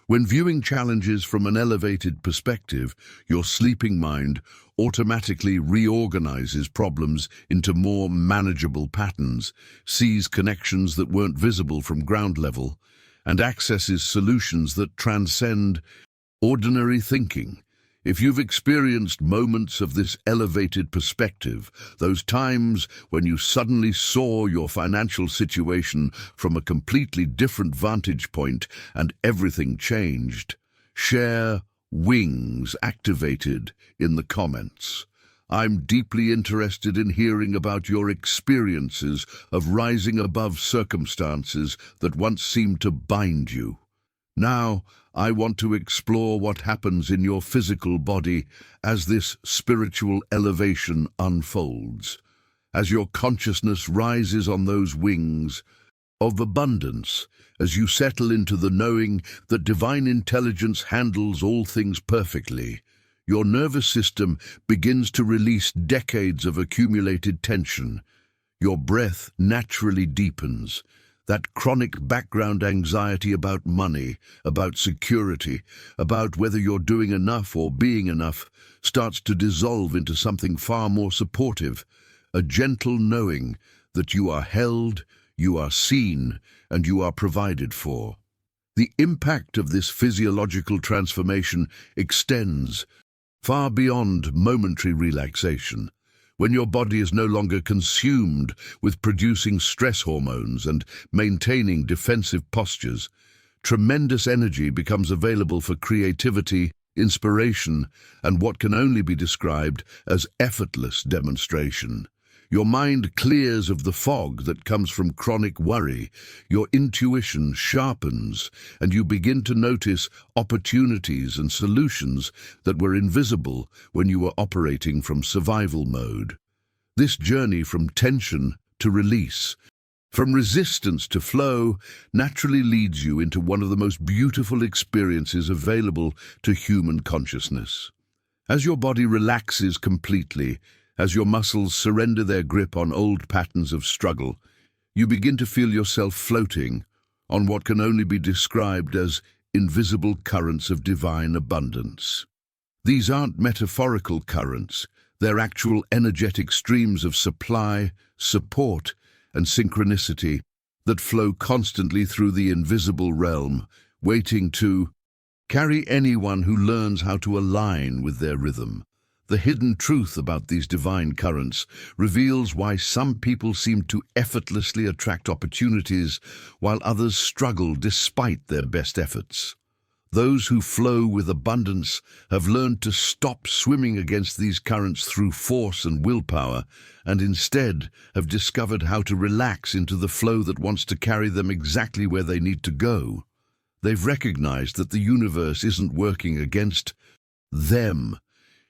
When viewing challenges from an elevated perspective, your sleeping mind automatically reorganizes problems into more manageable patterns, sees connections that weren't visible from ground level, and accesses solutions that transcend ordinary thinking. If you've experienced moments of this elevated perspective, those times when you suddenly saw your financial situation from a completely different vantage point and everything changed, share wings activated in the comments. I'm deeply interested in hearing about your experiences of rising above circumstances that once seemed to bind you. Now, I want to explore what happens in your physical body as this spiritual elevation unfolds, as your consciousness rises on those wings of abundance, as you settle into the knowing that divine intelligence handles all things perfectly. Your nervous system begins to release decades of accumulated tension. Your breath naturally deepens. That chronic background anxiety about money, about security, about whether you're doing enough or being enough, starts to dissolve into something far more supportive, a gentle knowing that you are held, you are seen, and you are provided for. The impact of this physiological transformation extends far beyond momentary relaxation. When your body is no longer consumed with producing stress hormones and maintaining defensive postures, tremendous energy becomes available for creativity, inspiration, and what can only be described as effortless demonstration. Your mind clears of the fog that comes from chronic worry, your intuition sharpens, and you begin to notice opportunities and solutions that were invisible when you were operating from survival mode. This journey from tension to release, from resistance to flow, naturally leads you into one of the most beautiful experiences available to human consciousness. As your body relaxes completely, as your muscles surrender their grip on old patterns of struggle, you begin to feel yourself floating on what can only be described as invisible currents of divine abundance. These aren't metaphorical currents, they're actual energetic streams of supply, support, and synchronicity that flow constantly through the invisible realm, waiting to carry anyone who learns how to align with their rhythm. The hidden truth about these divine currents reveals why some people seem to effortlessly attract opportunities while others struggle despite their best efforts. Those who flow with abundance have learned to stop swimming against these currents through force and willpower, and instead have discovered how to relax into the flow that wants to carry them exactly where they need to go. They've recognized that the universe isn't working against them.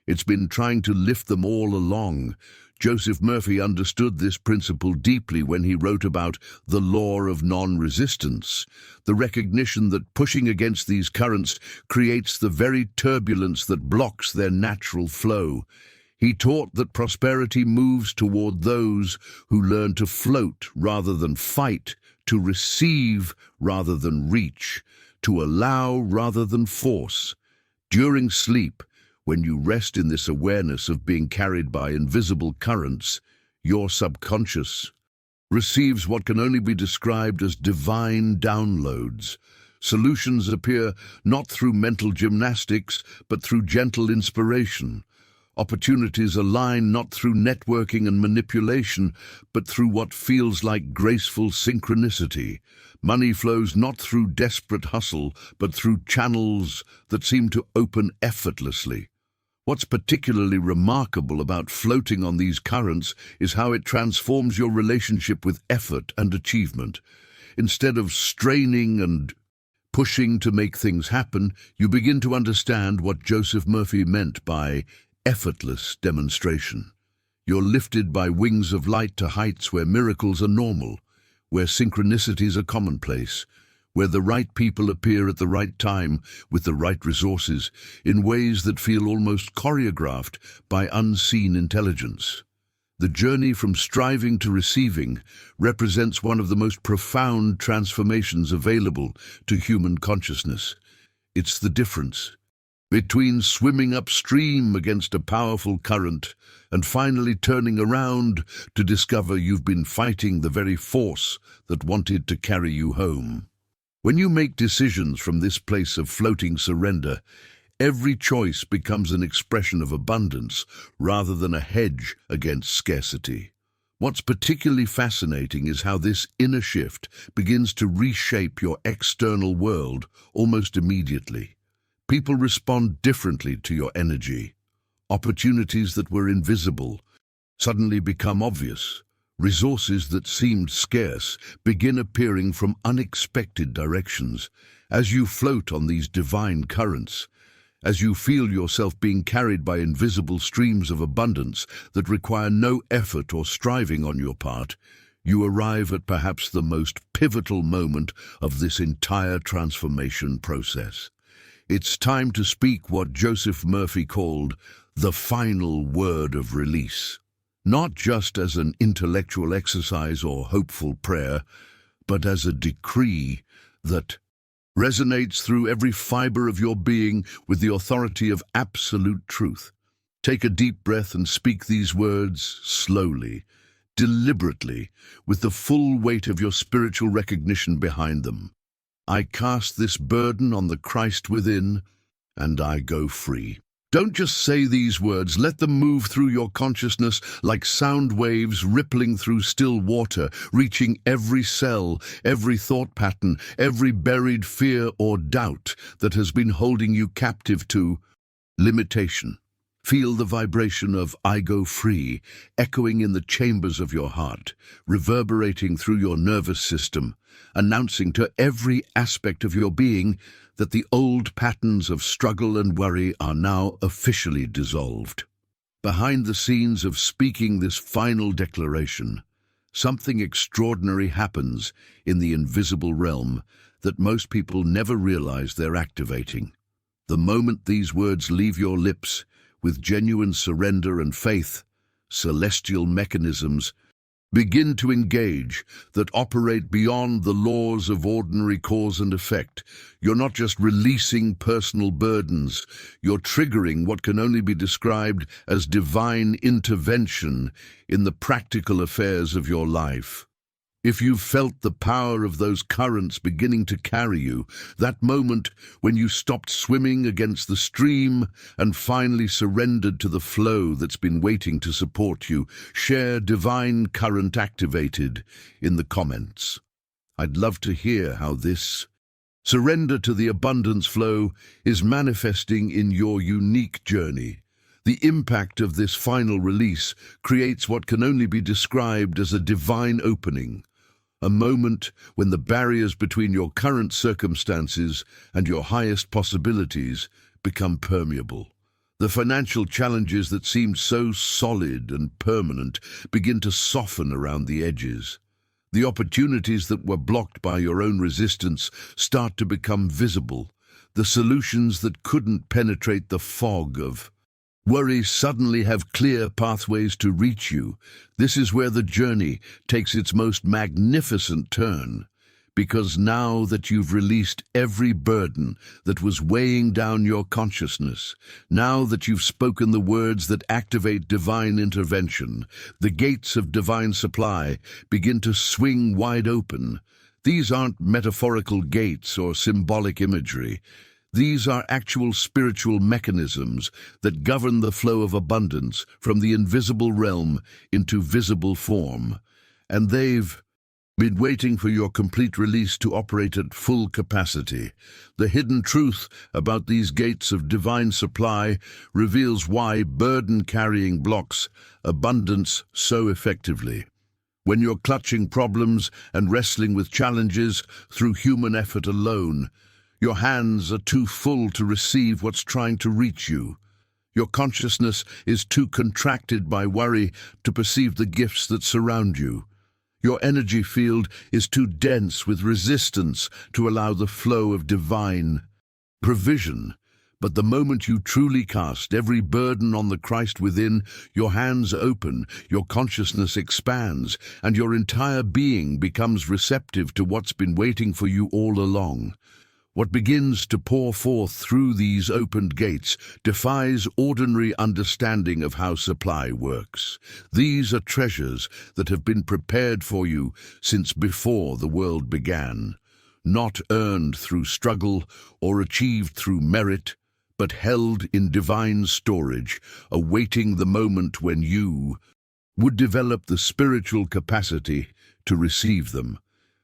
It's been trying to lift them all along. Joseph Murphy understood this principle deeply when he wrote about the law of non-resistance, the recognition that pushing against these currents creates the very turbulence that blocks their natural flow. He taught that prosperity moves toward those who learn to float rather than fight, to receive rather than reach, to allow rather than force. During sleep, when you rest in this awareness of being carried by invisible currents, your subconscious receives what can only be described as divine downloads. Solutions appear not through mental gymnastics, but through gentle inspiration. Opportunities align not through networking and manipulation, but through what feels like graceful synchronicity. Money flows not through desperate hustle, but through channels that seem to open effortlessly. What's particularly remarkable about floating on these currents is how it transforms your relationship with effort and achievement. Instead of straining and pushing to make things happen, you begin to understand what Joseph Murphy meant by effortless demonstration. You're lifted by wings of light to heights where miracles are normal, where synchronicities are commonplace, where the right people appear at the right time with the right resources in ways that feel almost choreographed by unseen intelligence. The journey from striving to receiving represents one of the most profound transformations available to human consciousness. It's the difference between swimming upstream against a powerful current and finally turning around to discover you've been fighting the very force that wanted to carry you home. When you make decisions from this place of floating surrender, every choice becomes an expression of abundance rather than a hedge against scarcity. What's particularly fascinating is how this inner shift begins to reshape your external world almost immediately. People respond differently to your energy. Opportunities that were invisible suddenly become obvious. Resources that seemed scarce begin appearing from unexpected directions. As you float on these divine currents, as you feel yourself being carried by invisible streams of abundance that require no effort or striving on your part, you arrive at perhaps the most pivotal moment of this entire transformation process. It's time to speak what Joseph Murphy called the final word of release. Not just as an intellectual exercise or hopeful prayer, but as a decree that resonates through every fiber of your being with the authority of absolute truth. Take a deep breath and speak these words slowly, deliberately, with the full weight of your spiritual recognition behind them. I cast this burden on the Christ within, and I go free. Don't just say these words, let them move through your consciousness like sound waves rippling through still water, reaching every cell, every thought pattern, every buried fear or doubt that has been holding you captive to limitation. Feel the vibration of I go free, echoing in the chambers of your heart, reverberating through your nervous system, announcing to every aspect of your being that the old patterns of struggle and worry are now officially dissolved. Behind the scenes of speaking this final declaration, something extraordinary happens in the invisible realm that most people never realize they're activating. The moment these words leave your lips, with genuine surrender and faith, celestial mechanisms begin to engage that operate beyond the laws of ordinary cause and effect. You're not just releasing personal burdens, you're triggering what can only be described as divine intervention in the practical affairs of your life. If you've felt the power of those currents beginning to carry you, that moment when you stopped swimming against the stream and finally surrendered to the flow that's been waiting to support you, share divine current activated in the comments. I'd love to hear how this surrender to the abundance flow is manifesting in your unique journey. The impact of this final release creates what can only be described as a divine opening. A moment when the barriers between your current circumstances and your highest possibilities become permeable. The financial challenges that seemed so solid and permanent begin to soften around the edges. The opportunities that were blocked by your own resistance start to become visible. The solutions that couldn't penetrate the fog of worry suddenly have clear pathways to reach you. This is where the journey takes its most magnificent turn, because now that you've released every burden that was weighing down your consciousness, now that you've spoken the words that activate divine intervention, the gates of divine supply begin to swing wide open. These aren't metaphorical gates or symbolic imagery. These are actual spiritual mechanisms that govern the flow of abundance from the invisible realm into visible form. And they've been waiting for your complete release to operate at full capacity. The hidden truth about these gates of divine supply reveals why burden-carrying blocks abundance so effectively. When you're clutching problems and wrestling with challenges through human effort alone, your hands are too full to receive what's trying to reach you. Your consciousness is too contracted by worry to perceive the gifts that surround you. Your energy field is too dense with resistance to allow the flow of divine provision. But the moment you truly cast every burden on the Christ within, your hands open, your consciousness expands, and your entire being becomes receptive to what's been waiting for you all along. What begins to pour forth through these opened gates defies ordinary understanding of how supply works. These are treasures that have been prepared for you since before the world began, not earned through struggle or achieved through merit, but held in divine storage, awaiting the moment when you would develop the spiritual capacity to receive them.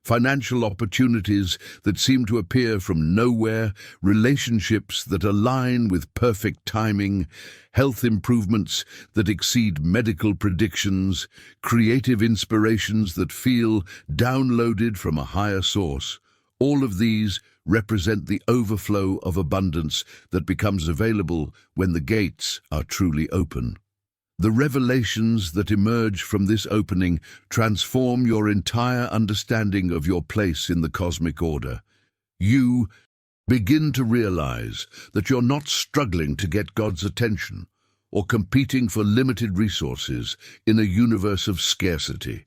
Financial opportunities that seem to appear from nowhere, relationships that align with perfect timing, health improvements that exceed medical predictions, creative inspirations that feel downloaded from a higher source. All of these represent the overflow of abundance that becomes available when the gates are truly open. The revelations that emerge from this opening transform your entire understanding of your place in the cosmic order. You begin to realize that you're not struggling to get God's attention or competing for limited resources in a universe of scarcity.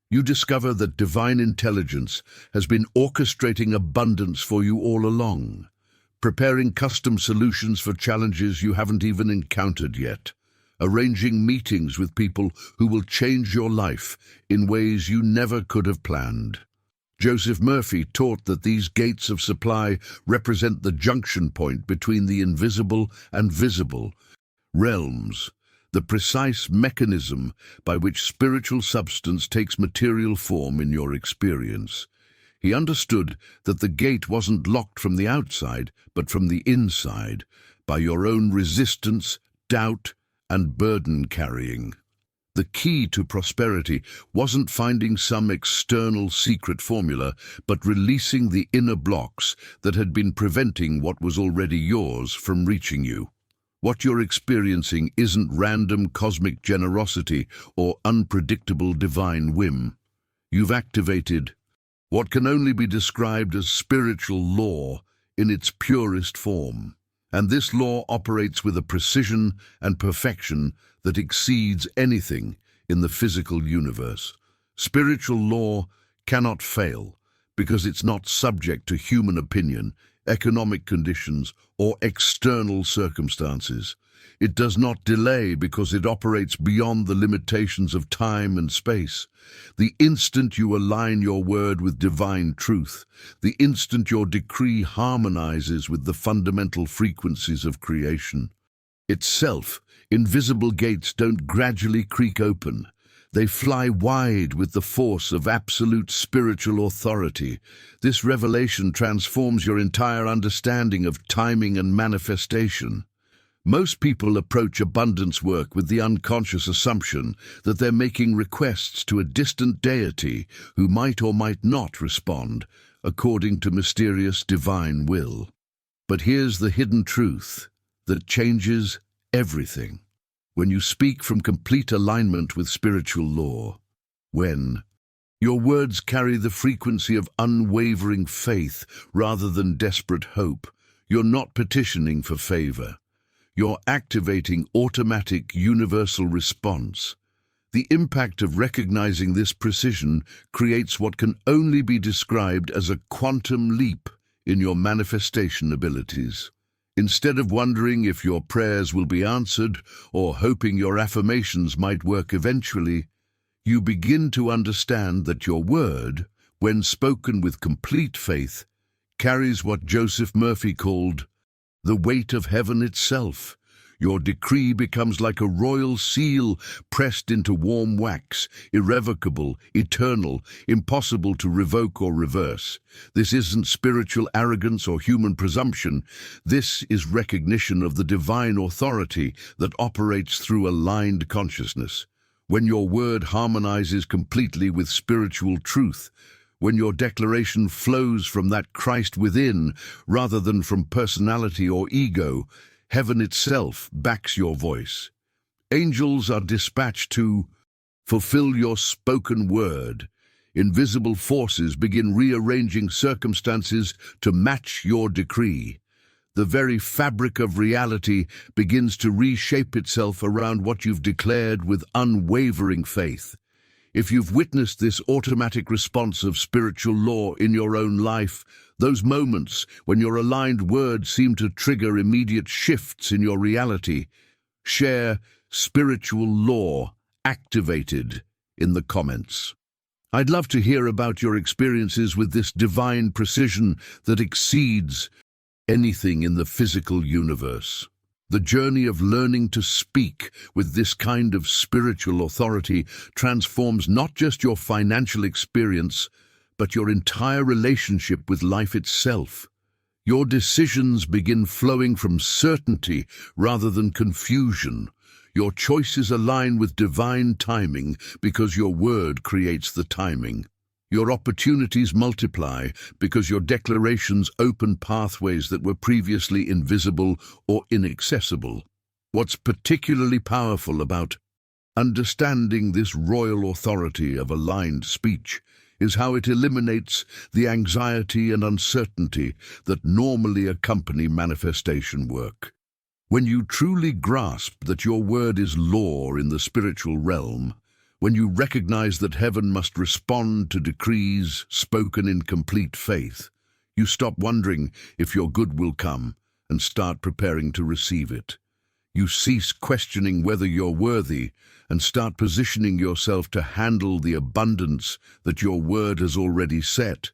You discover that divine intelligence has been orchestrating abundance for you all along, preparing custom solutions for challenges you haven't even encountered yet, arranging meetings with people who will change your life in ways you never could have planned. Joseph Murphy taught that these gates of supply represent the junction point between the invisible and visible realms, the precise mechanism by which spiritual substance takes material form in your experience. He understood that the gate wasn't locked from the outside, but from the inside, by your own resistance, doubt, and burden carrying. The key to prosperity wasn't finding some external secret formula, but releasing the inner blocks that had been preventing what was already yours from reaching you. What you're experiencing isn't random cosmic generosity or unpredictable divine whim. You've activated what can only be described as spiritual law in its purest form. And this law operates with a precision and perfection that exceeds anything in the physical universe. Spiritual law cannot fail because it's not subject to human opinion, economic conditions, or external circumstances. It does not delay because it operates beyond the limitations of time and space. The instant you align your word with divine truth, the instant your decree harmonizes with the fundamental frequencies of creation itself, invisible gates don't gradually creak open. They fly wide with the force of absolute spiritual authority. This revelation transforms your entire understanding of timing and manifestation. Most people approach abundance work with the unconscious assumption that they're making requests to a distant deity who might or might not respond according to mysterious divine will. But here's the hidden truth that changes everything. When you speak from complete alignment with spiritual law, when your words carry the frequency of unwavering faith rather than desperate hope, you're not petitioning for favor. You're activating automatic universal response. The impact of recognizing this precision creates what can only be described as a quantum leap in your manifestation abilities. Instead of wondering if your prayers will be answered or hoping your affirmations might work eventually, you begin to understand that your word, when spoken with complete faith, carries what Joseph Murphy called the weight of heaven itself. Your decree becomes like a royal seal pressed into warm wax, irrevocable, eternal, impossible to revoke or reverse. This isn't spiritual arrogance or human presumption. This is recognition of the divine authority that operates through aligned consciousness. When your word harmonizes completely with spiritual truth, when your declaration flows from that Christ within rather than from personality or ego, heaven itself backs your voice. Angels are dispatched to fulfill your spoken word. Invisible forces begin rearranging circumstances to match your decree. The very fabric of reality begins to reshape itself around what you've declared with unwavering faith. If you've witnessed this automatic response of spiritual law in your own life, those moments when your aligned words seem to trigger immediate shifts in your reality, share spiritual law activated in the comments. I'd love to hear about your experiences with this divine precision that exceeds anything in the physical universe. The journey of learning to speak with this kind of spiritual authority transforms not just your financial experience, but your entire relationship with life itself. Your decisions begin flowing from certainty rather than confusion. Your choices align with divine timing because your word creates the timing. Your opportunities multiply because your declarations open pathways that were previously invisible or inaccessible. What's particularly powerful about understanding this royal authority of aligned speech is how it eliminates the anxiety and uncertainty that normally accompany manifestation work. When you truly grasp that your word is law in the spiritual realm, when you recognize that heaven must respond to decrees spoken in complete faith, you stop wondering if your good will come and start preparing to receive it. You cease questioning whether you're worthy and start positioning yourself to handle the abundance that your word has already set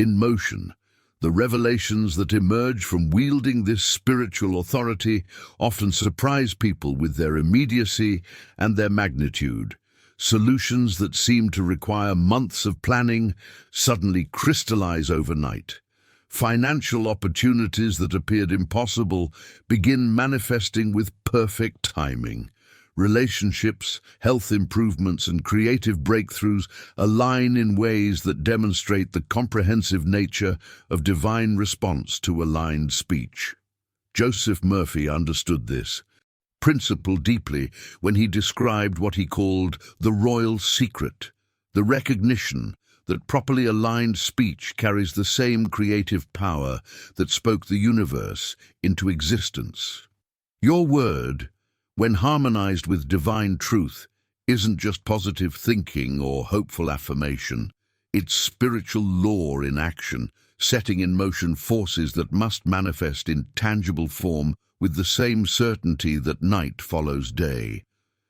in motion. The revelations that emerge from wielding this spiritual authority often surprise people with their immediacy and their magnitude. Solutions that seem to require months of planning suddenly crystallize overnight. Financial opportunities that appeared impossible begin manifesting with perfect timing. Relationships, health improvements, and creative breakthroughs align in ways that demonstrate the comprehensive nature of divine response to aligned speech. Joseph Murphy understood this principle deeply when he described what he called the royal secret, the recognition that properly aligned speech carries the same creative power that spoke the universe into existence. Your word, when harmonized with divine truth, isn't just positive thinking or hopeful affirmation. It's spiritual law in action, setting in motion forces that must manifest in tangible form with the same certainty that night follows day.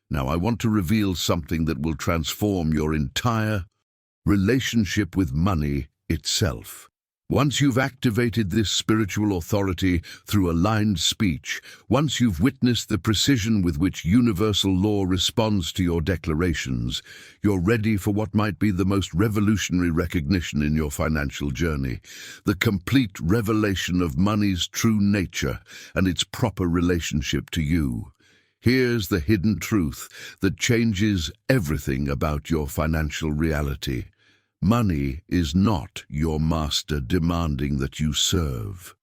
Now, I want to reveal something that will transform your entire relationship with money itself. Once you've activated this spiritual authority through aligned speech, once you've witnessed the precision with which universal law responds to your declarations, you're ready for what might be the most revolutionary recognition in your financial journey, the complete revelation of money's true nature and its proper relationship to you. Here's the hidden truth that changes everything about your financial reality. Money is not your master demanding that you serve.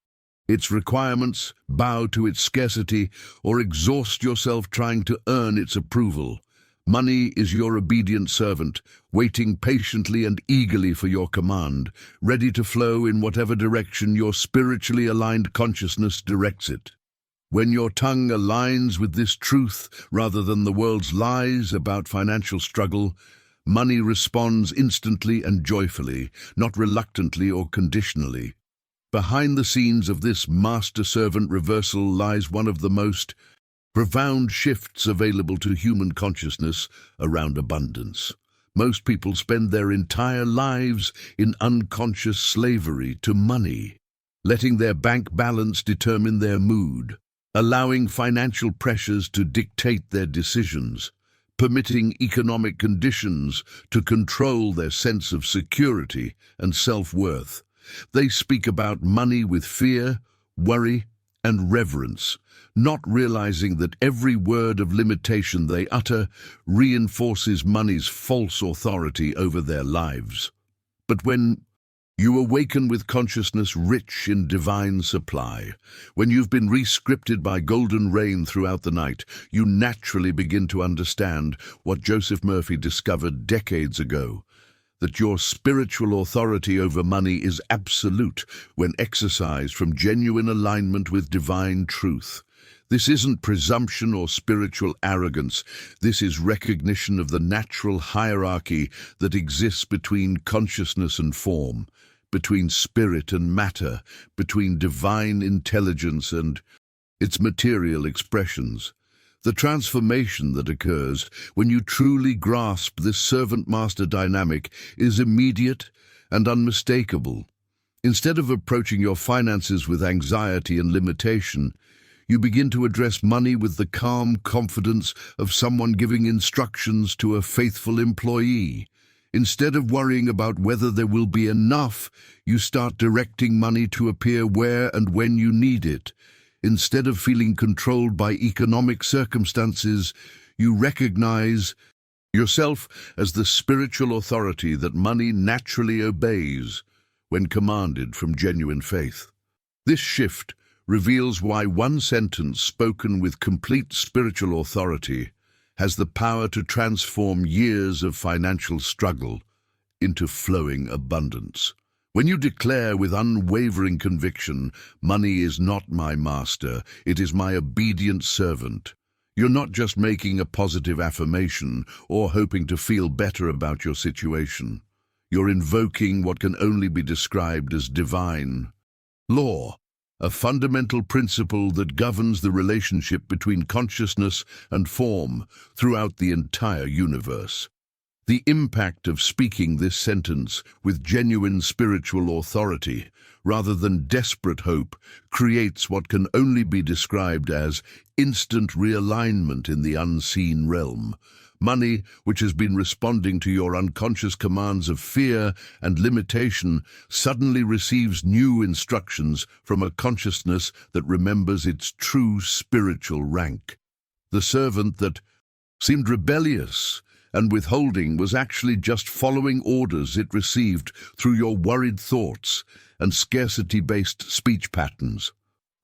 Its requirements bow to its scarcity or exhaust yourself trying to earn its approval. Money is your obedient servant, waiting patiently and eagerly for your command, ready to flow in whatever direction your spiritually aligned consciousness directs it. When your tongue aligns with this truth rather than the world's lies about financial struggle, money responds instantly and joyfully, not reluctantly or conditionally. Behind the scenes of this master-servant reversal lies one of the most profound shifts available to human consciousness around abundance. Most people spend their entire lives in unconscious slavery to money, letting their bank balance determine their mood, allowing financial pressures to dictate their decisions, permitting economic conditions to control their sense of security and self-worth. They speak about money with fear, worry, and reverence, not realizing that every word of limitation they utter reinforces money's false authority over their lives. But when you awaken with consciousness rich in divine supply, when you've been re-scripted by golden rain throughout the night, you naturally begin to understand what Joseph Murphy discovered decades ago, that your spiritual authority over money is absolute when exercised from genuine alignment with divine truth. This isn't presumption or spiritual arrogance. This is recognition of the natural hierarchy that exists between consciousness and form, between spirit and matter, between divine intelligence and its material expressions. The transformation that occurs when you truly grasp this servant-master dynamic is immediate and unmistakable. Instead of approaching your finances with anxiety and limitation, you begin to address money with the calm confidence of someone giving instructions to a faithful employee. Instead of worrying about whether there will be enough, you start directing money to appear where and when you need it. Instead of feeling controlled by economic circumstances, you recognize yourself as the spiritual authority that money naturally obeys when commanded from genuine faith. This shift reveals why one sentence spoken with complete spiritual authority has the power to transform years of financial struggle into flowing abundance. When you declare with unwavering conviction, "Money is not my master, it is my obedient servant," You're not just making a positive affirmation or hoping to feel better about your situation. You're invoking what can only be described as divine law, a fundamental principle that governs the relationship between consciousness and form throughout the entire universe. The impact of speaking this sentence with genuine spiritual authority, rather than desperate hope, creates what can only be described as instant realignment in the unseen realm. Money, which has been responding to your unconscious commands of fear and limitation, suddenly receives new instructions from a consciousness that remembers its true spiritual rank. The servant that seemed rebellious and withholding was actually just following orders it received through your worried thoughts and scarcity-based speech patterns.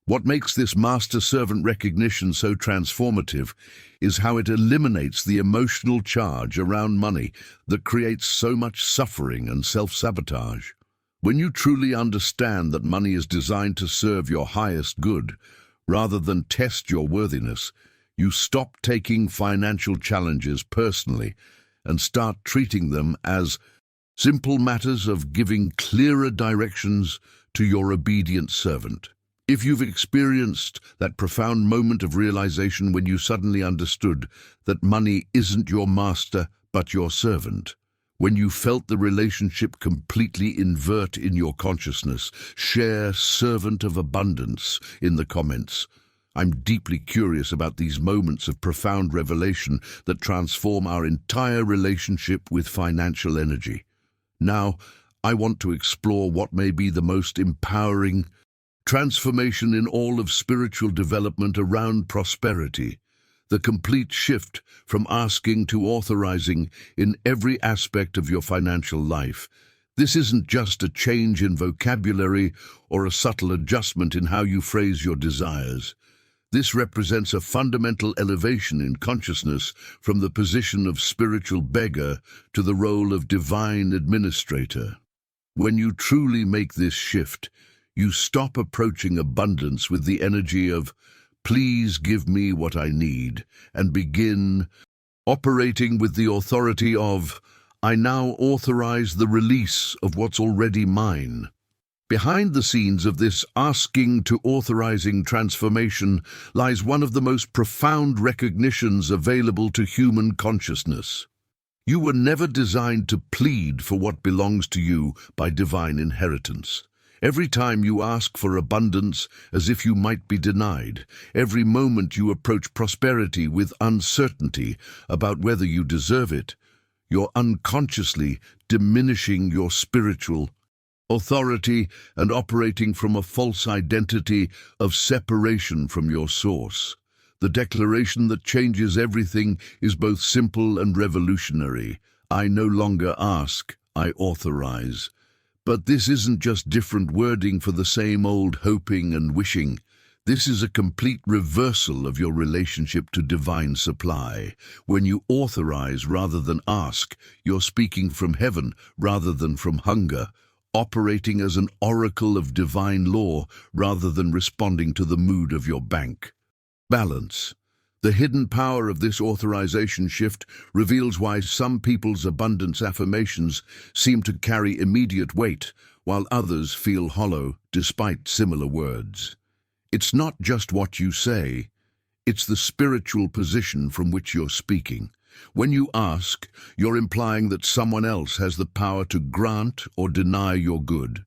What makes this master-servant recognition so transformative is how it eliminates the emotional charge around money that creates so much suffering and self-sabotage. When you truly understand that money is designed to serve your highest good, rather than test your worthiness, you stop taking financial challenges personally and start treating them as simple matters of giving clearer directions to your obedient servant. If you've experienced that profound moment of realization when you suddenly understood that money isn't your master but your servant, when you felt the relationship completely invert in your consciousness, share "servant of abundance" in the comments. I'm deeply curious about these moments of profound revelation that transform our entire relationship with financial energy. Now, I want to explore what may be the most empowering transformation in all of spiritual development around prosperity, the complete shift from asking to authorizing in every aspect of your financial life. This isn't just a change in vocabulary or a subtle adjustment in how you phrase your desires. This represents a fundamental elevation in consciousness from the position of spiritual beggar to the role of divine administrator. When you truly make this shift, you stop approaching abundance with the energy of "please give me what I need," and begin operating with the authority of "I now authorize the release of what's already mine." Behind the scenes of this asking to authorizing transformation lies one of the most profound recognitions available to human consciousness. You were never designed to plead for what belongs to you by divine inheritance. Every time you ask for abundance as if you might be denied, every moment you approach prosperity with uncertainty about whether you deserve it, you're unconsciously diminishing your spiritual authority and operating from a false identity of separation from your source. The declaration that changes everything is both simple and revolutionary. I no longer ask, I authorize. But this isn't just different wording for the same old hoping and wishing. This is a complete reversal of your relationship to divine supply. When you authorize rather than ask, you're speaking from heaven rather than from hunger, operating as an oracle of divine law rather than responding to the mood of your bank. Balance. The hidden power of this authorization shift reveals why some people's abundance affirmations seem to carry immediate weight, while others feel hollow despite similar words. It's not just what you say, it's the spiritual position from which you're speaking. When you ask, you're implying that someone else has the power to grant or deny your good.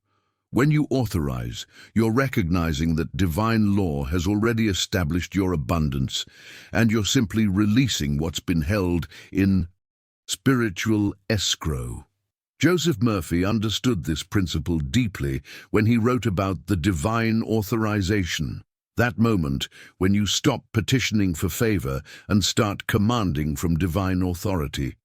When you authorize, you're recognizing that divine law has already established your abundance, and you're simply releasing what's been held in spiritual escrow. Joseph Murphy understood this principle deeply when he wrote about the divine authorization, that moment when you stop petitioning for favor and start commanding from divine authority.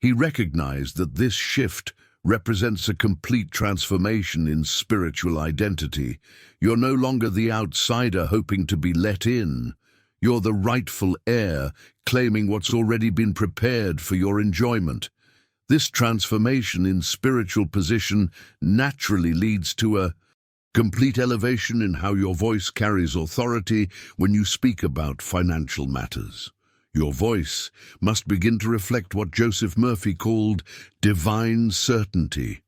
He recognized that this shift represents a complete transformation in spiritual identity. You're no longer the outsider hoping to be let in. You're the rightful heir, claiming what's already been prepared for your enjoyment. This transformation in spiritual position naturally leads to a complete elevation in how your voice carries authority when you speak about financial matters. Your voice must begin to reflect what Joseph Murphy called divine certainty,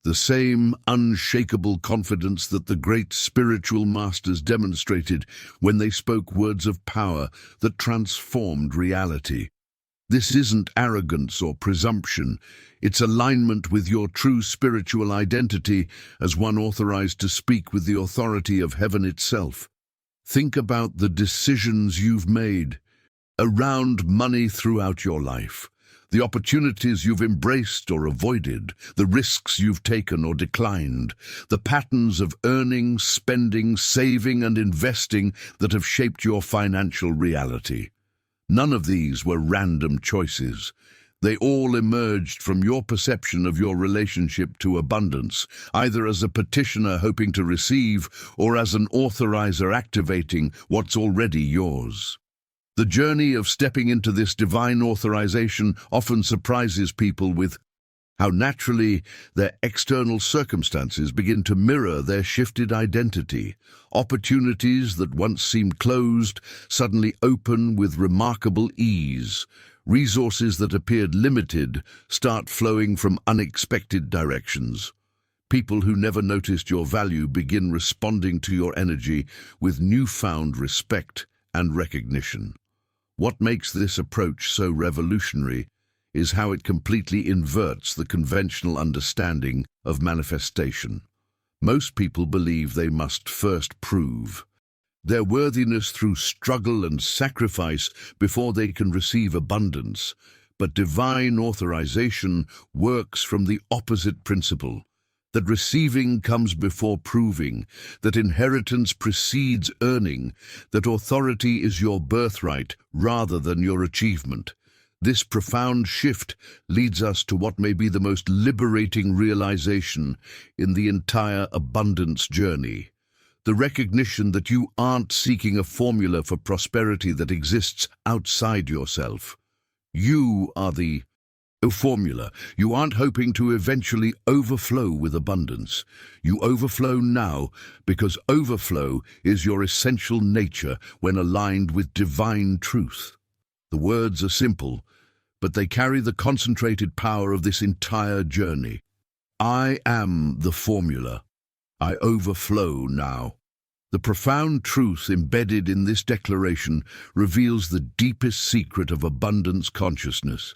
the same unshakable confidence that the great spiritual masters demonstrated when they spoke words of power that transformed reality. This isn't arrogance or presumption, it's alignment with your true spiritual identity as one authorized to speak with the authority of heaven itself. Think about the decisions you've made around money throughout your life, the opportunities you've embraced or avoided, the risks you've taken or declined, the patterns of earning, spending, saving, and investing that have shaped your financial reality. None of these were random choices. They all emerged from your perception of your relationship to abundance, either as a petitioner hoping to receive or as an authorizer activating what's already yours. The journey of stepping into this divine authorization often surprises people with how naturally their external circumstances begin to mirror their shifted identity. Opportunities that once seemed closed suddenly open with remarkable ease. Resources that appeared limited start flowing from unexpected directions. People who never noticed your value begin responding to your energy with newfound respect and recognition. What makes this approach so revolutionary is how it completely inverts the conventional understanding of manifestation. Most people believe they must first prove their worthiness through struggle and sacrifice before they can receive abundance, but divine authorization works from the opposite principle, that receiving comes before proving, that inheritance precedes earning, that authority is your birthright rather than your achievement. This profound shift leads us to what may be the most liberating realization in the entire abundance journey. The recognition that you aren't seeking a formula for prosperity that exists outside yourself. You are the formula. You aren't hoping to eventually overflow with abundance. You overflow now because overflow is your essential nature when aligned with divine truth. The words are simple, but they carry the concentrated power of this entire journey. I am the formula. I overflow now. The profound truth embedded in this declaration reveals the deepest secret of abundance consciousness.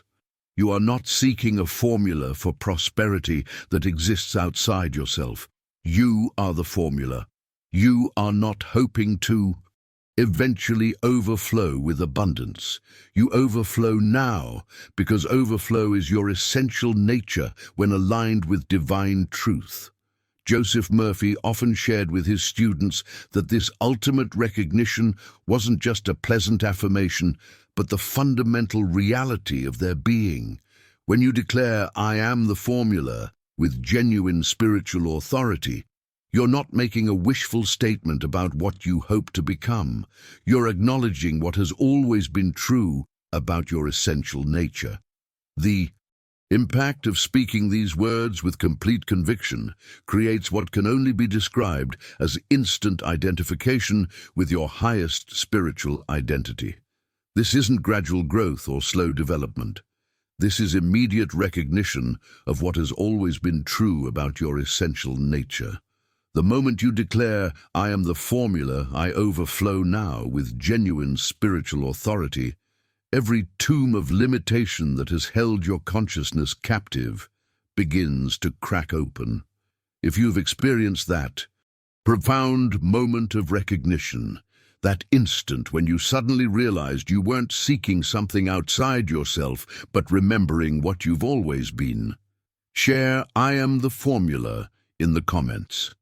You are not seeking a formula for prosperity that exists outside yourself. You are the formula. You are not hoping to eventually overflow with abundance. You overflow now because overflow is your essential nature when aligned with divine truth. Joseph Murphy often shared with his students that this ultimate recognition wasn't just a pleasant affirmation, but the fundamental reality of their being. When you declare, "I am the formula," with genuine spiritual authority, you're not making a wishful statement about what you hope to become. You're acknowledging what has always been true about your essential nature. The impact of speaking these words with complete conviction creates what can only be described as instant identification with your highest spiritual identity. This isn't gradual growth or slow development. This is immediate recognition of what has always been true about your essential nature. The moment you declare, "I am the formula, I overflow now," with genuine spiritual authority, every tomb of limitation that has held your consciousness captive begins to crack open. If you've experienced that profound moment of recognition, that instant when you suddenly realized you weren't seeking something outside yourself, but remembering what you've always been, share "I am the formula" in the comments.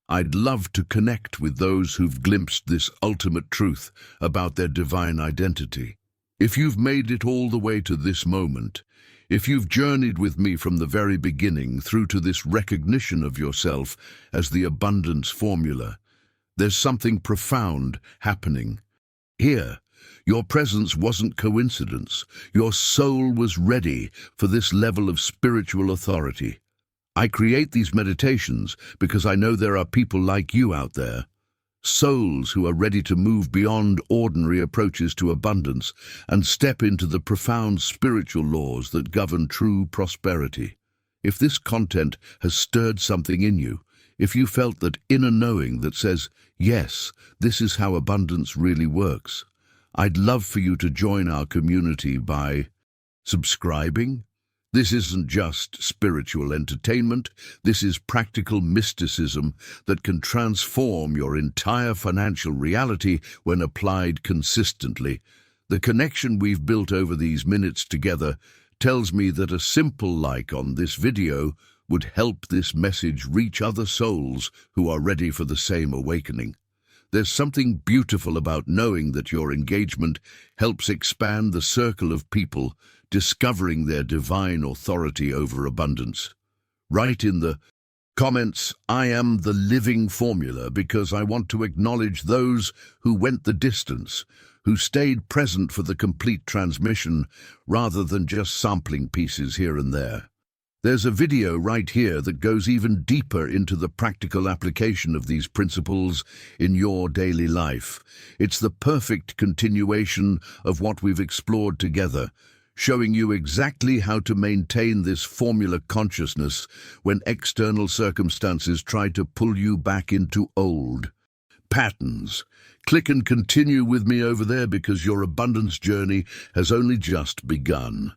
I'd love to connect with those who've glimpsed this ultimate truth about their divine identity. If you've made it all the way to this moment, if you've journeyed with me from the very beginning through to this recognition of yourself as the abundance formula, there's something profound happening. Here, your presence wasn't coincidence. Your soul was ready for this level of spiritual authority. I create these meditations because I know there are people like you out there, Souls who are ready to move beyond ordinary approaches to abundance and step into the profound spiritual laws that govern true prosperity. If this content has stirred something in you, if you felt that inner knowing that says, yes, this is how abundance really works, I'd love for you to join our community by subscribing. This isn't just spiritual entertainment, this is practical mysticism that can transform your entire financial reality when applied consistently. The connection we've built over these minutes together tells me that a simple like on this video would help this message reach other souls who are ready for the same awakening. There's something beautiful about knowing that your engagement helps expand the circle of people discovering their divine authority over abundance. Write in the comments, I am the living formula, because I want to acknowledge those who went the distance, who stayed present for the complete transmission rather than just sampling pieces here and there. There's a video right here that goes even deeper into the practical application of these principles in your daily life. It's the perfect continuation of what we've explored together, showing you exactly how to maintain this formula consciousness when external circumstances try to pull you back into old patterns. Click and continue with me over there, because your abundance journey has only just begun.